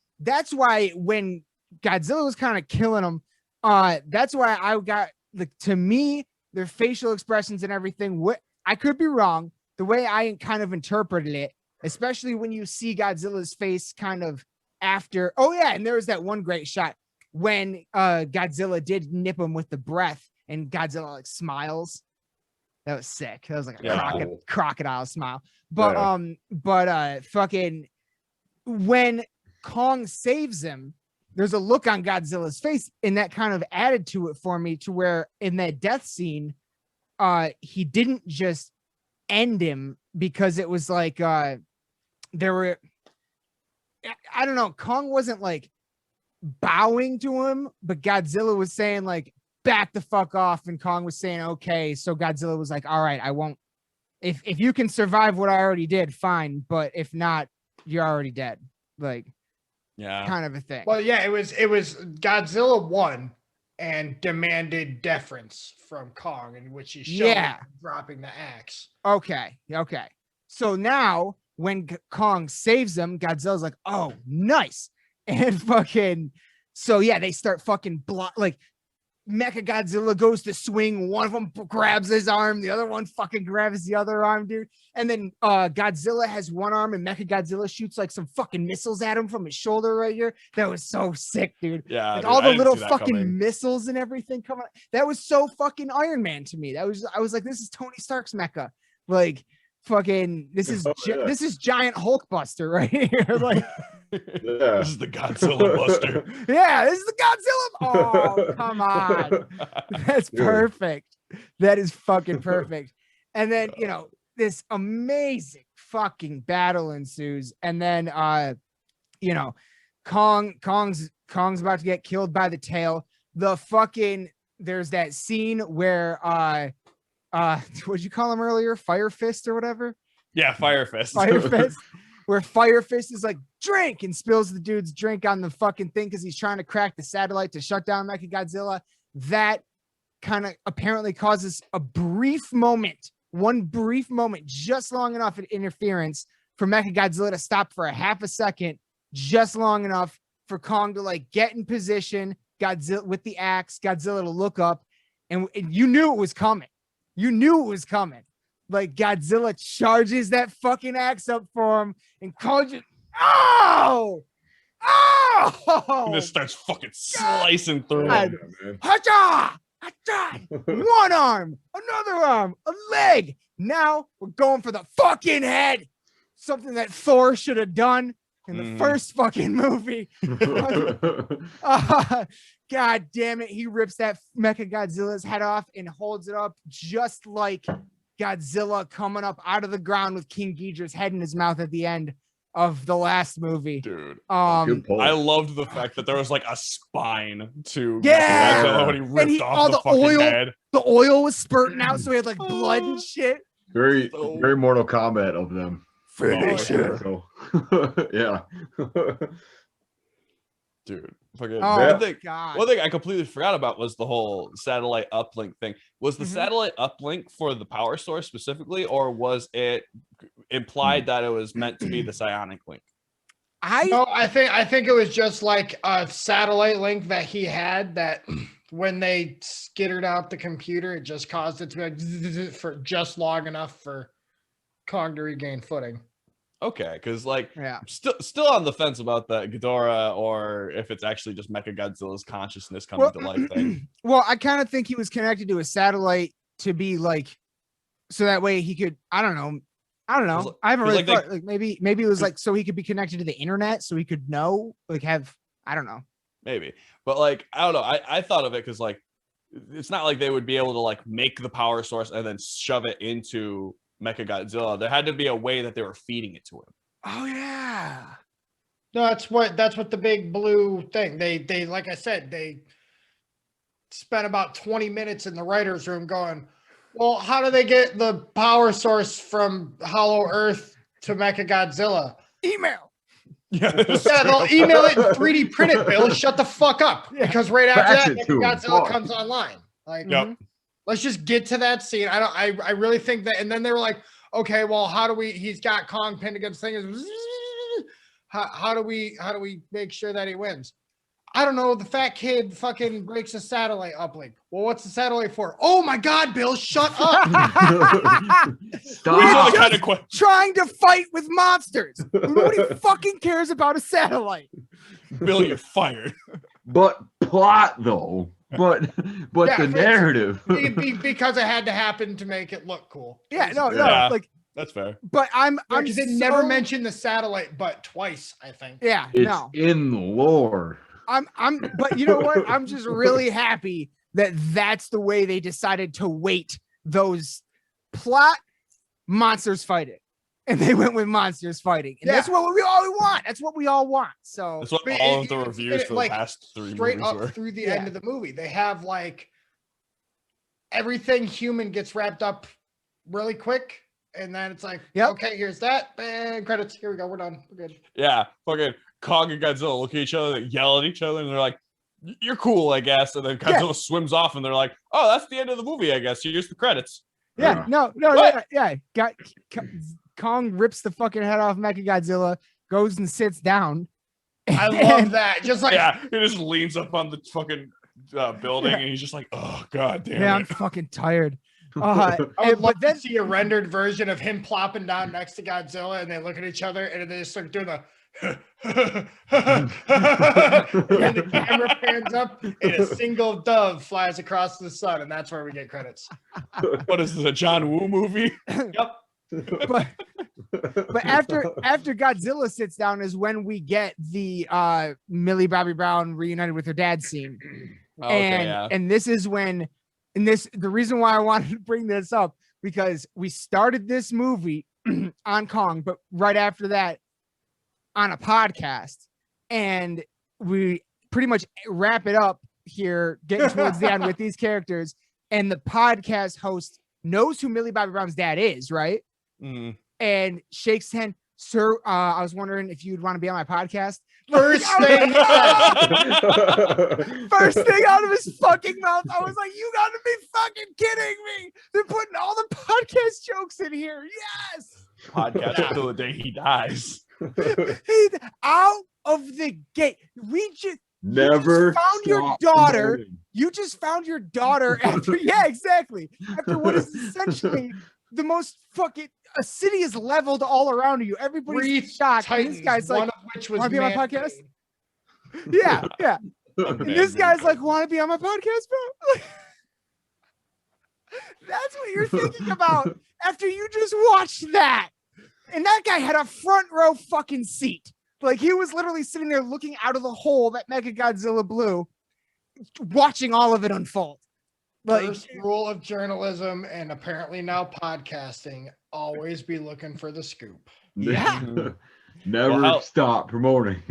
when Godzilla was kind of killing them, that's why I got, like, to me, their facial expressions and everything, I could be wrong, the way I kind of interpreted it, especially when you see Godzilla's face kind of after, and there was that one great shot when Godzilla did nip him with the breath and Godzilla like smiles. That was sick. That was like a crocodile smile. But fucking when Kong saves him, there's a look on Godzilla's face, and that kind of added to it for me, to where in that death scene, he didn't just end him, because it was like I don't know, Kong wasn't like bowing to him, but Godzilla was saying like, back the fuck off, and Kong was saying okay, so Godzilla was like, all right, I won't, if you can survive what I already did, fine, but if not, you're already dead, like kind of a thing. Well, yeah, it was Godzilla won and demanded deference from Kong, in which he showed dropping the axe. Okay. So now when Kong saves him, Godzilla's like, oh, nice. And fucking, so yeah, they start fucking like Mechagodzilla goes to swing, one of them grabs his arm, the other one fucking grabs the other arm, dude. And then Godzilla has one arm, and Mechagodzilla shoots like some fucking missiles at him from his shoulder right here. That was so sick, dude. Yeah, like, all the little fucking missiles and everything coming. That was so fucking Iron Man to me. I was like, this is Tony Stark's mecha. Like fucking, this is giant Hulkbuster right here. Like this is the Godzilla Buster. Yeah, this is the Godzilla. Oh, come on. That's perfect. That is fucking perfect. And then, you know, this amazing fucking battle ensues. And then, you know, Kong's about to get killed by the tail. There's that scene where what'd you call him earlier? Fire Fist or whatever? Yeah, Fire Fist. Fire Fist. Where Fire Fist is like, drink, and spills the dude's drink on the fucking thing because he's trying to crack the satellite to shut down Mechagodzilla. That kind of apparently causes a brief moment, one brief moment, just long enough in interference for Mechagodzilla to stop for a half a second, just long enough for Kong to like get in position, Godzilla with the axe, Godzilla to look up, and you knew it was coming. You knew it was coming. Like Godzilla charges that fucking axe up for him and Kong just, oh! And just starts fucking slicing through him. Hacha! Hacha! One arm, another arm, a leg. Now we're going for the fucking head. Something that Thor should have done in the first fucking movie. God damn it. He rips that Mechagodzilla's head off and holds it up just like Godzilla coming up out of the ground with King Ghidorah's head in his mouth at the end of the last movie. Dude, I loved the fact that there was like a spine to Godzilla when he ripped off the fucking oil, head. The oil was spurting out, so he had like blood and shit. Very Mortal Kombat of them. Finish it. So, yeah. Dude, fucking God. One thing I completely forgot about was the whole satellite uplink thing. Was the satellite uplink for the power source specifically, or was it implied that it was meant to be the psionic link? I think it was just like a satellite link that he had that when they skittered out the computer, it just caused it to be like for just long enough for Kong to regain footing. Okay, because like, still on the fence about the Ghidorah, or if it's actually just Mechagodzilla's consciousness coming to life thing. Well, I kind of think he was connected to a satellite to be like, so that way he could. I don't know. I haven't really thought. Like maybe it was like so he could be connected to the internet, so he could know, like have. I don't know. Maybe, but like I don't know. I thought of it because like it's not like they would be able to like make the power source and then shove it into Mechagodzilla. There had to be a way that they were feeding it to him. Oh yeah. No, that's what the big blue thing. They like I said, they spent about 20 minutes in the writer's room going, well, how do they get the power source from Hollow Earth to Mechagodzilla? Email. Yeah, they'll email it and 3D print it, Bill. Shut the fuck up. Yeah. Because right after that, Mechagodzilla comes online. Like let's just get to that scene. I really think that, and then they were like, okay, well, how do we, he's got Kong pinned against things. How do we make sure that he wins? I don't know. The fat kid fucking breaks a satellite uplink. Well, what's the satellite for? Oh my God, Bill, shut up. Stop. Trying to fight with monsters. Nobody fucking cares about a satellite. Bill, you're fired. But plot though. But the narrative, because it had to happen to make it look cool. Yeah, no, like that's fair. But I'm because it never mentioned the satellite, but twice, I think. Yeah, it's in the lore. But you know what? I'm just really happy that that's the way they decided to weight those plot monsters fighting. And they went with monsters fighting. And that's what we all want. That's what we all want. So that's what all of the reviews for the past 3 straight movies up were. Through the end of the movie. They have like everything human gets wrapped up really quick. And then it's like, okay, here's that. And credits. Here we go. We're done. We're good. Yeah. Fucking Kong and Godzilla look at each other, they yell at each other, and they're like, you're cool, I guess. And then Godzilla swims off and they're like, oh, that's the end of the movie, I guess. Here's the credits. Kong rips the fucking head off Mechagodzilla, goes and sits down. I love that. Just like he just leans up on the fucking building and he's just like, oh God damn it. I'm fucking tired. I would love to see a rendered version of him plopping down next to Godzilla and they look at each other and they just start doing the and the camera pans up and a single dove flies across the sun, and that's where we get credits. What is this, a John Woo movie? Yep. But after Godzilla sits down is when we get the Millie Bobby Brown reunited with her dad scene. And this is when, the reason why I wanted to bring this up, because we started this movie on Kong, but right after that on a podcast, and we pretty much wrap it up here, getting towards the end with these characters. And the podcast host knows who Millie Bobby Brown's dad is, right? And shakes hand. Sir, I was wondering if you'd want to be on my podcast. First thing out of his fucking mouth, I was like, you gotta be fucking kidding me. They're putting all the podcast jokes in here. Yes. Podcast until the day he dies. He's out of the gate. We just never found your daughter. Promoting. You just found your daughter after, yeah, exactly. After what is essentially the most fucking, a city is leveled all around you. Everybody's shocked. And this guy's like, one of which was want to be on my podcast? Yeah, yeah. And this guy's like, want to be on my podcast, bro? That's what you're thinking about after you just watched that. And that guy had a front row fucking seat. Like, he was literally sitting there looking out of the hole that Mechagodzilla blew, watching all of it unfold. Like, first rule of journalism, and apparently now podcasting, always be looking for the scoop. Yeah. Never stop promoting.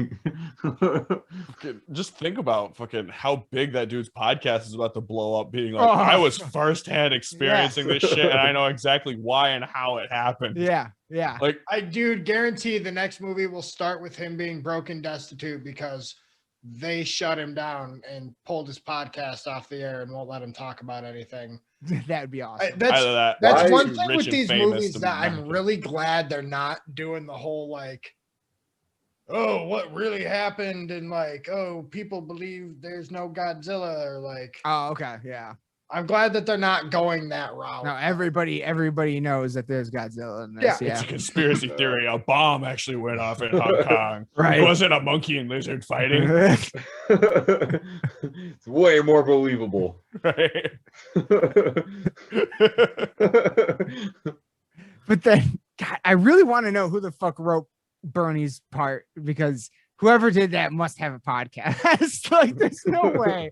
Just think about fucking how big that dude's podcast is about to blow up, being like, I was firsthand experiencing this shit, and I know exactly why and how it happened. Yeah, yeah. Like, I guarantee the next movie will start with him being broke and destitute because they shut him down and pulled his podcast off the air and won't let him talk about anything. That would be awesome. That's one thing with these movies that I'm really glad they're not doing the whole like, oh, what really happened, and like, oh, people believe there's no Godzilla, or like, oh, okay, yeah. I'm glad that they're not going that route. No, everybody knows that there's Godzilla in this. Yeah. It's a conspiracy theory. A bomb actually went off in Hong Kong. Right. It wasn't a monkey and lizard fighting. It's way more believable. Right. But then, God, I really want to know who the fuck wrote Bernie's part, because whoever did that must have a podcast. Like, there's no way.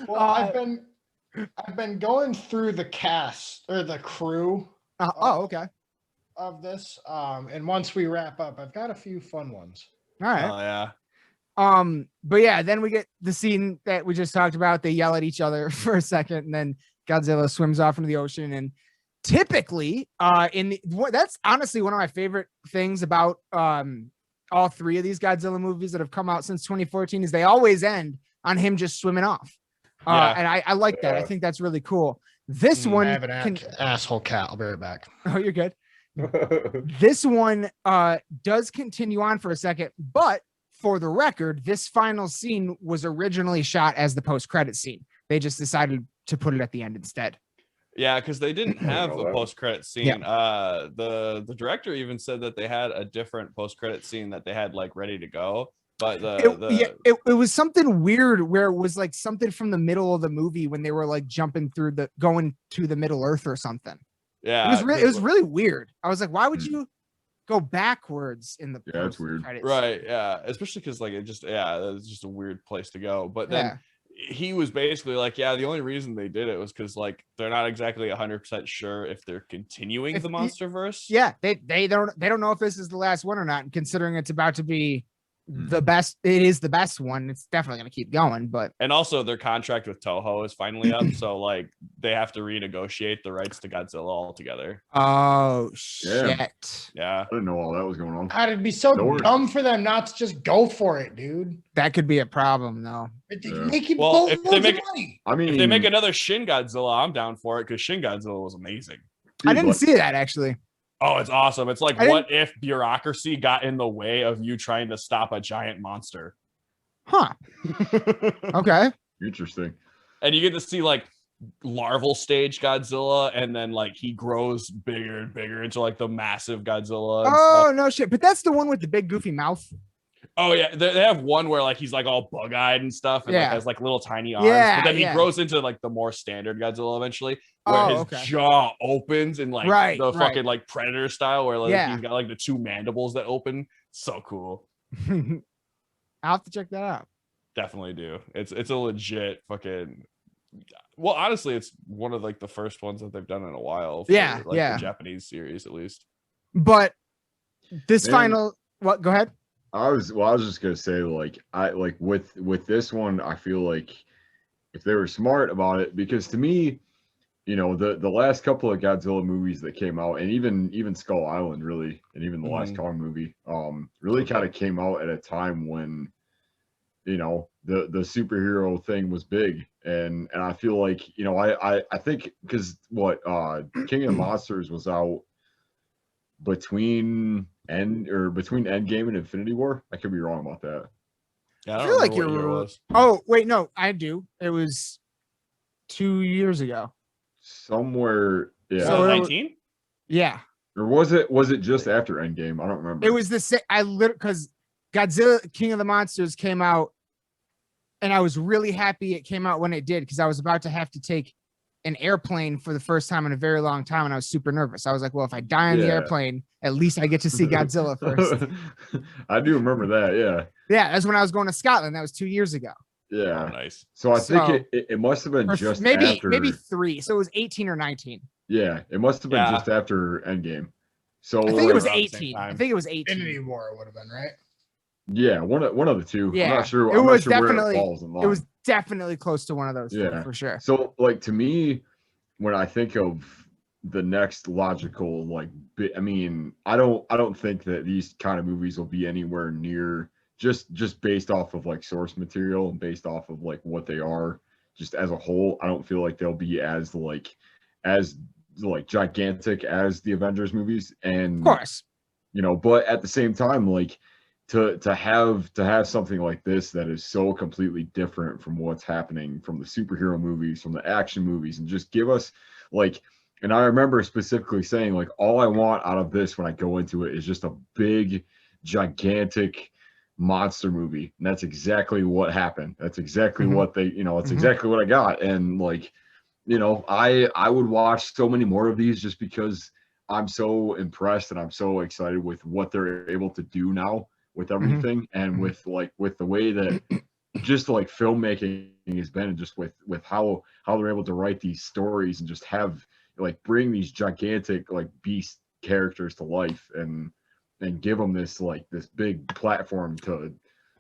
Well, I've been going through the cast or the crew. Okay. Of this, and once we wrap up, I've got a few fun ones. All right. Oh yeah. But yeah, then we get the scene that we just talked about. They yell at each other for a second, and then Godzilla swims off into the ocean. And typically, that's honestly one of my favorite things about all three of these Godzilla movies that have come out since 2014 is they always end on him just swimming off. And I like that. I think that's really cool. This one, I have an asshole cat. I'll be right back. Oh, you're good. This one does continue on for a second, but for the record, this final scene was originally shot as the post-credit scene. They just decided to put it at the end instead. Yeah, because they didn't have the post-credit scene. Yeah. The director even said that they had a different post-credit scene that they had like ready to go. But it was something weird where it was like something from the middle of the movie when they were like going to the Middle Earth or something. Yeah, it was really weird. I was like, why would you go backwards in the that's weird, right? Yeah, especially because like it's just a weird place to go. But then he was basically like, yeah, the only reason they did it was because like they're not exactly 100% sure if they're continuing the MonsterVerse. Yeah, they don't know if this is the last one or not, and considering it's about to be the best, it is the best one, it's definitely going to keep going. But and also their contract with Toho is finally up, so like they have to renegotiate the rights to Godzilla altogether. Oh shit. Yeah, I didn't know all that was going on. It'd be so dumb for them not to just go for it, dude. That could be a problem though. If they make another Shin Godzilla, I'm down for it, because Shin Godzilla was amazing. I didn't see that actually. Oh, it's awesome. It's like, what if bureaucracy got in the way of you trying to stop a giant monster? Huh. Okay. Interesting. And you get to see like larval stage Godzilla, and then like he grows bigger and bigger into like the massive Godzilla. Oh, no shit. But that's the one with the big goofy mouth. Oh yeah, they have one where like he's like all bug-eyed and stuff, and like has like little tiny arms. Yeah, but then he grows into like the more standard Godzilla eventually, where his jaw opens and like the fucking like Predator style, where like he's got like the two mandibles that open. So cool. I'll have to check that out. Definitely do. It's a legit fucking. Well, honestly, it's one of like the first ones that they've done in a while. For, the Japanese series, at least. But this final, what? Go ahead. I was just gonna say, like, with this one, I feel like if they were smart about it, because to me, you know, the last couple of Godzilla movies that came out, and even Skull Island, really, and even the last Kong movie, really kind of came out at a time when, you know, the superhero thing was big, and I feel like, you know, I think because King of Monsters was out between Endgame and Infinity War. I could be wrong about that. Yeah, I feel like it was. Oh wait, no, I do. It was 2 years ago. Somewhere, yeah. So 19? Yeah. Or was it just after Endgame? I don't remember. It was the same. Because Godzilla King of the Monsters came out, and I was really happy it came out when it did, because I was about to have to take an airplane for the first time in a very long time, and I was super nervous. I was like, well, if I die on the airplane, at least I get to see Godzilla first. I do remember that. Yeah. Yeah, that's when I was going to Scotland. That was 2 years ago. Yeah. Oh, nice. So I think it must have been just after, maybe 3. So it was 18 or 19. Yeah, it must have been just after Endgame. So I think it was 18. I think it was 18. Infinity War would have been, right? Yeah, one of the two. Yeah, I'm not sure. It was definitely. It was definitely close to one of those. Yeah, for sure. So, like, to me, when I think of the next logical, like, I mean, I don't think that these kind of movies will be anywhere near just based off of like source material and based off of like what they are just as a whole. I don't feel like they'll be as gigantic as the Avengers movies, and of course, you know, but at the same time, like, to have something like this that is so completely different from what's happening from the superhero movies, from the action movies, and just give us like, and I remember specifically saying, like, all I want out of this when I go into it is just a big, gigantic monster movie. And that's exactly what happened. That's exactly what they, you know, it's exactly what I got. And like, you know, I would watch so many more of these just because I'm so impressed and I'm so excited with what they're able to do now with everything, and with the way that just like filmmaking has been, and just with how they're able to write these stories and just have like bring these gigantic like beast characters to life and give them this big platform to,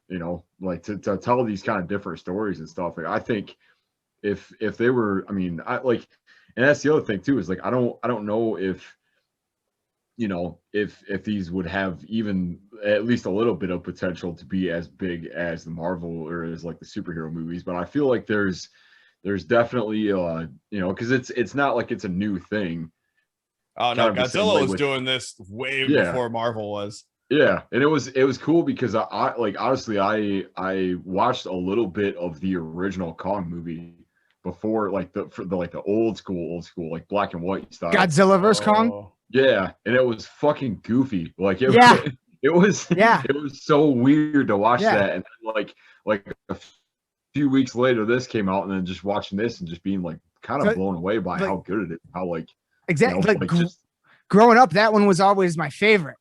you know, like to tell these kind of different stories and stuff. Like, I think if they were, I mean, I like, and that's the other thing too, is like, I don't know if, you know, if these would have even at least a little bit of potential to be as big as the Marvel or as like the superhero movies, but I feel like there's definitely you know, because it's not like it's a new thing. Oh no, Godzilla was doing this way before Marvel was. Yeah, and it was cool because I like, honestly, I watched a little bit of the original Kong movie before, like the old school like black and white style Godzilla vs Kong. Yeah, and it was fucking goofy. Like, it was so weird to watch that, and then, like a few weeks later this came out, and then just watching this and just being like kind of blown away by how good it is, how like exactly, you know, like growing up, that one was always my favorite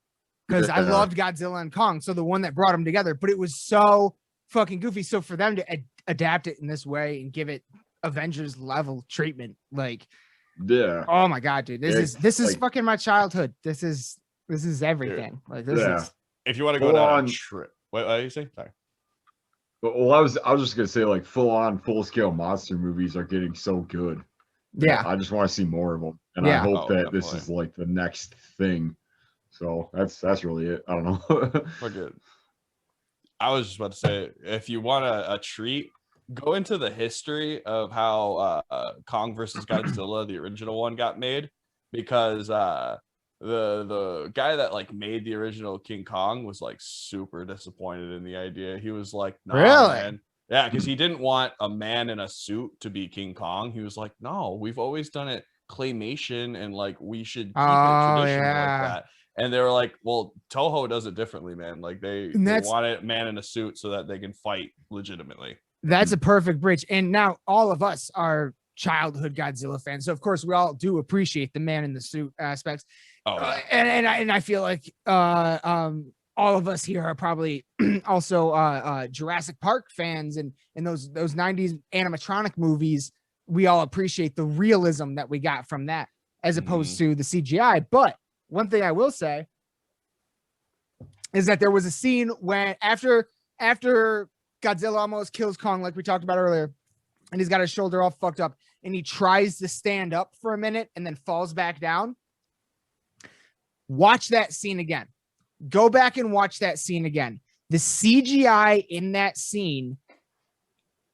because I loved Godzilla and Kong, so the one that brought them together, but it was so fucking goofy. So for them to adapt it in this way and give it Avengers level treatment, like, oh my god, dude, this is like, fucking my childhood. This is everything. Dude. Like, this is. If you want to go down a trip, what are you saying? Sorry. Well, I was just gonna say, like, full scale monster movies are getting so good. Yeah, I just want to see more of them, and I hope that this is like the next thing. So that's really it. I don't know. We're good. I was just about to say, if you want a treat, go into the history of how Kong versus Godzilla, the original one, got made, because the guy that like made the original King Kong was like super disappointed in the idea. He was like, nah, really? Man. Yeah, because he didn't want a man in a suit to be King Kong. He was like, no, we've always done it claymation, and like we should keep it traditional like that. And they were like, well, Toho does it differently, man. Like they want a man in a suit so that they can fight legitimately. That's a perfect bridge. And now all of us are childhood Godzilla fans, so of course we all do appreciate the man in the suit aspects. And I feel like all of us here are probably also Jurassic Park fans, and those 90s animatronic movies. We all appreciate the realism that we got from that, as opposed to the CGI. But one thing I will say, is that there was a scene when after Godzilla almost kills Kong, like we talked about earlier, and he's got his shoulder all fucked up, and he tries to stand up for a minute and then falls back down. Watch that scene again. Go back and watch that scene again. The CGI in that scene,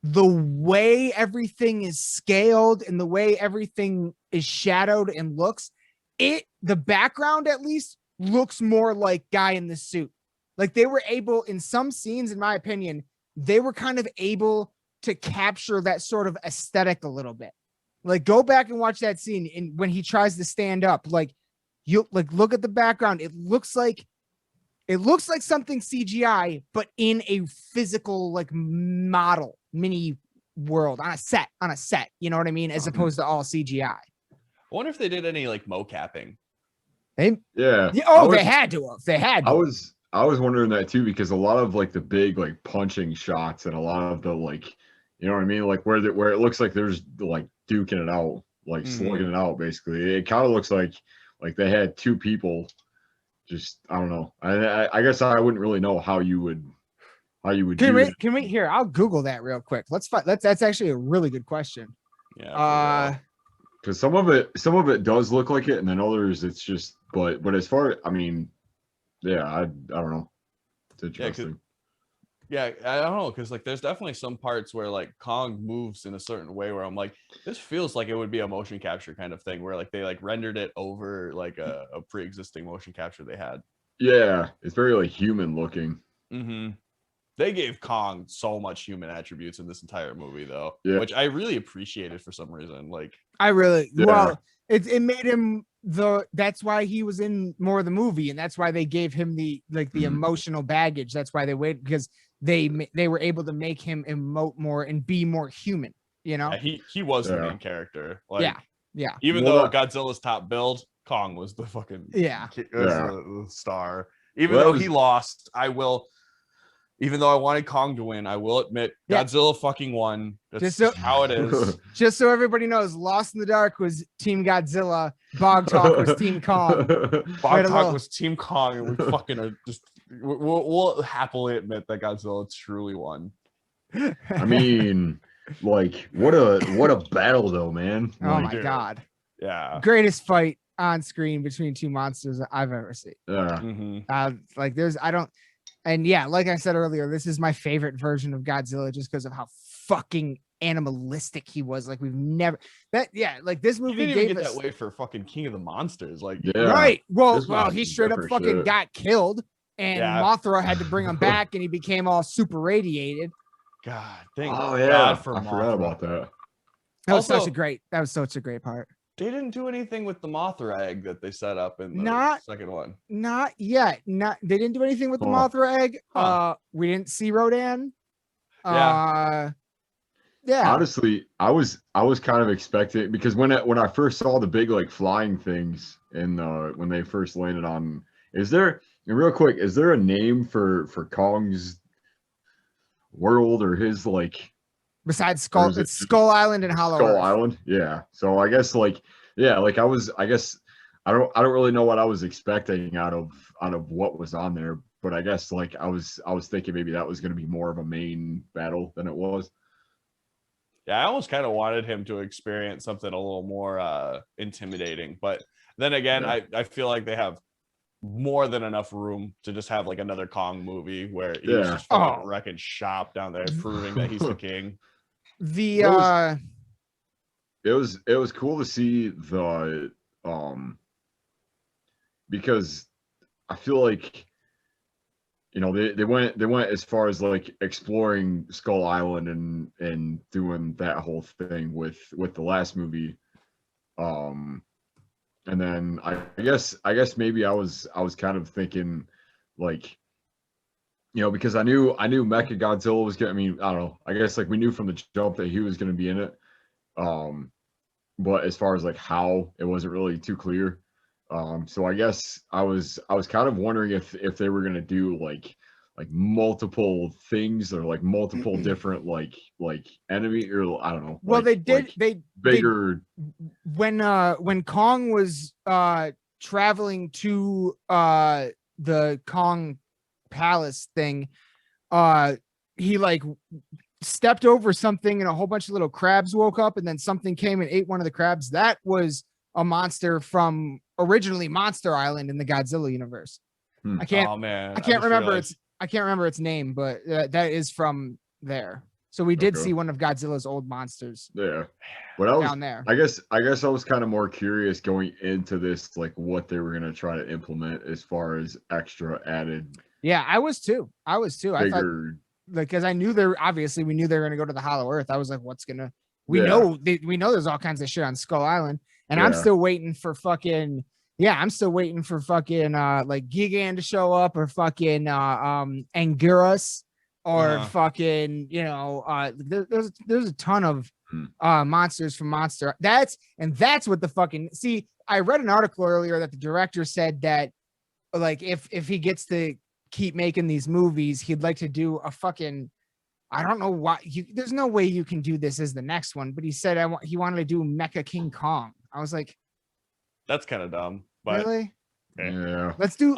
the way everything is scaled and the way everything is shadowed and looks, the background at least looks more like guy in the suit. Like they were able, in some scenes, in my opinion, they were kind of able to capture that sort of aesthetic a little bit. Like go back and watch that scene, and when he tries to stand up, like you like look at the background. It looks like something CGI, but in a physical like model mini world on a set. You know what I mean? As opposed to all CGI. I wonder if they did any like mocapping. They had to. I was wondering that too, because a lot of like the big like punching shots and a lot of the like, you know what I mean, like where it looks like there's like duking it out, like slugging it out. Basically, it kind of looks like they had two people. Just I don't know. I guess I wouldn't really know how you would Can we here? I'll Google that real quick. That's actually a really good question. Yeah. Because some of it does look like it, and then others it's just. But as far, I mean, yeah, I don't know. It's interesting. Yeah, I don't know, because like there's definitely some parts where like Kong moves in a certain way where I'm like, this feels like it would be a motion capture kind of thing, where like they like rendered it over like a pre-existing motion capture they had. Yeah, it's very like human looking. Mm-hmm. They gave Kong so much human attributes in this entire movie, though, which I really appreciated for some reason. Like, well, it made him that's why he was in more of the movie, and that's why they gave him the emotional baggage. That's why they waited, because they were able to make him emote more and be more human. You know, he was the main character. Like, yeah. Even though Godzilla's top build, Kong was the fucking the star. Even though he lost, even though I wanted Kong to win, I will admit Godzilla fucking won. That's just how it is. Just so everybody knows, Lost in the Dark was Team Godzilla. Bog Talk was Team Kong. Bog Talk was Team Kong, and we fucking are just we'll happily admit that Godzilla truly won. I mean, like what a battle though, man. Oh my god. Yeah. Greatest fight on screen between two monsters I've ever seen. Yeah. Mm-hmm. And yeah, like I said earlier, this is my favorite version of Godzilla just because of how fucking animalistic he was. Like like this movie didn't even get us that way for fucking King of the Monsters. Like, right. Well, he straight up fucking got killed, and Mothra had to bring him back, and he became all super radiated. God, thank God for I Mothra. forgot about that. That was such a great part. They didn't do anything with the Mothra egg that they set up in the second one. Not yet. They didn't do anything with the Mothra egg. We didn't see Rodan. Yeah. Honestly, I was kind of expecting, because when I first saw the big like flying things in when they first landed on, is there a name for Kong's world, or his like? Besides Skull, it's Skull Island and Hollow Earth. Island, yeah. So I guess I don't really know what I was expecting out of what was on there, but I guess like I was thinking maybe that was going to be more of a main battle than it was. Yeah, I almost kind of wanted him to experience something a little more intimidating, but then again, I feel like they have more than enough room to just have like another Kong movie where he's just fucking wrecking shop down there, proving that he's the king. It was cool to see the because I feel like, you know, they went as far as like exploring Skull Island and doing that whole thing with the last movie, and then I guess maybe I was kind of thinking like, you know, because I knew Mechagodzilla was gonna. I mean, I don't know. I guess like we knew from the jump that he was gonna be in it. But as far as like how, it wasn't really too clear. So I guess I was kind of wondering if they were gonna do like multiple things, or like multiple different like enemy, or I don't know. Well, like, they did. Like bigger. When Kong was traveling to the Kong palace thing, he like stepped over something and a whole bunch of little crabs woke up, and then something came and ate one of the crabs. That was a monster from originally Monster Island in the Godzilla universe. I can't remember its name, but that is from there. So we did see one of Godzilla's old monsters. Yeah. But I was down there. I guess I was kind of more curious going into this, like what they were gonna try to implement as far as extra added. Yeah, I was too. Bigger, I thought, like, because I knew we knew they were gonna go to the Hollow Earth. I was like, we know there's all kinds of shit on Skull Island, and I'm still waiting for fucking like Gigan to show up, or fucking Anguirus, or fucking there's a ton of monsters from Monster. That's what the fucking I read an article earlier that the director said that, like, if he gets to keep making these movies, he'd like to do a fucking, I don't know why there's no way you can do this as the next one, but he said he wanted to do Mecha King Kong. I was like, that's kind of dumb, but really? Yeah. Let's do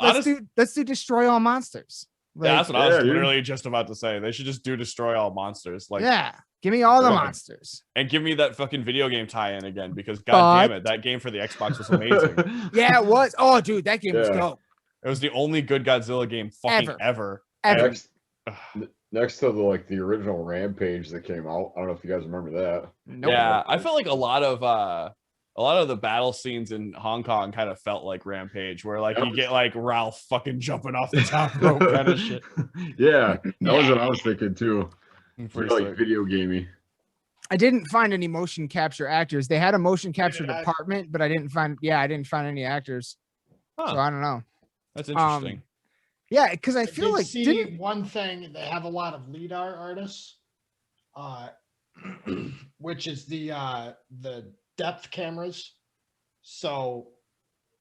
Destroy All Monsters. Like, that's what I was literally just about to say. They should just do Destroy All Monsters. Like, yeah, give me all the monsters. And give me that fucking video game tie-in again, because god damn it, that game for the Xbox was amazing. Yeah, it was. Oh, dude, that game was dope. It was the only good Godzilla game fucking ever. Next to the original Rampage that came out. I don't know if you guys remember that. Nope. Yeah, I felt like a lot of the battle scenes in Hong Kong kind of felt like Rampage, where like you get like Ralph fucking jumping off the top rope kind of shit. Yeah, that was what I was thinking too. Like video gamey. I didn't find any motion capture actors. They had a motion capture department, but I didn't find any actors. So I don't know. That's interesting. Yeah, because I feel like one thing, they have a lot of LIDAR artists, which is the depth cameras. So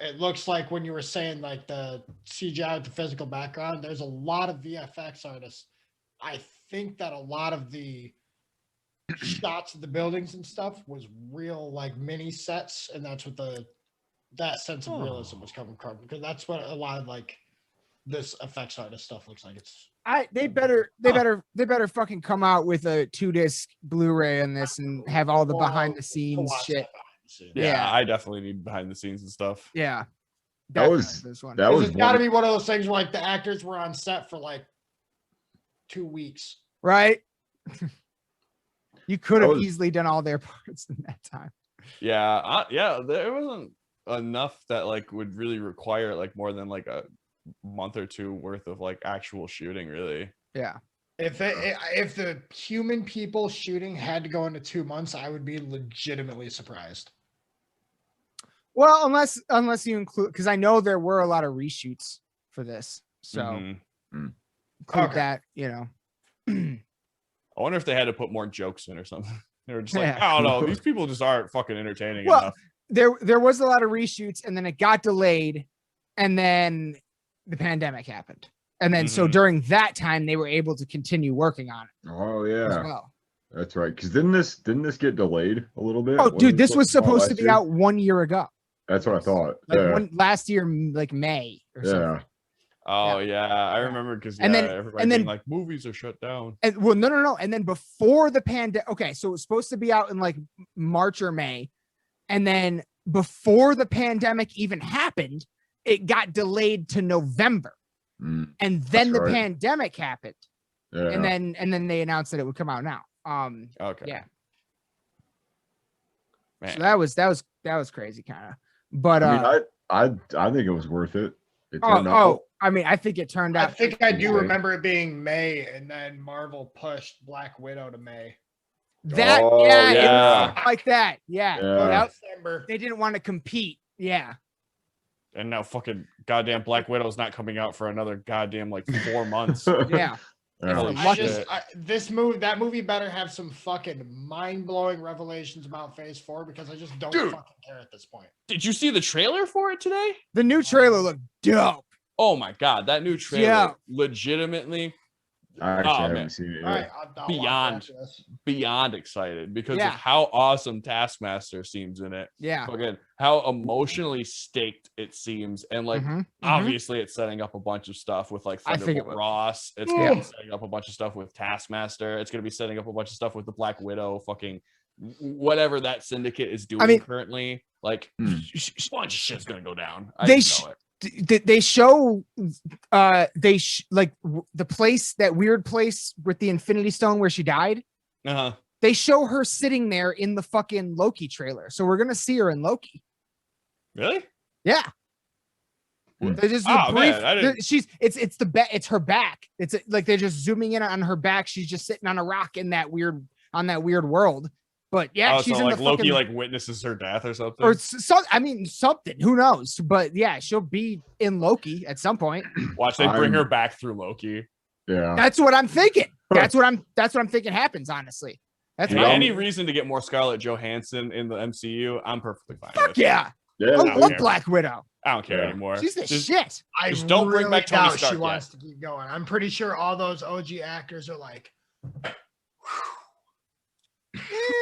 it looks like when you were saying like the CGI with the physical background, there's a lot of VFX artists. I think that a lot of the shots of the buildings and stuff was real like mini sets, and that's what that sense of realism was coming from, because that's what a lot of like this effects artist stuff looks like. They better fucking come out with a 2-disc Blu-ray on this and have all the behind the scenes shit. Yeah, I definitely need behind the scenes and stuff. Yeah. That was it's gotta be one of those things where like the actors were on set for like 2 weeks. Right? You could have easily done all their parts in that time. Yeah, there wasn't enough that like would really require like more than like a month or two worth of like actual shooting, really. Yeah. If the human people shooting had to go into 2 months, I would be legitimately surprised. Well, unless you include, because I know there were a lot of reshoots for this, so include that, I wonder if they had to put more jokes in or something. They were just like, I don't know, these people just aren't fucking entertaining enough. There was a lot of reshoots, and then it got delayed, and then the pandemic happened, and then so during that time they were able to continue working on it. Oh yeah, well. That's right. Because didn't this get delayed a little bit? Oh, dude, this was supposed to be out 1 year ago. That's what I thought. Like last year, like May or something. Oh yeah, I remember, because everybody being like, movies are shut down. And well, no. And then before the pandemic, okay, so it was supposed to be out in like March or May, and then before the pandemic even happened, it got delayed to November, and then the pandemic happened, and then they announced that it would come out now. Okay. Yeah. Man. So that was crazy, kind of. But I think it was worth it. I mean, I think it turned out. I think I do remember it being May, and then Marvel pushed Black Widow to May. That it was like that. Yeah. December. They didn't want to compete. Yeah. And now fucking goddamn Black Widow's not coming out for another goddamn like 4 months. Yeah. That movie better have some fucking mind-blowing revelations about Phase 4, because I just don't fucking care at this point. Did you see the trailer for it today? The new trailer looked dope. Oh my god, that new trailer legitimately, I actually haven't seen it yet. Right, beyond excited because of how awesome Taskmaster seems in it. Again, how emotionally staked it seems, and like obviously it's setting up a bunch of stuff with like Thunderbolt Ross. It's gonna be setting up a bunch of stuff with Taskmaster. It's gonna be setting up a bunch of stuff with the Black Widow. Fucking whatever that syndicate is doing currently, like a bunch of shit's gonna go down. They show like the place, that weird place with the Infinity Stone where she died. They show her sitting there in the fucking Loki trailer, so we're gonna see her in Loki. Really? Yeah. They just it's her back. It's like they're just zooming in on her back. She's just sitting on a rock in that weird world. But yeah, she's so in like the Loki fucking, like witnesses her death or something. Or something. Who knows? But yeah, she'll be in Loki at some point. Watch, they bring her back through Loki. Yeah, that's what I'm thinking. That's what I'm thinking happens. Honestly, that's any reason to get more Scarlett Johansson in the MCU. I'm perfectly fine. Fuck yeah. I love Black Widow. I don't care anymore. She's the shit. I just don't bring back Tony Stark. She wants to keep going. I'm pretty sure all those OG actors are like.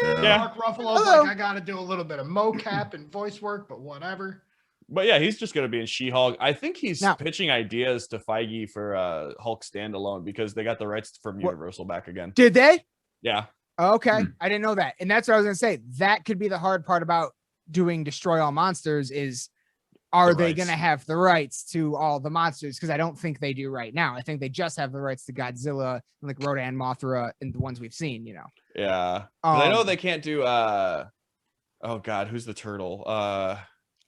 Mark Ruffalo's like, I gotta do a little bit of mocap and voice work, but whatever. But yeah, he's just gonna be in She-Hulk. I think he's pitching ideas to Feige for Hulk standalone because they got the rights from Universal back again. Did they? Yeah. Okay, I didn't know that, and that's what I was gonna say. That could be the hard part about doing Destroy All Monsters is, are they gonna have the rights to all the monsters? Because I don't think they do right now. I think they just have the rights to Godzilla and like Rodan, Mothra, and the ones we've seen. You know. Yeah, I know they can't do. Oh God, who's the turtle?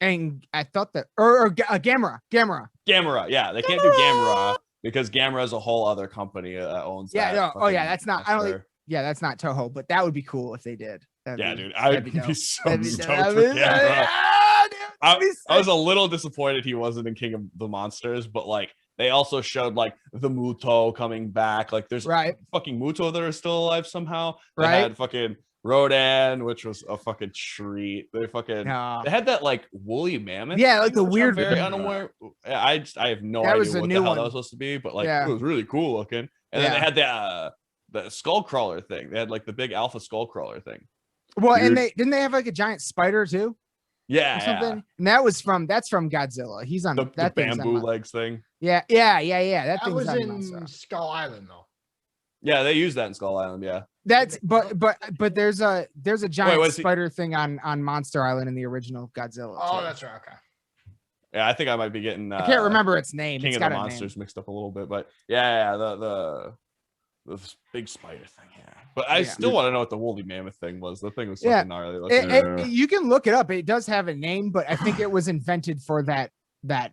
And I thought that or Gamera. Yeah, they can't do Gamera because Gamera is a whole other company that owns. Yeah, that that's not. I don't think. Yeah, that's not Toho, but that would be cool if they did. Dude, I'd be so stoked for Gamera. I was a little disappointed he wasn't in King of the Monsters, but like they also showed like the Muto coming back. Like there's fucking Muto that are still alive somehow. They had fucking Rodan, which was a fucking treat. They had that like woolly mammoth. Yeah, like the weird. Very unaware. I have no idea what the hell that was supposed to be, but like it was really cool looking. And then they had the skull crawler thing. They had like the big alpha skull crawler thing. Well, and didn't they have like a giant spider too? Yeah, or something. And that's from Godzilla. He's on the bamboo legs thing. Yeah. That was in Skull Island though. Yeah, they use that in Skull Island. Yeah, that's but there's a giant spider thing on Monster Island in the original Godzilla. Oh, that's right. Okay. Yeah, I think I might be getting. I can't remember its name. King of the Monsters mixed up a little bit, but the big spider thing. Yeah. But I still want to know what the woolly mammoth thing was. The thing was fucking gnarly. You can look it up. It does have a name, but I think it was invented for that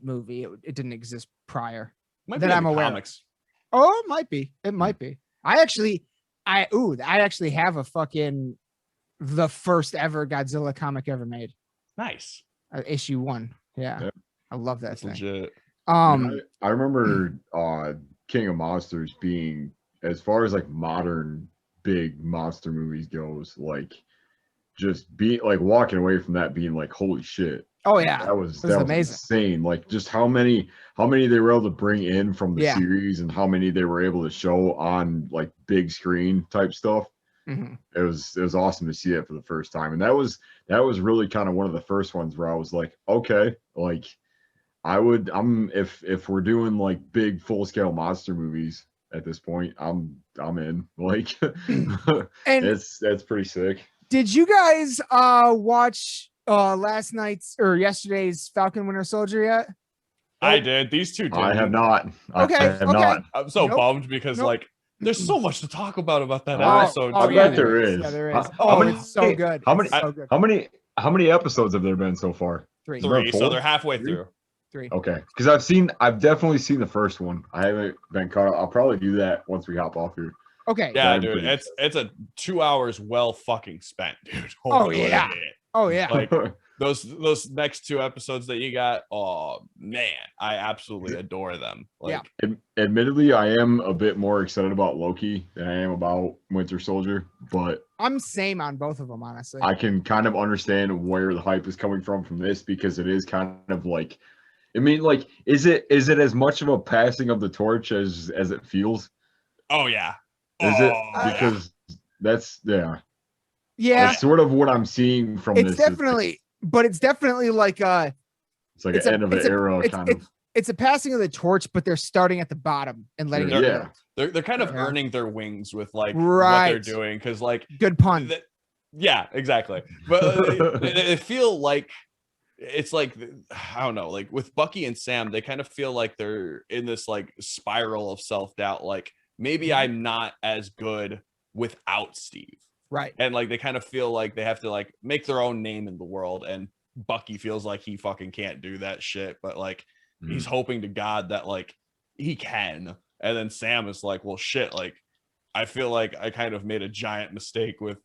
movie. It didn't exist prior that I'm aware of. Oh, it might be. It might be. I actually have a fucking the first ever Godzilla comic ever made. Nice. Issue 1. Yeah. I love that thing. Legit. I remember King of Monsters being, as far as like modern big monster movies goes, like just being like walking away from that being like, holy shit. Oh yeah, that was amazing. Insane. Like just how many they were able to bring in from the series and how many they were able to show on like big screen type stuff. It was awesome to see it for the first time, and that was really kind of one of the first ones where I was like, okay, like if we're doing like big full scale monster movies at this point, I'm in. Like, and that's pretty sick. Did you guys watch last night's or yesterday's Falcon Winter Soldier yet? I did. These two did. I have not. Okay. I have not. I'm so bummed because like there's so much to talk about that episode. I bet there is. Yeah, there is. It's so good. How many episodes have there been so far? 3. So they're halfway through. 3. Okay, because I've definitely seen the first one. I haven't been caught up. I'll probably do that once we hop off here. Okay. Yeah, dude. It's a 2 hours well fucking spent, dude. Oh yeah. Like those next 2 episodes that you got, oh man, I absolutely adore them. Like, admittedly, I am a bit more excited about Loki than I am about Winter Soldier, but I'm same on both of them, honestly. I can kind of understand where the hype is coming from this because it is kind of like, I mean, like, is it as much of a passing of the torch as it feels? Oh yeah. Is it? Because that's That's sort of what I'm seeing from it's this. Definitely, but it's definitely like it's like an end of an era kind of. It's a passing of the torch, but they're starting at the bottom and letting it build. They're kind of earning their wings with like what they're doing, because like good pun. Yeah, exactly. But they feel like it's like, I don't know, like with Bucky and Sam, they kind of feel like they're in this like spiral of self-doubt, like maybe I'm not as good without Steve, right? And like they kind of feel like they have to like make their own name in the world, and Bucky feels like he fucking can't do that shit, but like he's hoping to God that like he can. And then Sam is like, well shit, like I feel like I kind of made a giant mistake with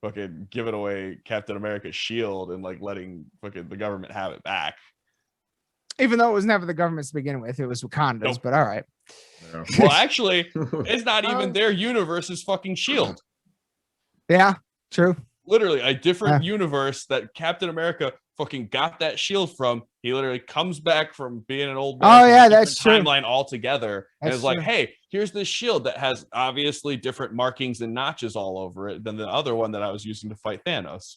fucking giving away Captain America's shield and like letting fucking the government have it back. Even though it was never the government's to begin with, it was Wakanda's, but all right. Yeah. Well, actually, it's not even their universe's fucking shield. Yeah, true. Literally a different universe that Captain America fucking got that shield from. He literally comes back from being an old man. Oh yeah, that's true. Timeline altogether, and is like, hey, here's this shield that has obviously different markings and notches all over it than the other one that I was using to fight Thanos.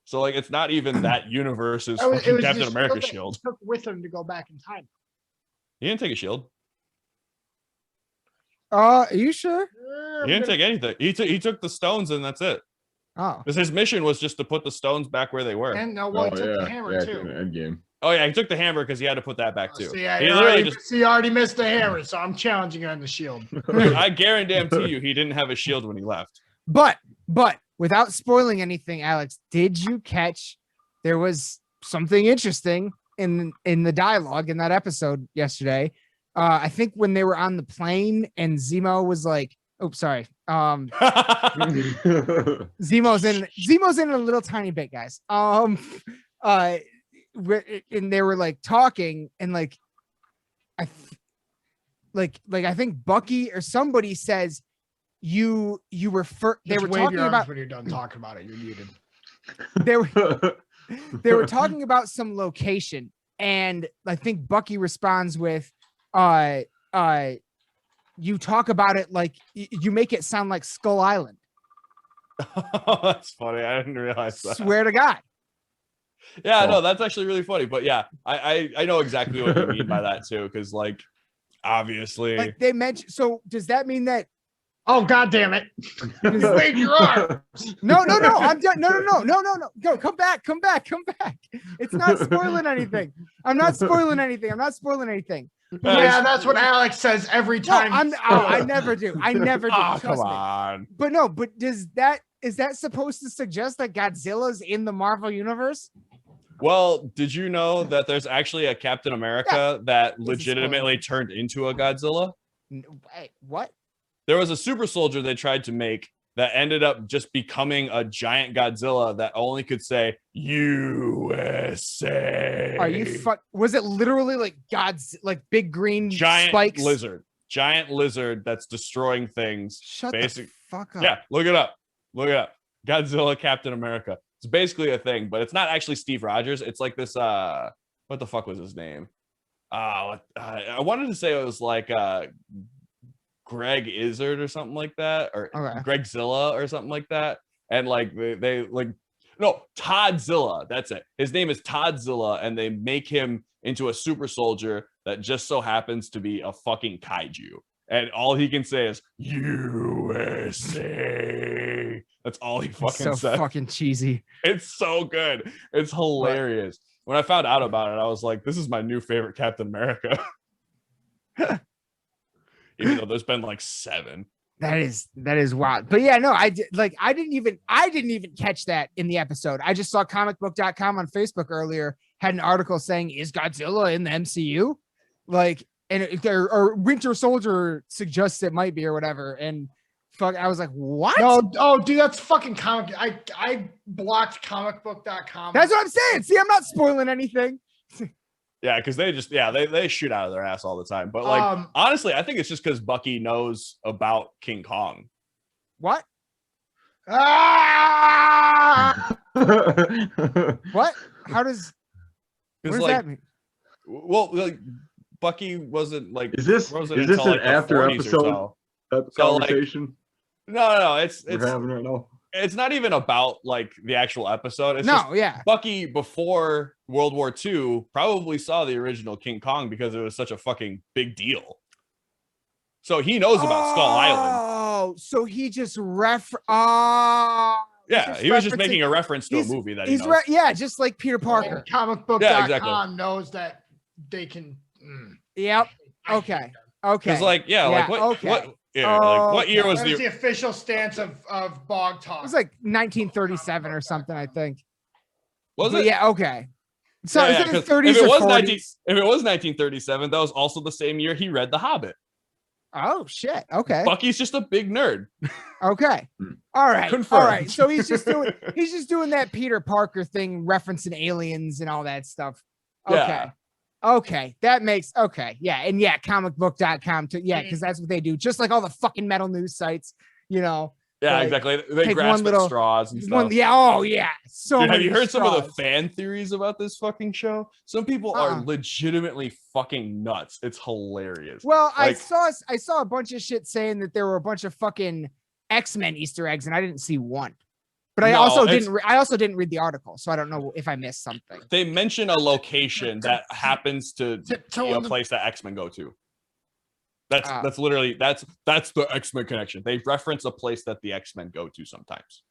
So like, it's not even that universe's Captain America shield. Took with him to go back in time. He didn't take a shield. Are you sure? He didn't take anything. He took the stones and that's it. Oh, because his mission was just to put the stones back where they were. And no, he took the hammer too. Endgame. Oh yeah, he took the hammer because he had to put that back too. He already missed the hammer, so I'm challenging you on the shield. Dude, I guarantee you, he didn't have a shield when he left. But without spoiling anything, Alex, did you catch there was something interesting in the dialogue in that episode yesterday? I think when they were on the plane and Zemo was like, "Oops, sorry." Zemo's in a little tiny bit, guys. And they were like talking, and like I think Bucky or somebody says you refer. They were talking about when you're done talking about it. You're muted. They were talking about some location, and I think Bucky responds with, you talk about it like you make it sound like Skull Island." Oh, that's funny. I didn't realize that. Swear to God. Yeah, no, that's actually really funny. But yeah, I know exactly what you mean by that too, because like obviously, like they mentioned. So does that mean that? Oh God damn it! Wave your arms. No. I'm done. No. Go. Come back. It's not spoiling anything. I'm not spoiling anything. Yeah, that's what Alex says every time. No, I never do. Oh, come on. But is that supposed to suggest that Godzilla's in the Marvel universe? Well, did you know that there's actually a Captain America that legitimately turned into a Godzilla? Wait, what? There was a super soldier they tried to make that ended up just becoming a giant Godzilla that only could say USA. Are you was it literally like like big green giant spikes? Giant lizard that's destroying things. Shut the fuck up. Yeah, look it up. Godzilla Captain America. It's basically a thing, but it's not actually Steve Rogers. It's like this what the fuck was his name? I wanted to say it was like Greg Izzard or something like that, or Gregzilla or something like that. And like they Todzilla. That's it. His name is Todzilla, and they make him into a super soldier that just so happens to be a fucking kaiju. And all he can say is USA. That's all he fucking says. So fucking cheesy. It's so good. It's hilarious. When I found out about it, I was like, this is my new favorite Captain America. Even though there's been like 7. That is wild. But yeah, no, I didn't even catch that in the episode. I just saw comicbook.com on Facebook earlier had an article saying, is Godzilla in the MCU? Like, or Winter Soldier suggests it might be or whatever. And fuck, I was like, what? No, oh dude, that's fucking comic. I blocked comicbook.com. That's what I'm saying. See, I'm not spoiling anything. Yeah, because they just they shoot out of their ass all the time. But like honestly, I think it's just because Bucky knows about King Kong. What? What? How does? What does that mean? Well, like Bucky wasn't like. Is this an after episode? That conversation. No. It's having right now. It's not even about like the actual episode. It's Bucky before World War II probably saw the original King Kong because it was such a fucking big deal. So he knows about Skull Island. Oh, so he just he was just making a reference to a movie that he knows. Just like Peter Parker. Comicbook.com knows that they can. Yep. Okay. Because what year was the official stance of Bog Talk? It was like 1937 or something, I think. Was it? Yeah. Okay. So if it 30s or 40s? If it was 1937, that was also the same year he read The Hobbit. Oh shit. Okay. Bucky's just a big nerd. Okay. All right. Confirmed. All right. So he's just doing that Peter Parker thing, referencing aliens and all that stuff. Okay. Yeah. Okay. That makes yeah. And comicbook.com too. Yeah, because that's what they do. Just like all the fucking metal news sites, Yeah, like, exactly. They grasp at straws and stuff. So dude, have you heard some of the fan theories about this fucking show? Some people are legitimately fucking nuts. It's hilarious. Well, I saw a bunch of shit saying that there were a bunch of fucking X-Men Easter eggs, and I didn't see one. But I also didn't read the article, so I don't know if I missed something. They mention a location that happens to be a place that X-Men go to. That's literally that's the X-Men connection. They reference a place that the X-Men go to sometimes.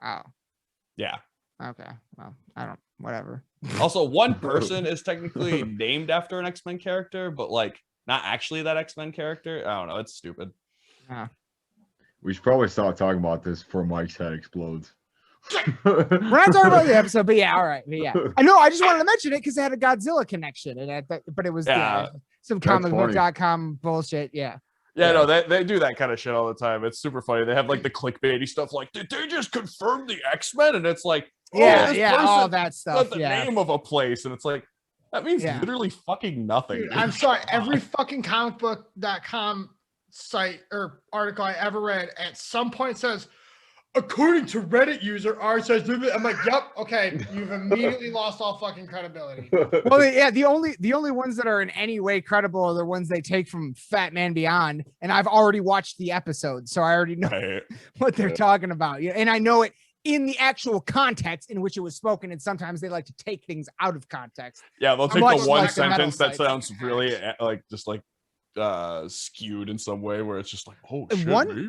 Oh. Yeah. Okay. Well, I don't. Whatever. Also, one person is technically named after an X-Men character, but like not actually that X-Men character. I don't know. It's stupid. Yeah. We should probably stop talking about this before Mike's head explodes. We're not talking about the episode, but all right. But I know. I just wanted to mention it because it had a Godzilla connection, but it was some comicbook.com bullshit. Yeah. No, they do that kind of shit all the time. It's super funny. They have like the clickbaity stuff, like, did they just confirm the X-Men? And it's like, all that stuff. The name of a place, and it's like that means literally fucking nothing. Dude, I'm sorry. Every fucking comicbook.com site or article I ever read at some point says, according to Reddit user R says, I'm like, yep, okay, you've immediately lost all fucking credibility. Well, the only ones that are in any way credible are the ones they take from Fat Man Beyond, and I've already watched the episode, so I already know what they're talking about. And I know it in the actual context in which it was spoken, and sometimes they like to take things out of context. Yeah, they'll take the one sentence that sounds really like just like skewed in some way where it's just like, oh shit, maybe.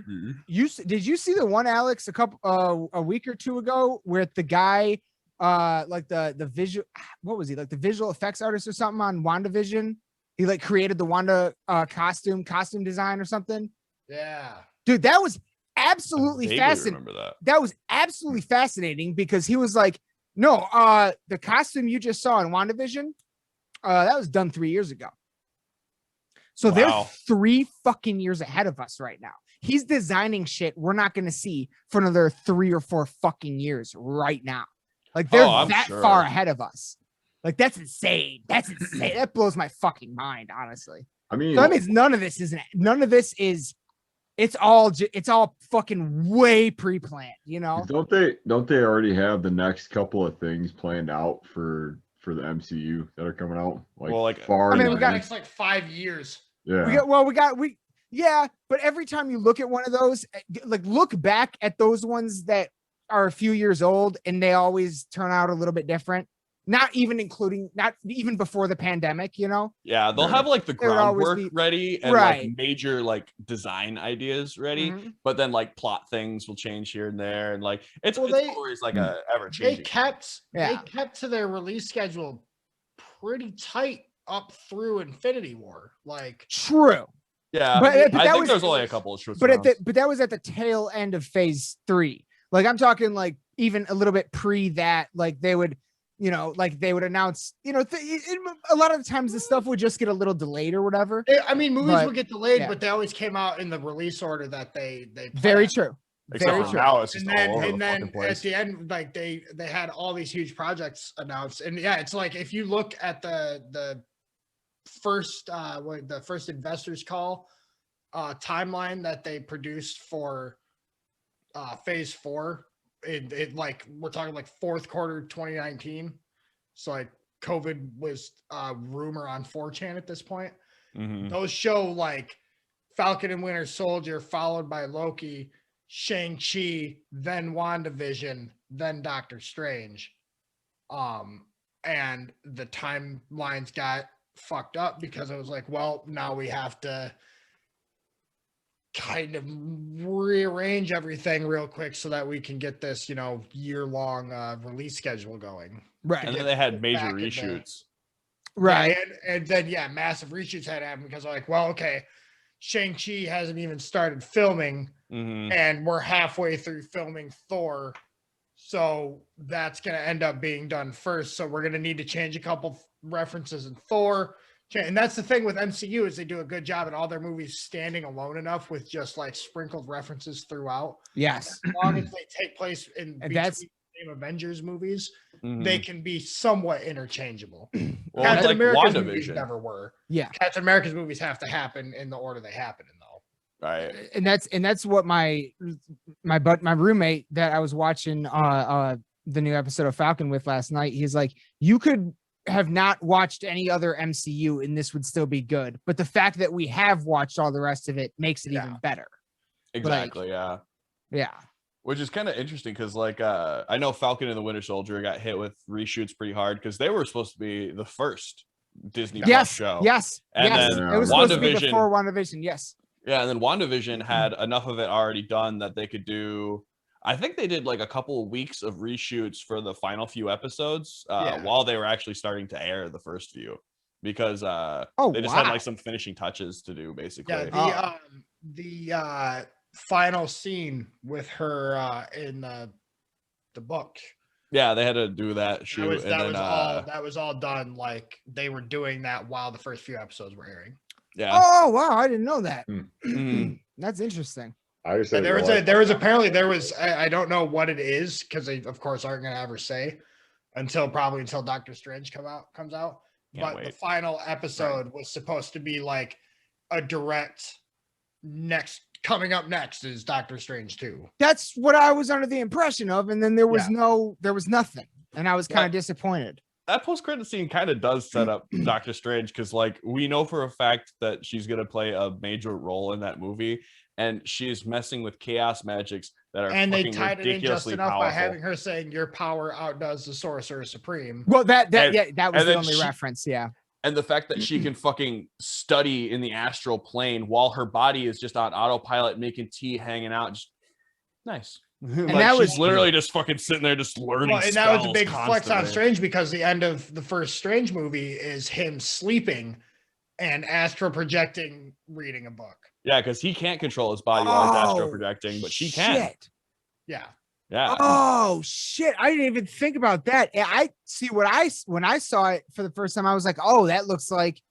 Did you see the one, Alex, a week or two ago where the guy like the visual, what was he, like the visual effects artist or something on WandaVision? He like created the Wanda costume design or something. Yeah, dude, that was absolutely fascinating. Remember that was absolutely fascinating because he was like, no, the costume you just saw in WandaVision, that was done 3 years ago. So they're 3 fucking years ahead of us right now. He's designing shit we're not going to see for another 3 or 4 fucking years right now. Like they're far ahead of us. Like that's insane. That's insane. That blows my fucking mind, honestly. I mean, so that means none of this is. It's all fucking way pre-planned, you know? Don't they already have the next couple of things planned out for the MCU that are coming out? Like far. I mean, we got next like 5 years. Yeah. But every time you look at one of those, like look back at those ones that are a few years old and they always turn out a little bit different. Not even before the pandemic, you know? Yeah, they'll have like the groundwork ready and like major like design ideas ready, but then like plot things will change here and there, and like it's always like a ever changing. They kept to their release schedule pretty tight up through Infinity War. Like true. Yeah, but I think there's only a couple of shorts. But that was at the tail end of phase 3. Like I'm talking like even a little bit pre that, like they would, you know, like they would announce, you know, a lot of the times the stuff would just get a little delayed or whatever. I mean, movies would get delayed, but they always came out in the release order that they very true. Very true. Now it's just and then at the end, like they had all these huge projects announced, and it's like if you look at the first investors call timeline that they produced for phase 4. It like we're talking like 4th quarter 2019, so like COVID was rumor on 4chan at this point. Those show like Falcon and Winter Soldier, followed by Loki, Shang-Chi, then WandaVision, then Doctor Strange. And the timelines got fucked up because it was like, well, now we have to kind of rearrange everything real quick so that we can get this, year-long release schedule going. Right. And then they had major reshoots. Right. And then, massive reshoots had to happen because they're like, well, okay, Shang-Chi hasn't even started filming, and we're halfway through filming Thor. So that's going to end up being done first. So we're going to need to change a couple references in Thor. And that's the thing with MCU is they do a good job in all their movies standing alone enough with just like sprinkled references throughout. Yes. As long as they take place in between Avengers movies, they can be somewhat interchangeable. Well, Captain like America's movies WandaVision never were. Yeah. Captain America's movies have to happen in the order they happen in, though. Right. And that's what my roommate that I was watching the new episode of Falcon with last night, he's like, you could have not watched any other MCU and this would still be good, but the fact that we have watched all the rest of it makes it even better. Exactly. Yeah. Which is kind of interesting because, like, I know Falcon and the Winter Soldier got hit with reshoots pretty hard because they were supposed to be the first Disney Plus show. Yes. And then it was supposed to be before WandaVision. Yes. Yeah, and then WandaVision had enough of it already done that they could do. I think they did like a couple of weeks of reshoots for the final few episodes while they were actually starting to air the first few because they just had like some finishing touches to do basically. Yeah, the final scene with her in the book. Yeah, they had to do that shoot. That was all done. Like they were doing that while the first few episodes were airing. Yeah. Oh wow, I didn't know that. That's interesting. I just there was I don't know what it is because they of course aren't going to ever say until Doctor Strange comes out. But the final episode was supposed to be like a direct coming up next is Doctor Strange 2. That's what I was under the impression of, and then there was nothing, and I was kind of disappointed. That post-credit scene kind of does set up Doctor Strange because, like, we know for a fact that she's going to play a major role in that movie, and she's messing with chaos magics that are and fucking they tied it in just enough powerful. by having her saying your power outdoes the Sorcerer Supreme. Well, that was the only reference, And the fact that she can fucking study in the astral plane while her body is just on autopilot, making tea, hanging out, just nice. And like, that she's was literally just fucking sitting there, just learning. And that was a big flex on Strange because the end of the first Strange movie is him sleeping and astral projecting, reading a book. Yeah, because he can't control his body while he's astral projecting, but she can. Yeah. Yeah. Oh shit! I didn't even think about that. I see when I saw it for the first time, I was like, "Oh, that looks like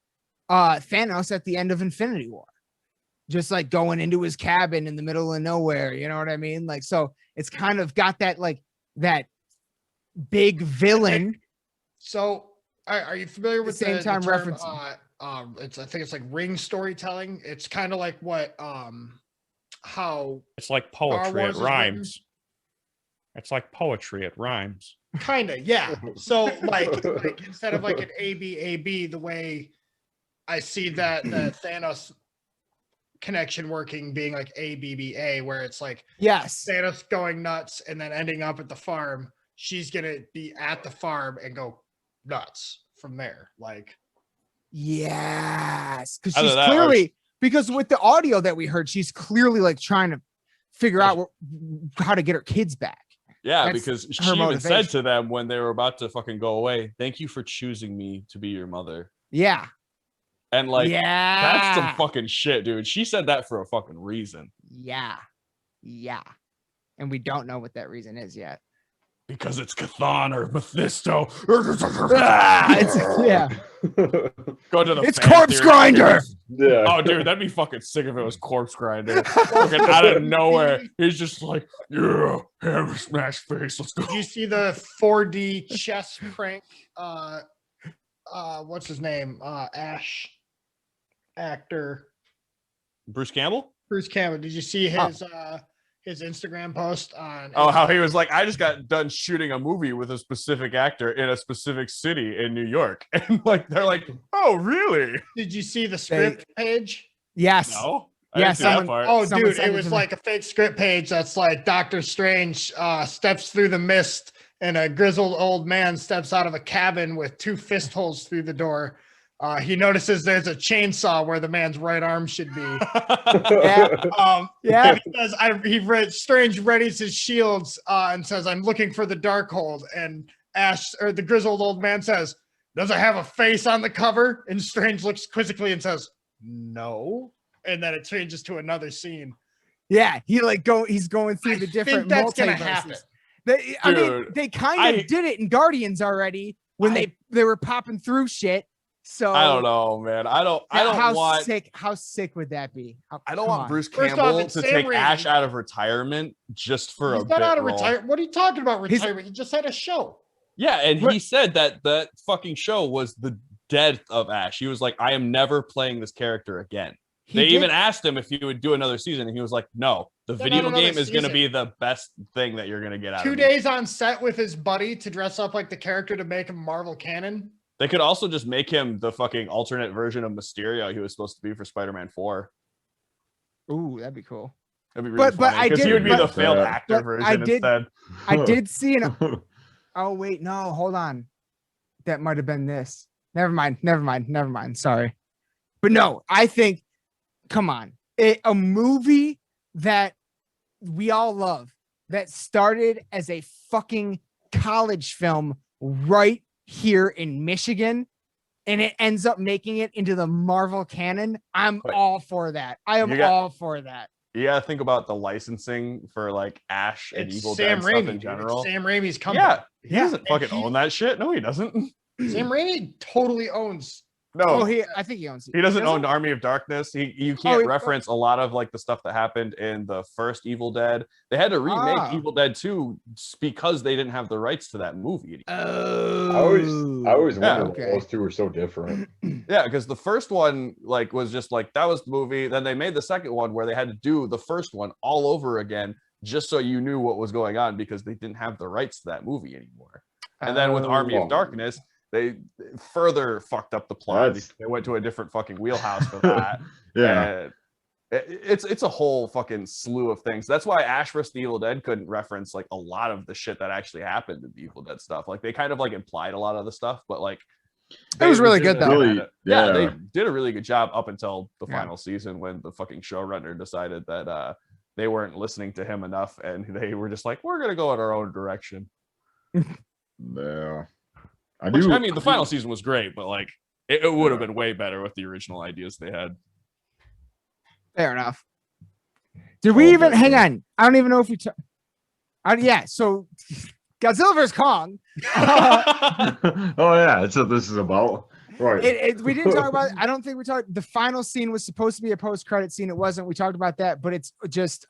Thanos at the end of Infinity War." Just like going into his cabin in the middle of nowhere, you know what I mean? Like, so it's kind of got that like that big villain. So, are you familiar with the term reference? I think it's like ring storytelling. It's kind of like what how it's like poetry. It rhymes. It's like poetry. It rhymes. Kind of, yeah. So like instead of like an ABAB, the way I see that Thanos connection working being like ABBA, where it's like Thanos going nuts and then ending up at the farm. She's gonna be at the farm and go nuts from there. Like, yes, because she's clearly because with the audio that we heard, she's clearly like trying to figure out how to get her kids back. Yeah, because she even said to them when they were about to fucking go away, "Thank you for choosing me to be your mother." Yeah. And like, that's some fucking shit, dude. She said that for a fucking reason. Yeah. Yeah. And we don't know what that reason is yet. Because it's Chthon or Mephisto. Go to the It's Corpse Grinder. Yeah. Oh, dude, that'd be fucking sick if it was Corpse Grinder. Fucking out of nowhere. He's just like, yeah, hammer smash face. Let's go. Did you see the 4D chess prank? What's his name? Ash actor. Bruce Campbell? Bruce Campbell. Did you see his Instagram post on how he was like, I just got done shooting a movie with a specific actor in a specific city in New York. And like they're like, oh really? Did you see the script page? Yes. No, Yeah, someone. Oh, dude, it was like a fake script page that's like Doctor Strange steps through the mist, and a grizzled old man steps out of a cabin with 2 fist holes through the door. He notices there's a chainsaw where the man's right arm should be. Yeah. He says, Strange readies his shields and says, "I'm looking for the Darkhold." And the grizzled old man says, "Does it have a face on the cover?" And Strange looks quizzically and says, "No." And then it changes to another scene. Yeah, he's going through the different multiverses. They kind of did it in Guardians already when they were popping through shit. So I don't know, man. How sick would that be? I don't want Bruce Campbell to take Ash out of retirement just for a bit. He's not out of retirement. What are you talking about retirement? He just had a show. Yeah, and he said that fucking show was the death of Ash. He was like, "I am never playing this character again." They even asked him if he would do another season, and he was like, "No, the video game is going to be the best thing that you're going to get out of it." 2 days on set with his buddy to dress up like the character to make him Marvel canon. They could also just make him the fucking alternate version of Mysterio he was supposed to be for Spider-Man 4. Ooh, that'd be cool. That'd be really funny, because he would be the failed actor version instead. I did see Oh, wait, no, hold on. That might have been this. Never mind. Sorry. But no, I think, come on. A movie that we all love that started as a fucking college film right here in Michigan, and it ends up making it into the Marvel canon. I'm all for that. I am all for that. You gotta think about the licensing for like Ash and Evil Dead stuff in general. Sam Raimi's company. Yeah, he doesn't fucking own that shit. No, he doesn't. Sam Raimi totally owns. No, I think he owns it. He doesn't own Army of Darkness. You can't reference a lot of like the stuff that happened in the first Evil Dead. They had to remake Evil Dead 2 because they didn't have the rights to that movie. I always wondered why those two were so different. Yeah, because the first one like was just like that was the movie. Then they made the second one where they had to do the first one all over again just so you knew what was going on because they didn't have the rights to that movie anymore. And then with Army of Darkness, they further fucked up the plot. They went to a different fucking wheelhouse for that. Yeah. It's a whole fucking slew of things. That's why Ash vs. the Evil Dead couldn't reference like a lot of the shit that actually happened in the Evil Dead stuff. Like they kind of like implied a lot of the stuff, but like it was really good though. They did a really good job up until the final season when the fucking showrunner decided that they weren't listening to him enough and they were just like, we're gonna go in our own direction. Yeah. I mean, the final season was great, but like it would have been way better with the original ideas they had. Fair enough. Did we even hang on? I don't even know if we. So Godzilla vs. Kong. Oh yeah, that's what this is about. Right. We didn't talk about. I don't think we talked. The final scene was supposed to be a post-credit scene. It wasn't. We talked about that, but it's just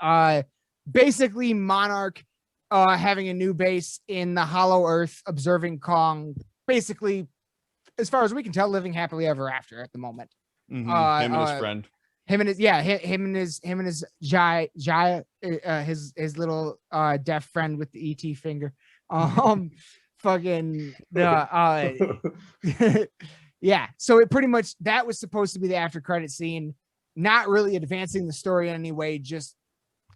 basically Monarch having a new base in the Hollow Earth, observing Kong. Basically, as far as we can tell, living happily ever after at the moment. Mm-hmm. Him and his friend. Him and his Jai, his little deaf friend with the ET finger. Yeah. So it pretty much that was supposed to be the after credit scene, not really advancing the story in any way, just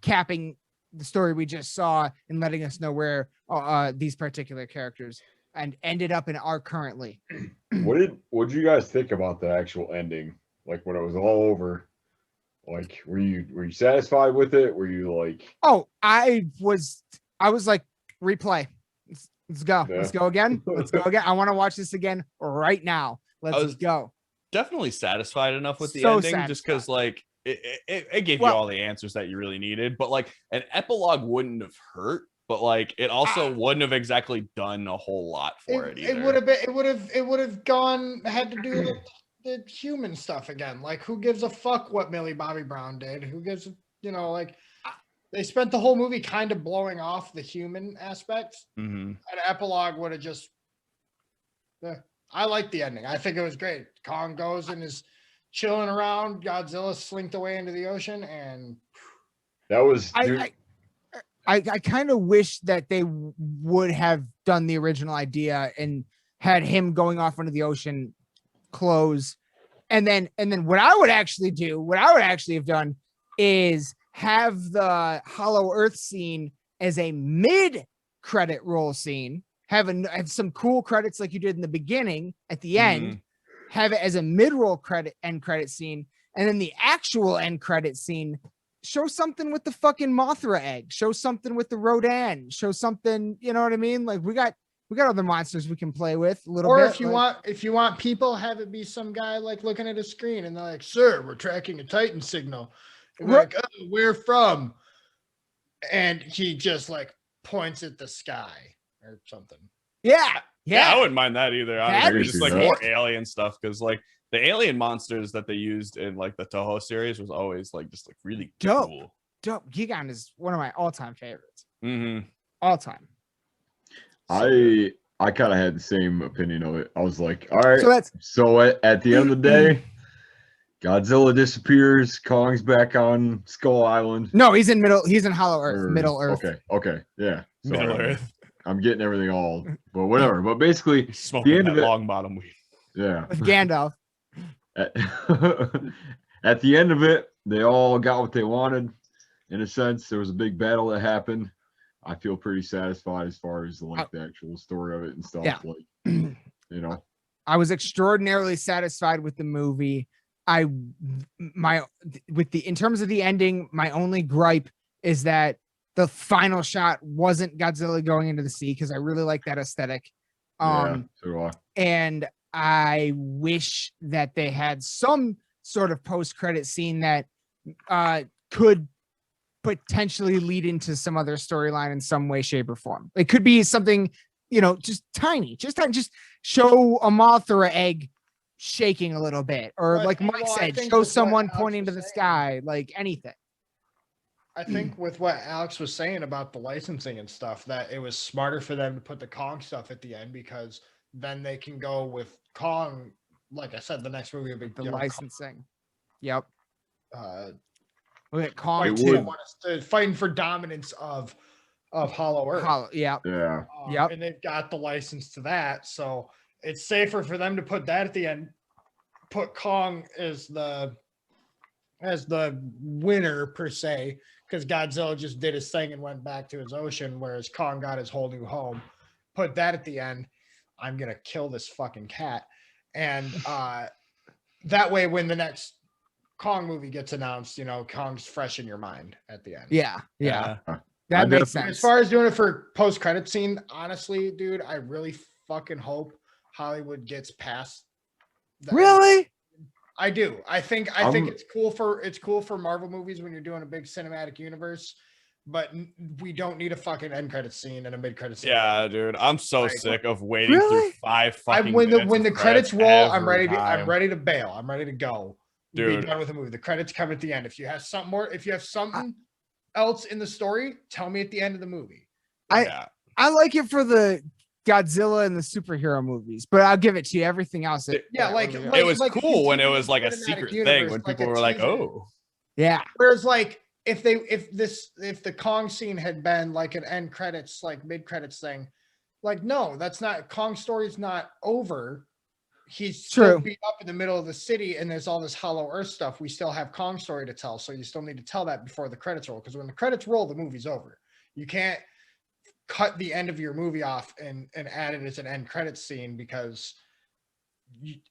capping the story we just saw and letting us know where these particular characters and ended up in our currently. What did you guys think about the actual ending? Like when it was all over, like were you satisfied with it? Were you like, oh, I was like, replay. Let's go. Yeah. Let's go again. I want to watch this again right now. Let's go. Definitely satisfied enough with the ending, just because like it gave you all the answers that you really needed. But like an epilogue wouldn't have hurt, but like it also wouldn't have exactly done a whole lot for it either. It would have had to do with the human stuff again. Like who gives a fuck what Millie Bobby Brown did? Who gives like they spent the whole movie kind of blowing off the human aspects. Mm-hmm. An epilogue would have just I like the ending. I think it was great. Kong goes and is chilling around. Godzilla slinked away into the ocean, and that was. I kind of wish that they would have done the original idea and had him going off into the ocean, close, and then what I would actually have done is have the Hollow Earth scene as a mid-credit roll scene, have some cool credits like you did in the beginning at the end, have it as a mid-roll end credit scene, and then the actual end credit scene, show something with the fucking Mothra egg, show something with the Rodan, show something, you know what I mean? Like we got other monsters we can play with a little bit. Or if you want people, have it be some guy like looking at a screen and they're like, "Sir, we're tracking a Titan signal." And like, "Oh, where from?" And he just like points at the sky or something. Yeah, I wouldn't mind that either. Honestly, just like more sick. alien stuff, because like the alien monsters that they used in like the Toho series was always like just like really dope. cool. Dope. Gigan is one of my all-time favorites. Mm-hmm. All time. I kind of had the same opinion of it. I was like, all right. So at the end of the day, Godzilla disappears. Kong's back on Skull Island. No, he's in Hollow Earth, Middle Earth. Okay, yeah. Sorry, Middle Earth. I'm getting everything all, but whatever. But basically, the end of it, long bottom weed. Yeah. With Gandalf. At the end of it, they all got what they wanted. In a sense, there was a big battle that happened. I feel pretty satisfied as far as like the actual story of it and stuff. Yeah. Like, you know, I was extraordinarily satisfied with the movie. In terms of the ending, my only gripe is that the final shot wasn't Godzilla going into the sea, because I really like that aesthetic. So do I. And I wish that they had some sort of post-credit scene that could potentially lead into some other storyline in some way, shape, or form. It could be something, just tiny, just show a Mothra egg shaking a little bit, or like Mike said, show someone pointing to the sky, like anything. I think with what Alex was saying about the licensing and stuff, that it was smarter for them to put the Kong stuff at the end, because then they can go with Kong. Like I said, the next movie will be the licensing. Kong. Yep. Look at Kong fighting for dominance of Hollow Earth. Yeah. Yep. And they've got the license to that, so it's safer for them to put that at the end. Put Kong as the winner per se, because Godzilla just did his thing and went back to his ocean, whereas Kong got his whole new home. Put that at the end. I'm gonna kill this fucking cat, and that way, when the next Kong movie gets announced, Kong's fresh in your mind at the end. Yeah. That makes sense. As far as doing it for post-credit scene, honestly, dude, I really fucking hope Hollywood gets past that. Really? I do. I think it's cool for Marvel movies when you're doing a big cinematic universe, but we don't need a fucking end credit scene and a mid credit scene. Yeah, dude, I'm so sick of waiting through 5 fucking when the credits roll, I'm ready to time. bail. I'm ready to go. Dude, be done with the movie. The credits come at the end. If you have something else in the story, tell me at the end of the movie. I like it for the Godzilla and the superhero movies, but I'll give it to you. Everything else, it was cool when it was like a secret thing, when people were like, "Oh, yeah." Whereas, like, if the Kong scene had been like an end credits, like mid credits thing, like, no, that's not. Kong's story's not over. He's still beat up in the middle of the city, and there's all this Hollow Earth stuff. We still have Kong's story to tell, so you still need to tell that before the credits roll. Because when the credits roll, the movie's over. You can't cut the end of your movie off and add it as an end credits scene, because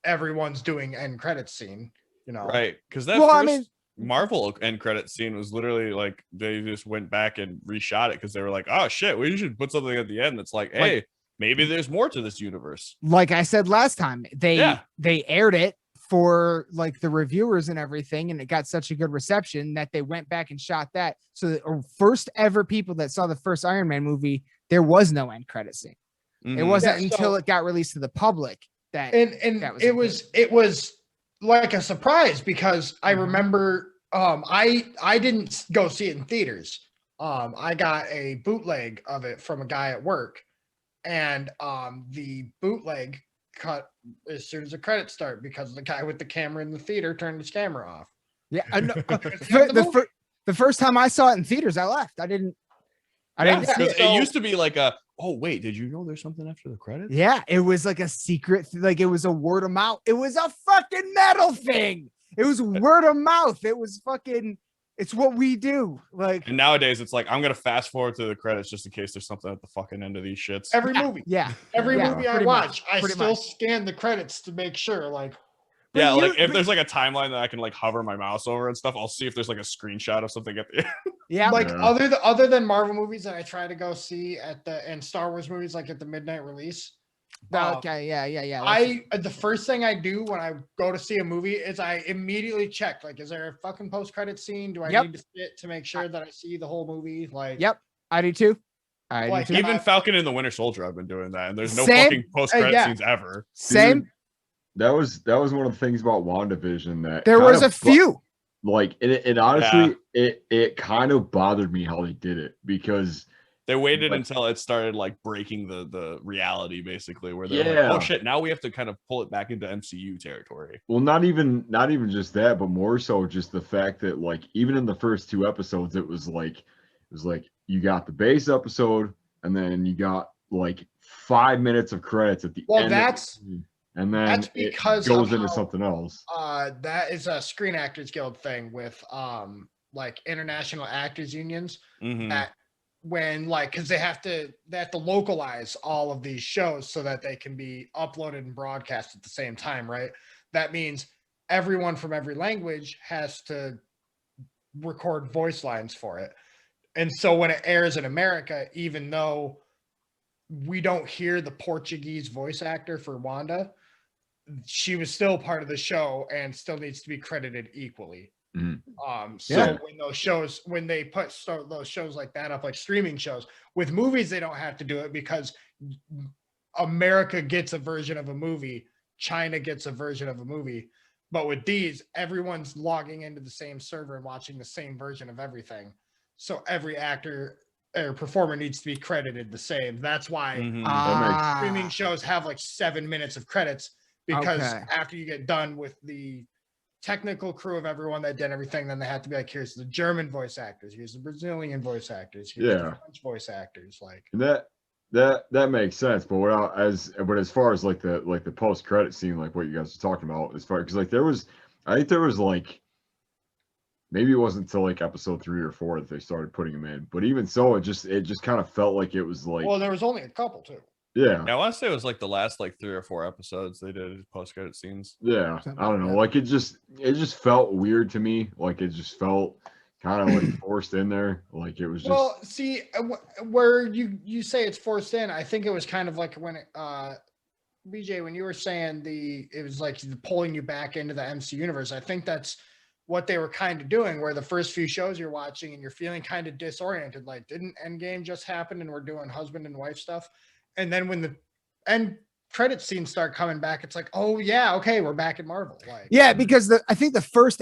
everyone's doing end credits scene, right? Because that Marvel end credits scene was literally like they just went back and reshot it because they were like, "Oh shit, we should put something at the end that's like, hey, maybe there's more to this universe." Like I said last time, they aired it for like the reviewers and everything, and it got such a good reception that they went back and shot that. So the first ever people that saw the first Iron Man movie, there was no end credit scene. It wasn't until it got released to the public that it was like a surprise, because I remember I didn't go see it in theaters. I got a bootleg of it from a guy at work, and the bootleg cut as soon as the credits start, because the guy with the camera in the theater turned his camera off. Yeah, I know. The first time I saw it in theaters, I left. I didn't see it. It used to be like a, oh wait, did you know there's something after the credits? Yeah, it was like a secret, like it was a word of mouth. It was a fucking metal thing. It was word of mouth. It was It's what we do. Like, and nowadays it's like I'm gonna fast forward to the credits just in case there's something at the fucking end of these shits. Every movie. Yeah. Every movie I watch, I still much. scan the credits to make sure. Like, yeah, like if there's like a timeline that I can like hover my mouse over and stuff, I'll see if there's like a screenshot of something at the end. Yeah, like other than Marvel movies that I try to go see and Star Wars movies like at the midnight release. Okay, yeah. The first thing I do when I go to see a movie is I immediately check, like, is there a fucking post-credit scene? Do I need to sit to make sure that I see the whole movie? Like, yep, I do too. Even Falcon and the Winter Soldier, I've been doing that, and there's no fucking post-credit scenes ever. Same. Dude, that was one of the things about WandaVision that there was a few. Like, it honestly, it kind of bothered me how they did it, because they waited until it started like breaking the reality, basically, where they're like, oh shit, now we have to kind of pull it back into MCU territory. Well, not even just that, but more so just the fact that, like, even in the first 2 episodes, it was like you got the base episode, and then you got like 5 minutes of credits at the end. And then that's because it goes into something else. That is a Screen Actors Guild thing with like international actors unions. That when, like, because they have to localize all of these shows so that they can be uploaded and broadcast at the same time, right? That means everyone from every language has to record voice lines for it. And so when it airs in America, even though we don't hear the Portuguese voice actor for Wanda, she was still part of the show and still needs to be credited equally. So when they put those shows like that up, like streaming shows, with movies, they don't have to do it because America gets a version of a movie, China gets a version of a movie. But with these, everyone's logging into the same server and watching the same version of everything. So every actor or performer needs to be credited the same. That's why streaming shows have like 7 minutes of credits, because after you get done with the technical crew of everyone that did everything, then they have to be like, here's the German voice actors, here's the Brazilian voice actors, here's the French voice actors. Like, that makes sense. But as far as like the post credit scene, like what you guys are talking about, as far, because like I think there was like, maybe it wasn't until like episode 3 or 4 that they started putting them in. But even so, it just kind of felt like it was like, well, there was only a couple too. Yeah, I want to say it was like the last like 3 or 4 episodes they did post credit scenes. Yeah, I don't know. Like it just felt weird to me. Like it just felt kind of like forced in there. Like it was just. Well, see, where you say it's forced in, I think it was kind of like when BJ, when you were saying it was like pulling you back into the MC universe. I think that's what they were kind of doing, where the first few shows you're watching and you're feeling kind of disoriented. Like, didn't Endgame just happen and we're doing husband and wife stuff? And then when the end credit scenes start coming back, it's like, oh yeah, okay, we're back at Marvel. Like, yeah, because I think the first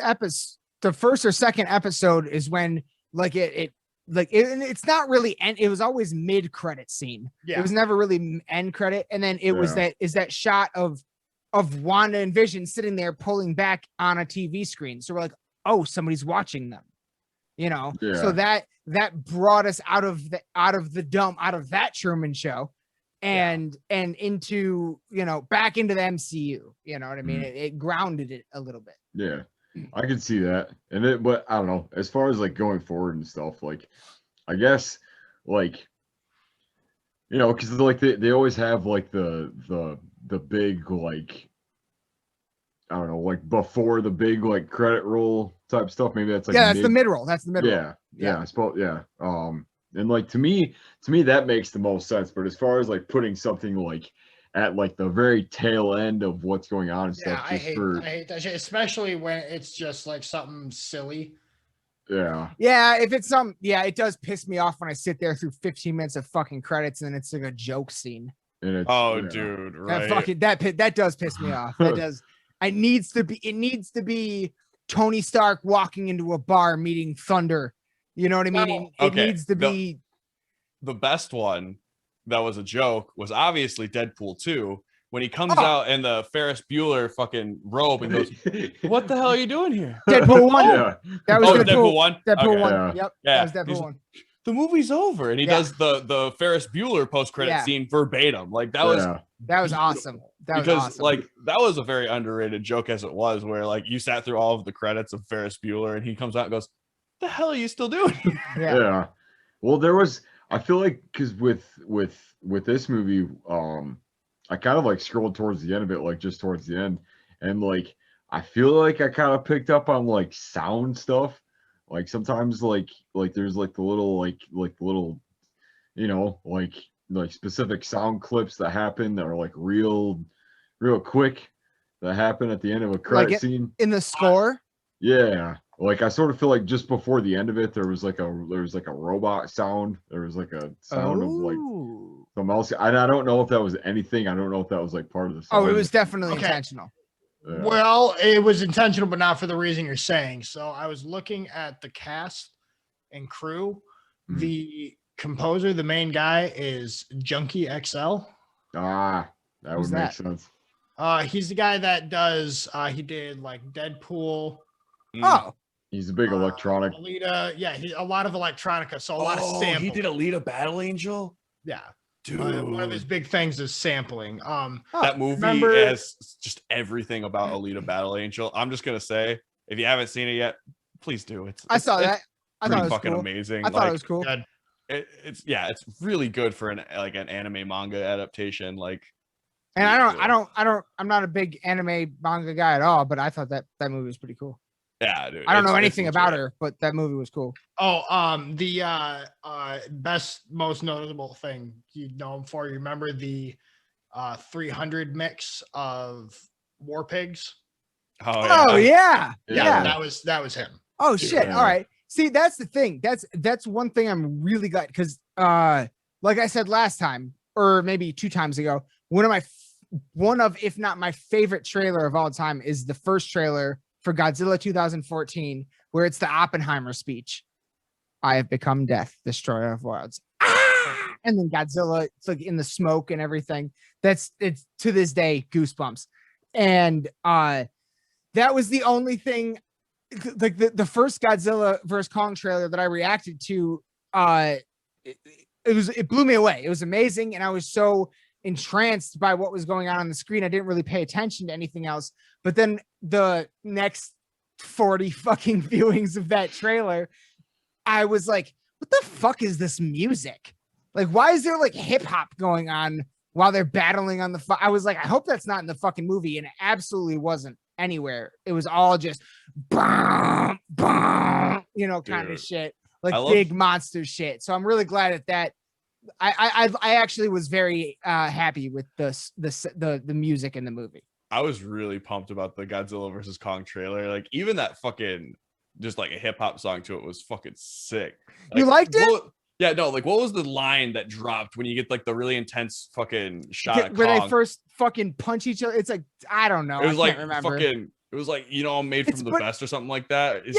or second episode is when like it's not really end. It was always mid credit scene. Yeah, it was never really end credit. And then it was that shot of Wanda and Vision sitting there pulling back on a TV screen. So we're like, oh, somebody's watching them, you know? Yeah. So that brought us out of that Truman Show and into, you know, back into the MCU, you know what I mean? It grounded it a little bit. Yeah, I could see that. But I don't know, as far as like going forward and stuff, like, I guess, like, you know, because like they always have like the big, like, I don't know, like before the big like credit roll type stuff. Maybe that's like that's the mid roll. That's the mid roll. Yeah. I suppose. Yeah. And like to me that makes the most sense. But as far as like putting something like at like the very tail end of what's going on and stuff, I hate that shit, especially when it's just like something silly. Yeah. Yeah, if it's it does piss me off when I sit there through 15 minutes of fucking credits and then it's like a joke scene. And it's, dude, right? That does piss me off. That does. It needs to be Tony Stark walking into a bar meeting Thunder. You know what I mean? It needs to be. The best one that was a joke was obviously Deadpool 2, when he comes out in the Ferris Bueller fucking robe and goes, "What the hell are you doing here?" Deadpool 1. Yeah. That was Deadpool 1. Deadpool 1. Yeah. Yep. Yeah. That was Deadpool 1. The movie's over, and he does the Ferris Bueller post-credit scene verbatim. Like that was awesome. Like that was a very underrated joke as it was, where like you sat through all of the credits of Ferris Bueller, and he comes out and goes, the hell are you still doing? Yeah. Well, I feel like because with this movie, I kind of like scrolled towards the end of it, like just towards the end, and like I feel like I kind of picked up on like sound stuff. Like sometimes like there's like the little little, you know, like specific sound clips that happen that are like real quick that happen at the end of a credit scene in the score. Yeah. Like I sort of feel like just before the end of it, there was like a robot sound. There was like a sound of like something else. I don't know if that was anything. I don't know if that was like part of the sound. Oh, it was definitely intentional. Yeah. Well, it was intentional, but not for the reason you're saying. So I was looking at the cast and crew. Mm-hmm. The composer, the main guy, is Junkie XL. That would make sense. He's the guy that does. He did like Deadpool. Oh. He's a big electronic. Alita, yeah, a lot of electronica, so a lot of sampling. He did Alita Battle Angel? Yeah. Dude. One of his big things is sampling. That movie has just everything about Alita Battle Angel. I'm just gonna say, if you haven't seen it yet, please do. I saw that. I thought it was fucking cool. amazing. I thought it was cool. It's really good for an anime manga adaptation. Like, and I'm not a big anime manga guy at all, but I thought that movie was pretty cool. Yeah, dude. I don't know anything about her, but that movie was cool. Oh, the best, most notable thing you know him for. You remember the 300 mix of War Pigs? Oh yeah. That was him. Oh shit! Yeah. All right. See, that's the thing. That's one thing I'm really glad because, like I said last time, or maybe 2 times ago, one of if not my favorite trailer of all time is the first trailer for Godzilla 2014, where it's the Oppenheimer speech. I have become death, destroyer of worlds. And then Godzilla, it's like in the smoke and everything. It's to this day goosebumps. And that was the only thing, like the first Godzilla vs. Kong trailer that I reacted to. It blew me away. It was amazing, and I was so entranced by what was going on the screen. I didn't really pay attention to anything else. But then the next 40 fucking viewings of that trailer, I was like, what the fuck is this music? Like, why is there like hip hop going on while they're battling on the I was like, I hope that's not in the fucking movie. And it absolutely wasn't anywhere. It was all just boom, boom, kind of shit, like big monster shit. So I'm really glad at that. I actually was very happy with the music in the movie. I was really pumped about the Godzilla vs. Kong trailer. Like, even that fucking just like a hip hop song to it was fucking sick. Like, you liked it? Yeah, no, like what was the line that dropped when you get like the really intense fucking shot of where Kong? they first fucking punch each other? It's like, I don't know. It was I can't remember. It was like, I'm made from the best or something like that. It's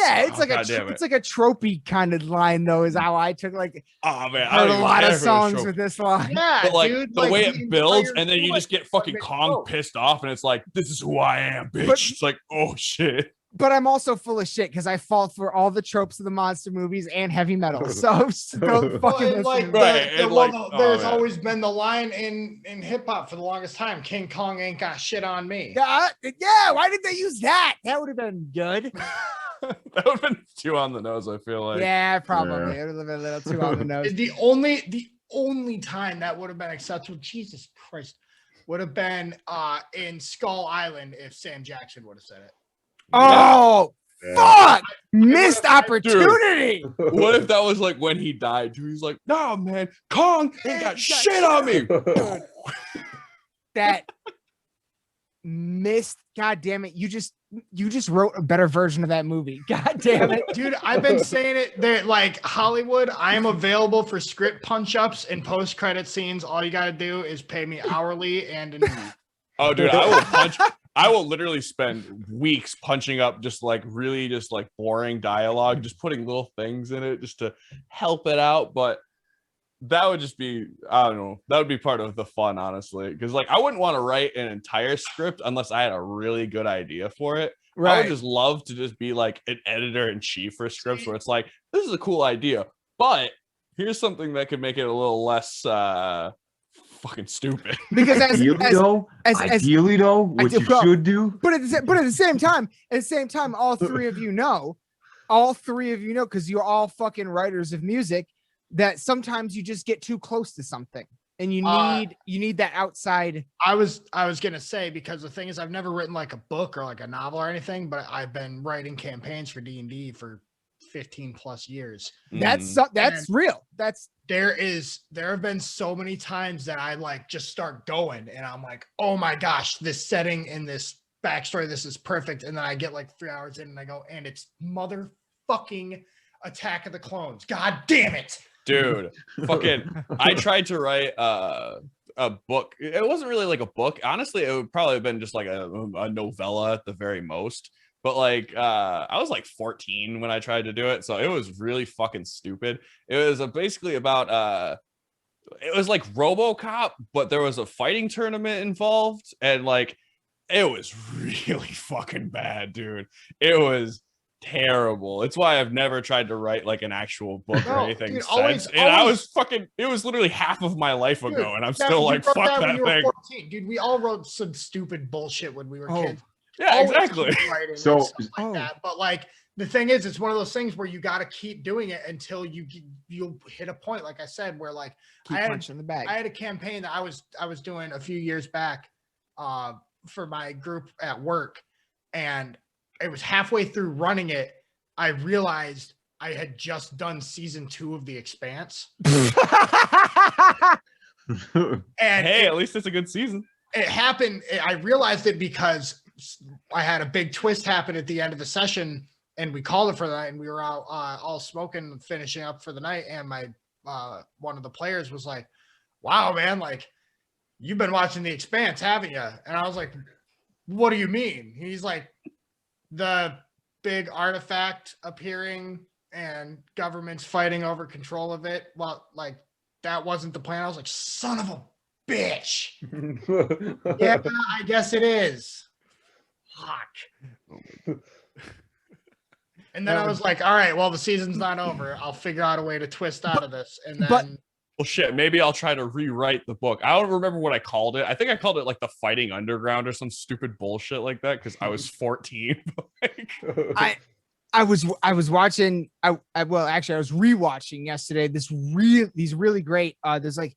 like a tropey kind of line though, is how I took like. Oh man, I heard a lot of songs with this line. Yeah, but like dude, the way it builds, and then you just get fucking Kong pissed off, and it's like, this is who I am, bitch. It's like, oh shit. But I'm also full of shit because I fall for all the tropes of the monster movies and heavy metal. So don't fucking there's always been the line in hip hop for the longest time. King Kong ain't got shit on me. Yeah. Why did they use that? That would have been good. That would have been too on the nose, I feel like. Yeah, probably. It would have been a little too on the nose. The only time that would have been acceptable, Jesus Christ, would have been in Skull Island if Sam Jackson would have said it. Oh, fuck! Missed opportunity. Dude, what if that was like when he died? Dude, he's like, no, man, Kong ain't got shit on me. That missed. God damn it! You just wrote a better version of that movie. God damn it, dude! I've been saying it. That like Hollywood, I am available for script punch ups and post credit scenes. All you got to do is pay me hourly and. Oh, dude, I will literally spend weeks punching up just like boring dialogue, just putting little things in it just to help it out. But that would just be, I don't know, that would be part of the fun, honestly. Because like I wouldn't want to write an entire script unless I had a really good idea for it. Right. I would just love to just be like an editor in chief for scripts where it's like, this is a cool idea, but here's something that could make it a little less fucking stupid. Because ideally though, what you should do. But at the same time, all three of you know all three of you know, because you're all fucking writers of music, that sometimes you just get too close to something and you need that outside. I was gonna say, because the thing is, I've never written like a book or like a novel or anything, but I've been writing campaigns for D&D for 15 plus years. That's real. There have been so many times that I like just start going and I'm like, oh my gosh, this setting and this backstory, this is perfect. And then I get like 3 hours in and I go, and it's motherfucking Attack of the Clones. God damn it. Dude, fucking, I tried to write a book. It wasn't really like a book. Honestly, it would probably have been just like a novella at the very most. But like, I was like 14 when I tried to do it. So it was really fucking stupid. It was basically about, it was like RoboCop, but there was a fighting tournament involved. And like, it was really fucking bad, dude. It was terrible. It's why I've never tried to write like an actual book or anything since. I was fucking, it was literally half of my life ago, and I'm still like, fuck that thing. 14. Dude, we all wrote some stupid bullshit when we were kids. Yeah, exactly. So like that. But like the thing is, it's one of those things where you got to keep doing it until you'll hit a point, like I said, where like I had a campaign that I was doing a few years back for my group at work, and it was halfway through running it, I realized I had just done season 2 of The Expanse. And hey, at least it's a good season. It happened. I realized it because I had a big twist happen at the end of the session, and we called it for the night, and we were all smoking, finishing up for the night. And my one of the players was like, "Wow, man, like you've been watching The Expanse, haven't you?" And I was like, "What do you mean?" He's like, "The big artifact appearing and governments fighting over control of it. Well, like that wasn't the plan." I was like, "Son of a bitch." Yeah, I guess it is. Fuck. And then I was like, all right, well, the season's not over. I'll figure out a way to twist out of this. And then well, shit, maybe I'll try to rewrite the book. I don't remember what I called it. I think I called it like The Fighting Underground or some stupid bullshit like that because I was 14. I was watching. I was rewatching yesterday. These really great. There's like,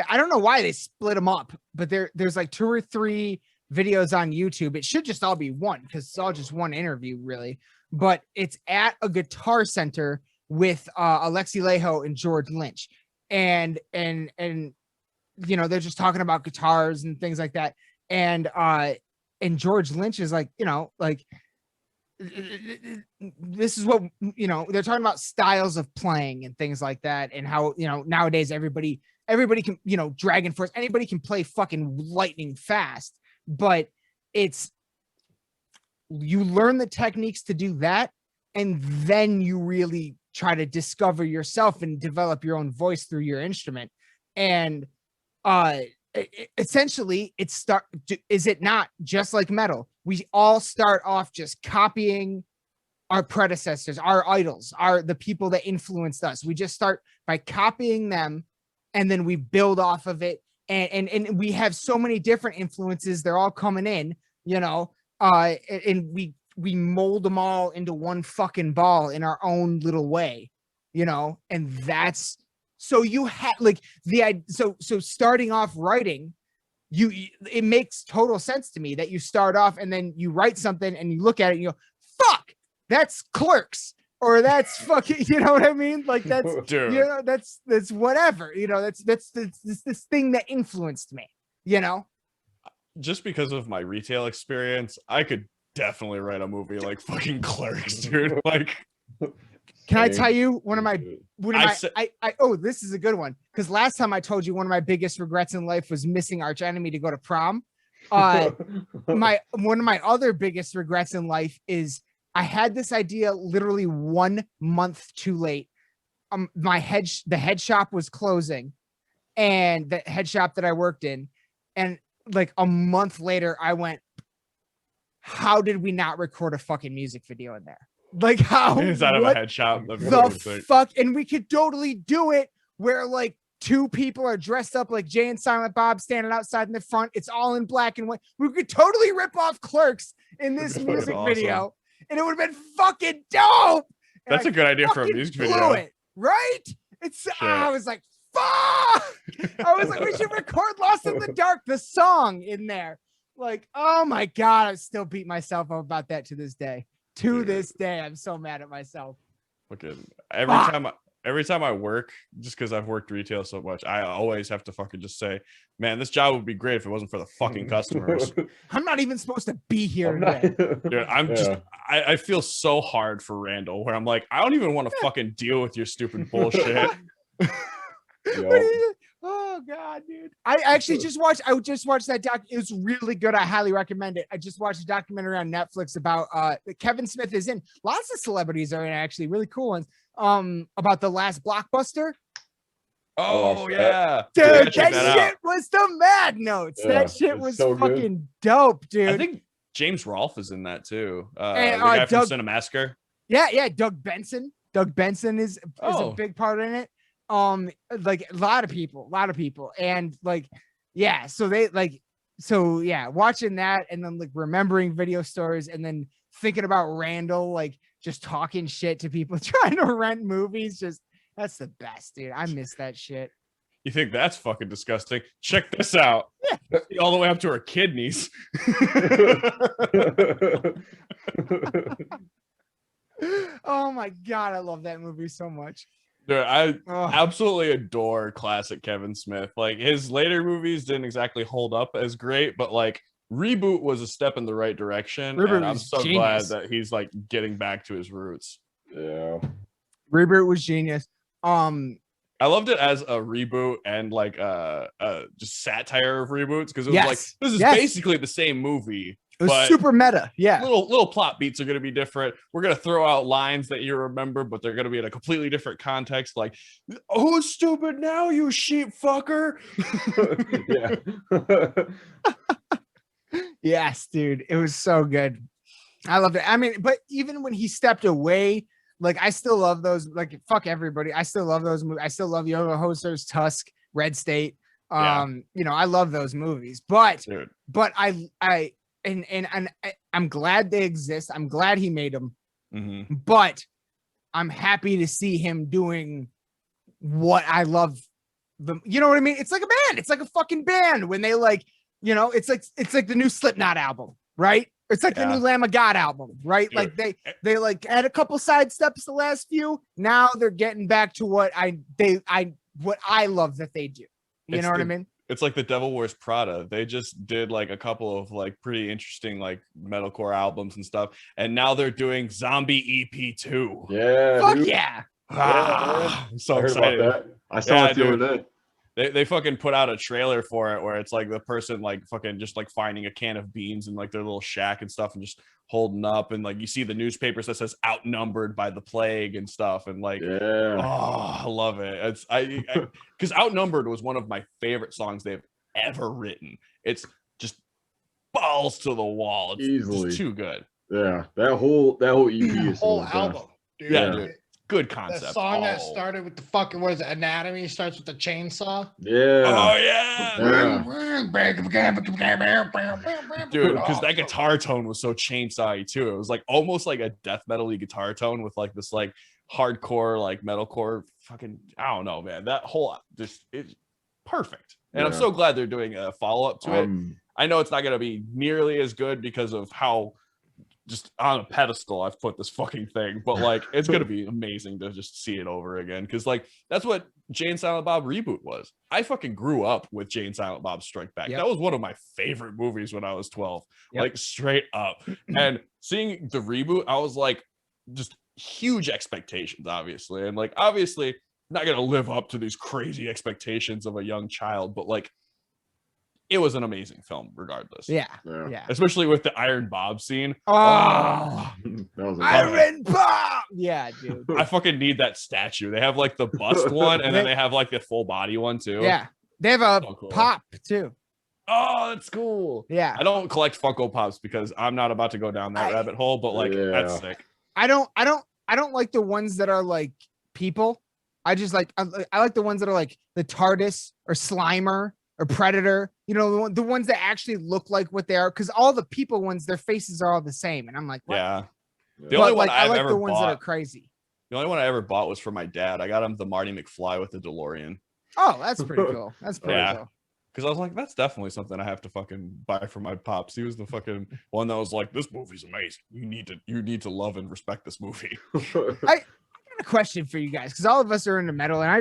I don't know why they split them up, but there's like 2 or 3 videos on YouTube. It should just all be one because it's all just one interview, really. But it's at a guitar center with Alexi Laiho and George Lynch, and you know, they're just talking about guitars and things like that. And George Lynch is like, you know, like this is what, you know, they're talking about styles of playing and things like that, and how, you know, nowadays everybody can, you know, Dragon Force, anybody can play fucking lightning fast, but it's, you learn the techniques to do that, and then you really try to discover yourself and develop your own voice through your instrument. And essentially is it not just like metal? We all start off just copying our predecessors, our idols, the people that influenced us. We just start by copying them, and then we build off of it. And we have so many different influences. They're all coming in, you know, and we mold them all into one fucking ball in our own little way, you know. And that's, so you have like so starting off writing, it makes total sense to me that you start off and then you write something and you look at it and you go, fuck, that's Clerks, or that's fucking, you know what I mean? Like that's, dude, you know, that's whatever, you know, that's this thing that influenced me, you know. Just because of my retail experience, I could definitely write a movie like fucking Clerks, dude. Like, can I tell you this is a good one, because last time I told you one of my biggest regrets in life was missing Arch Enemy to go to prom. One of my other biggest regrets in life is I had this idea literally 1 month too late. The head shop was closing, and the head shop that I worked in, and like a month later, I went, how did we not record a fucking music video in there? Like, how is that of a head shop? The fuck? And we could totally do it where like 2 people are dressed up like Jay and Silent Bob standing outside in the front. It's all in black and white. We could totally rip off Clerks in this music video, and it would have been fucking dope. That's a good idea for a music video. Right? I was like, fuck! I was like, we should record Lost in the Dark, the song in there. Like, oh my God, I still beat myself up about that to this day. This day, I'm so mad at myself. Okay. Every time I work, just because I've worked retail so much, I always have to fucking just say, man, this job would be great if it wasn't for the fucking customers. I'm not even supposed to be here today. Dude, I feel so hard for Randall, where I'm like, I don't even want to fucking deal with your stupid bullshit. Oh God, dude. I just watched that doc. It was really good. I highly recommend it. I just watched a documentary on Netflix about Kevin Smith is in. Lots of celebrities are in, actually, really cool ones. About the last blockbuster. Oh yeah. Dude, that shit was the Mad Notes. That shit was so fucking dope, dude. I think James Rolfe is in that too. The guy from Cinemassacre. Yeah, Doug Benson. Doug Benson is a big part in it. Like a lot of people, and like, yeah, watching that and then like remembering video stores and then thinking about Randall like just talking shit to people trying to rent movies, that's the best, dude. I miss that shit. You think that's fucking disgusting? Check this out. All the way up to her kidneys. Oh my God, I love that movie so much. Dude, I absolutely adore classic Kevin Smith. Like, his later movies didn't exactly hold up as great, but like Reboot was a step in the right direction. And I'm so glad that he's like getting back to his roots. Yeah. Reboot was genius. I loved it as a reboot and like just satire of reboots, because it was like, this is basically the same movie. It was super meta. Yeah. Little plot beats are going to be different. We're going to throw out lines that you remember, but they're going to be in a completely different context. Like, who's stupid now, you sheep fucker? Yes, dude. It was so good. I loved it. I mean, but even when he stepped away, like, I still love those. Like, fuck everybody. I still love those movies. I still love Yoga Hosers, Tusk, Red State. You know, I love those movies. But I'm glad they exist. I'm glad he made them. Mm-hmm. But I'm happy to see him doing what I love. You know what I mean? It's like a band. It's like a fucking band when they like, you know, it's like the new Slipknot album, right? It's like the new Lamb of God album, right? Dude. Like they like had a couple side steps the last few. Now they're getting back to what I love that they do. You know what I mean? It's like the Devil Wears Prada. They just did like a couple of like pretty interesting like metalcore albums and stuff, and now they're doing Zombie EP 2. Yeah, fuck dude. Yeah! I'm so excited. About that. I saw it the other day. They fucking put out a trailer for it where it's like the person like fucking just like finding a can of beans in like their little shack and stuff and just holding up, and like you see the newspapers that says outnumbered by the plague and stuff, and like I love it. It's because Outnumbered was one of my favorite songs they've ever written. It's just balls to the wall. It's easily just too good. Yeah, that whole EP is whole album. Dude. Yeah, dude. Good concept. The song that started with the fucking, what is it, Anatomy, starts with the chainsaw. Yeah. Oh yeah. Dude, because that guitar tone was so chainsaw-y too. It was like almost like a death metal-y guitar tone with like this like hardcore like metalcore fucking, I don't know, man. That whole just it's perfect. And I'm so glad they're doing a follow-up to it. I know it's not gonna be nearly as good because of how just on a pedestal I've put this fucking thing, but like it's gonna be amazing to just see it over again, because like that's what Jay and Silent Bob Reboot was. I fucking grew up with Jay and Silent Bob Strike Back. That was one of my favorite movies when I was 12, like straight up. And seeing the reboot, I was like, just huge expectations, obviously, and like obviously not gonna live up to these crazy expectations of a young child, but like it was an amazing film regardless. Yeah. Especially with the Iron Bob scene. Iron Bob. Yeah, dude. I fucking need that statue. They have like the bust one, and then they have like the full body one too. Yeah. They have a pop too. Oh, that's cool. Yeah. I don't collect Funko Pops because I'm not about to go down that rabbit hole, but like that's sick. I don't like the ones that are like people. I just like I like the ones that are like the TARDIS or Slimer or Predator, you know, the ones that actually look like what they are, because all the people ones, their faces are all the same, and I'm like, what? The only one I like ever the ones bought, that are crazy. The only one I ever bought was for my dad. I got him the Marty McFly with the DeLorean. Oh, that's pretty cool. That's pretty cool. Because I was like, that's definitely something I have to fucking buy for my pops. He was the fucking one that was like, this movie's amazing. You need to love and respect this movie. I got a question for you guys, because all of us are into metal, and I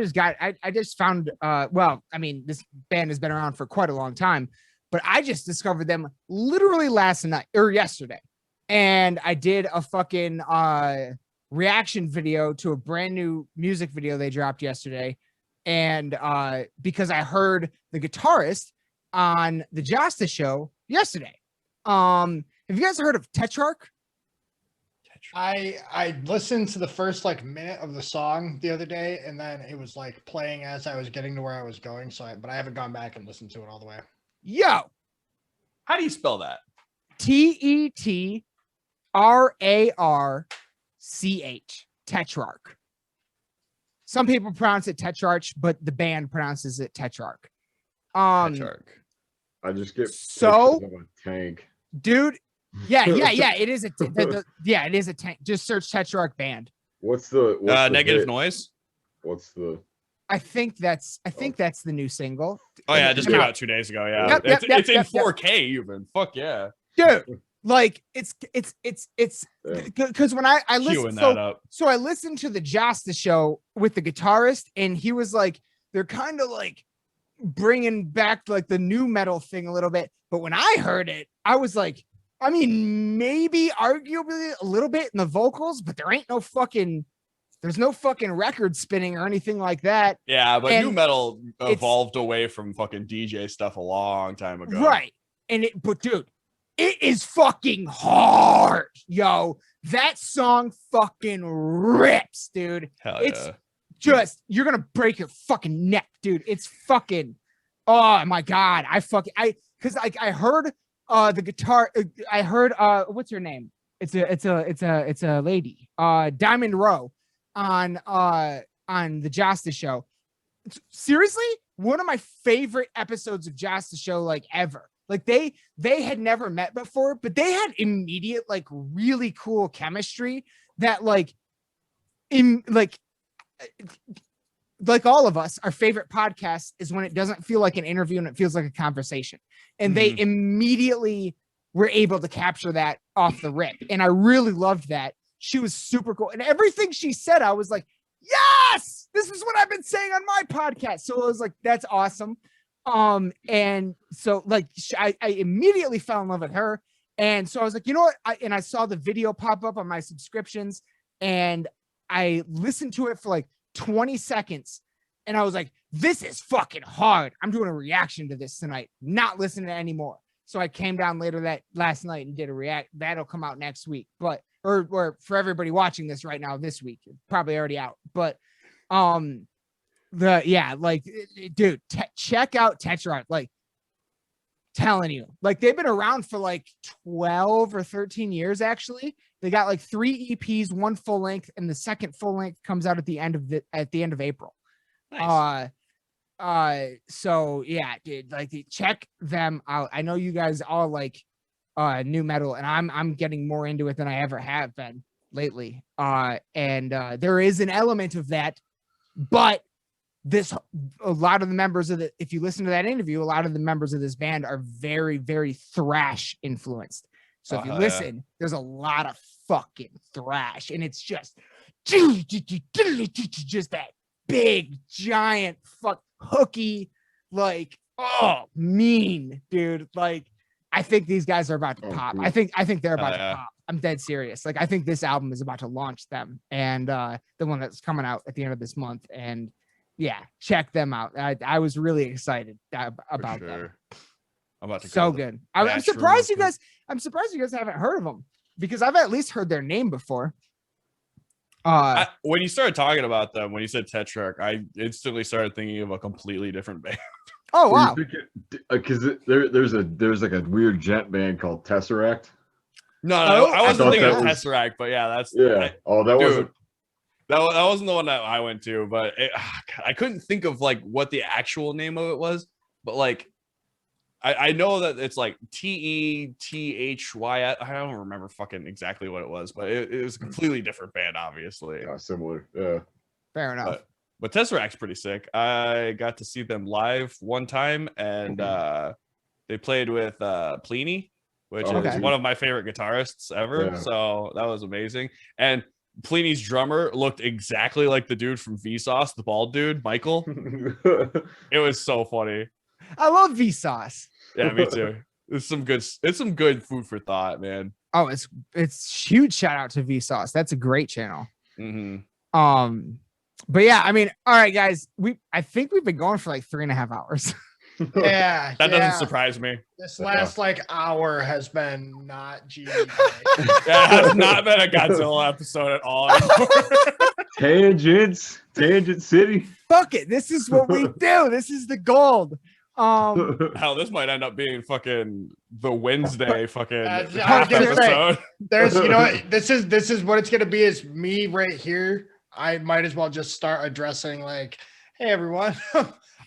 just found well, I mean, this band has been around for quite a long time, but I just discovered them literally last night or yesterday. And I did a fucking reaction video to a brand new music video they dropped yesterday. And because I heard the guitarist on the Josta show yesterday. Have you guys heard of Tetrarch? I listened to the first like minute of the song the other day, and then it was like playing as I was getting to where I was going. But I haven't gone back and listened to it all the way. Yo, how do you spell that? Tetrarch. Tetrarch. Some people pronounce it Tetrarch, but the band pronounces it Tetrarch. Tetrarch. I just get so of a tank, dude. Yeah. It is it is a tank. Just search Tetrarch band. What's the Negative Noise? What's the? I think that's the new single. Oh yeah, it just came out 2 days ago. Yeah, it's in 4K even. Fuck yeah, dude. Like it's because when I listened, so I listened to the Josta show with the guitarist, and he was like, they're kind of like bringing back like the new metal thing a little bit. But when I heard it, I was like, I mean, maybe arguably a little bit in the vocals, but there's no fucking record spinning or anything like that. Yeah, but new metal evolved away from fucking DJ stuff a long time ago. Right. But dude, it is fucking hard, yo. That song fucking rips, dude. Hell it's yeah. Just, you're gonna break your fucking neck, dude. It's fucking, oh my God. I heard the guitar. I heard what's her name? It's a lady. Diamond Rowe on the Josta show. Seriously, one of my favorite episodes of Josta show like ever. Like they had never met before, but they had immediate like really cool chemistry that like all of us, our favorite podcast is when it doesn't feel like an interview and it feels like a conversation. And they immediately were able to capture that off the rip. And I really loved that. She was super cool. And everything she said, I was like, yes, this is what I've been saying on my podcast. So I was like, that's awesome. And so like I immediately fell in love with her. And so I was like, you know what? I saw the video pop up on my subscriptions, and I listened to it for like 20 seconds. And I was like, this is fucking hard. I'm doing a reaction to this tonight, not listening to it anymore. So I came down later last night and did a react. That'll come out next week, but, or for everybody watching this right now, this week, probably already out, but, dude, check out Tetrarch. Like, telling you, like, they've been around for like 12 or 13 years. Actually, they got like 3 EPs, 1 full length, and the second full length comes out at the end of April. Nice. So yeah, dude, like, check them out. I know you guys all like new metal, and I'm getting more into it than I ever have been lately. And there is an element of that, but a lot of the members of if you listen to that interview, a lot of the members of this band are very, very thrash influenced. So if you listen, there's a lot of fucking thrash, and it's just that big, giant, hooky, like, oh, mean, dude. Like, I think these guys are about to pop. I think they're about to pop. I'm dead serious. Like, I think this album is about to launch them, and the one that's coming out at the end of this month. And yeah, check them out. I was really excited about them. I'm about to so good. I'm surprised you guys. I'm surprised you guys haven't heard of them, because I've at least heard their name before. When you started talking about them, when you said Tetrarch, I instantly started thinking of a completely different band. Oh wow! Because there's like a weird gent band called Tesseract. No, I wasn't thinking of Tesseract, but yeah, that's that wasn't the one that I went to, but I couldn't think of like what the actual name of it was, but like I know that it's like TETHY. I don't remember fucking exactly what it was, but it was a completely different band, obviously. Yeah, similar. Yeah. Fair enough. But Tesseract's pretty sick. I got to see them live one time, and they played with Pliny, which is one of my favorite guitarists ever. Yeah. So that was amazing. And Pliny's drummer looked exactly like the dude from Vsauce, the bald dude, Michael. It was so funny. I love Vsauce. Yeah, me too. It's some good food for thought, man. Oh, it's huge shout out to Vsauce. That's a great channel. But yeah, I mean, all right, guys, I think we've been going for like 3.5 hours. Yeah, that doesn't surprise me. This last hour has been not GD. It has not been a Godzilla episode at all. Tangent City. Fuck it, this is what we do. This is the gold. Hell, this might end up being fucking the Wednesday fucking episode. There's, this is what it's gonna be. Is me right here. I might as well just start addressing like, hey everyone.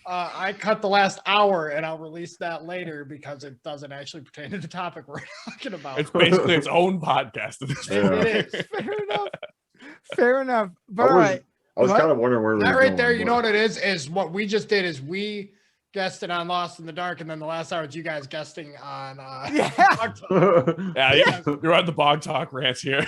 I cut the last hour and I'll release that later because it doesn't actually pertain to the topic we're talking about. It's basically its own podcast. It is. Fair enough. But I was kind of wondering where that right there, you know what it is what we just did is we guested on Lost in the Dark, and then the last hour is you guys guesting on Bog Talk. You're on the Bog Talk rants here.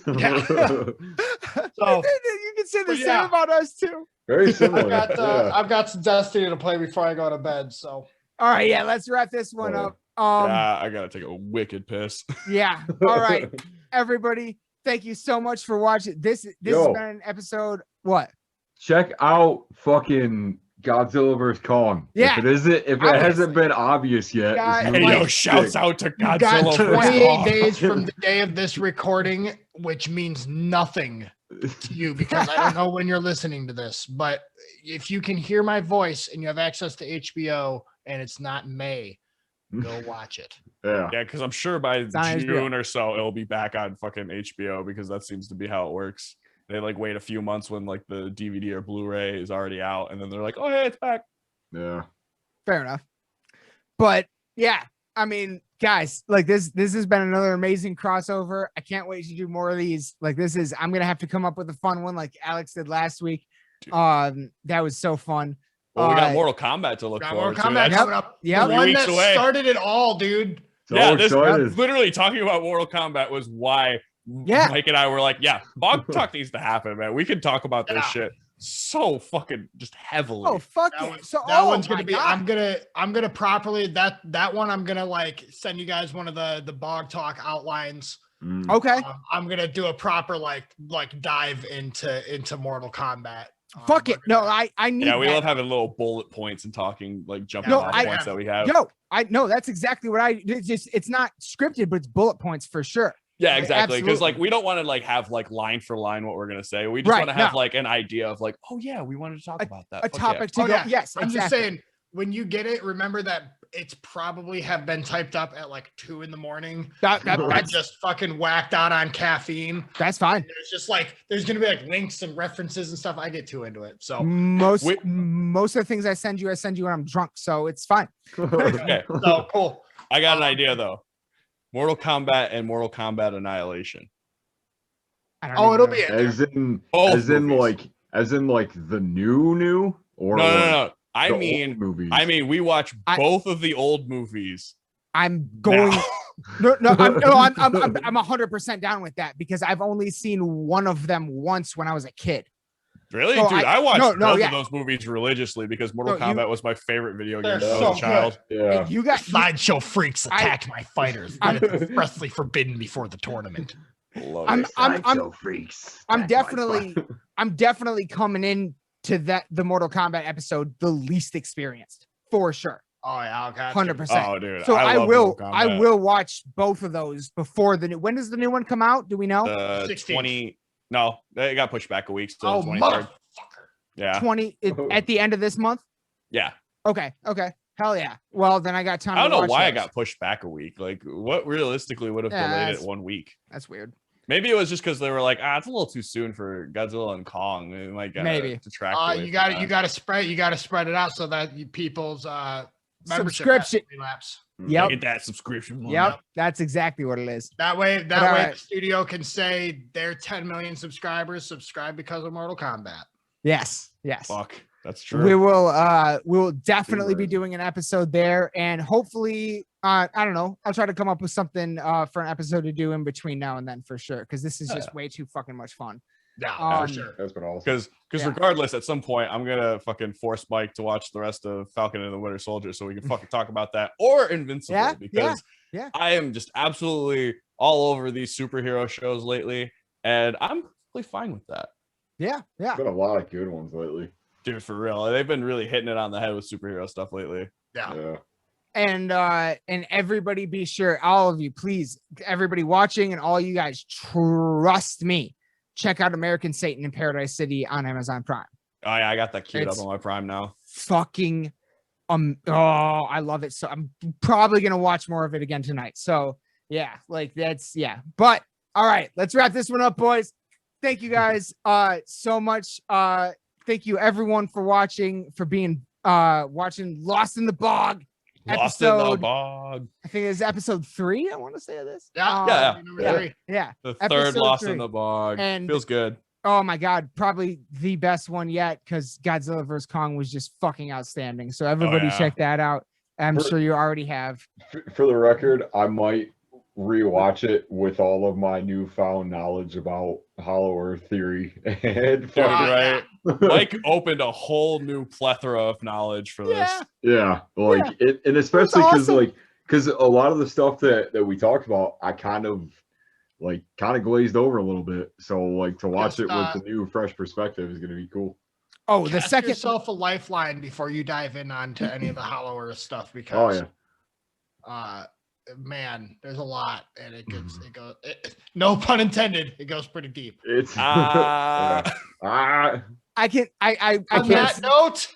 Yeah. So you can say the same about us too. Very similar. I've got some Destiny to play before I go to bed. So all right, let's wrap this one up. I gotta take a wicked piss. Yeah. All right, everybody. Thank you so much for watching. This has been an episode. What? Check out fucking Godzilla vs. Kong. Yeah. If it hasn't been obvious yet. Shouts out to Godzilla. Got 28 days from the day of this recording, which means nothing to you because I don't know when you're listening to this. But if you can hear my voice and you have access to HBO and it's not May, go watch it. Yeah, because I'm sure by June or so it'll be back on fucking HBO because that seems to be how it works. They wait a few months when the DVD or Blu-ray is already out, and then they're like, "Oh, hey, it's back." Yeah, fair enough. But yeah, I mean, guys, this has been another amazing crossover. I can't wait to do more of these. I'm gonna have to come up with a fun one like Alex did last week. That was so fun. Well, we got Mortal Kombat to look forward to. Mortal Kombat coming up. Yeah, the one that started it all, dude. Literally talking about Mortal Kombat was why Mike and I were like, Bog Talk needs to happen, man. We can talk about this shit so fucking just heavily. Oh, fuck it. So that one's gonna be I'm gonna properly that one I'm gonna send you guys one of the Bog Talk outlines. Okay. I'm gonna do a proper dive into Mortal Kombat. Fuck it. No, I need we love having little bullet points and talking jumping off points that we have. I know that's exactly what it's not scripted, but it's bullet points for sure. Yeah, exactly. Because we don't want to have line for line what we're gonna say. We just want to have an idea of we wanted to talk about that. A topic to go. Yes, I'm just saying when you get it, remember that it's probably have been typed up at 2 a.m. That's just fucking whacked out on caffeine. That's fine. There's just there's gonna be links and references and stuff. I get too into it. So most of the things I send you when I'm drunk, so it's fine. Okay. So cool. I got an idea though. Mortal Kombat and Mortal Kombat Annihilation. It'll be as in the new or no. I mean, we watch both of the old movies. I'm going. I'm 100% down with that because I've only seen one of them once when I was a kid. Really, dude? I watched both of those movies religiously because Mortal Kombat was my favorite video game as a child. Yeah, you got sideshow freaks attacked my fighters. I was expressly forbidden before the tournament. I'm definitely coming in to the Mortal Kombat episode the least experienced for sure. Oh yeah, okay. 100%. Oh dude, so I will watch both of those before the new. When does the new one come out? Do we know? 20. No, it got pushed back a week. Still 23rd. Motherfucker. Yeah. 20 at the end of this month. Yeah. Okay. Hell yeah. Well, then I got time. I don't know why it got pushed back a week. What realistically would have delayed it 1 week? That's weird. Maybe it was just because they were like, it's a little too soon for Godzilla and Kong. It might get maybe detract. You got to spread it out so that people's subscription. Yep. Get that subscription money. Yep. That's exactly what it is. That way the studio can say they're 10 million subscribers subscribe because of Mortal Kombat. Yes. Fuck. That's true. We will definitely be doing an episode there, and hopefully, I don't know. I'll try to come up with something for an episode to do in between now and then for sure, because this is just way too fucking much fun. Yeah, for sure. That's been awesome. Because regardless, at some point, I'm gonna fucking force Mike to watch the rest of Falcon and the Winter Soldier so we can fucking talk about that, or Invincible, because I am just absolutely all over these superhero shows lately, and I'm really fine with that. Yeah. There's been a lot of good ones lately. Dude, for real. They've been really hitting it on the head with superhero stuff lately. Yeah. And everybody be sure, all of you, please, everybody watching and all you guys, trust me. Check out American Satan in Paradise City on Amazon Prime. Oh yeah, I got that queued up on my Prime now. Fucking I love it. So I'm probably gonna watch more of it again tonight. So yeah, But all right, let's wrap this one up, boys. Thank you guys so much. Thank you everyone for watching, for being watching Lost in the Bog. Lost in the Bog. I think it's episode 3. I want to say this. Yeah. The third Lost in the Bog. And feels good. Oh my God, probably the best one yet, because Godzilla vs. Kong was just fucking outstanding. So everybody check that out. I'm sure you already have. For the record, I might rewatch it with all of my newfound knowledge about Hollow Earth theory and right. Mike opened a whole new plethora of knowledge for this. Yeah, and especially because a lot of the stuff that we talked about, I kind of glazed over a little bit. So to watch it with the new fresh perspective is going to be cool. Oh, the second yourself a lifeline before you dive in onto any of the Hollow Earth stuff, because man, there's a lot, and it goes no pun intended, it goes pretty deep. It's I can't that note.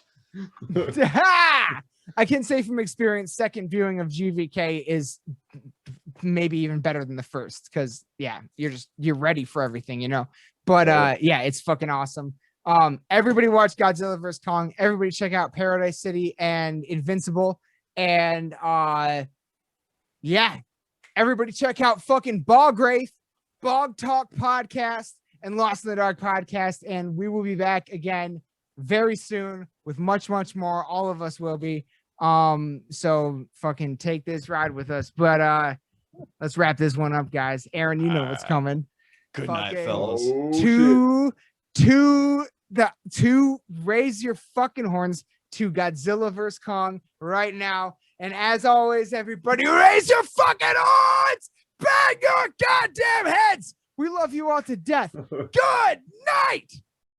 I can say from experience, second viewing of GVK is maybe even better than the first, because you're ready for everything, but it's fucking awesome. Everybody watch Godzilla vs. Kong. Everybody check out Paradise City and Invincible, and everybody check out fucking Bog Talk podcast and Lost in the Dark podcast, and we will be back again very soon with much more. All of us will be. So fucking take this ride with us. But let's wrap this one up, guys. Aaron, you know what's coming. Good night, fellas. To raise your fucking horns to Godzilla vs. Kong right now. And as always, everybody, raise your fucking horns! Bang your goddamn heads! We love you all to death. Good night!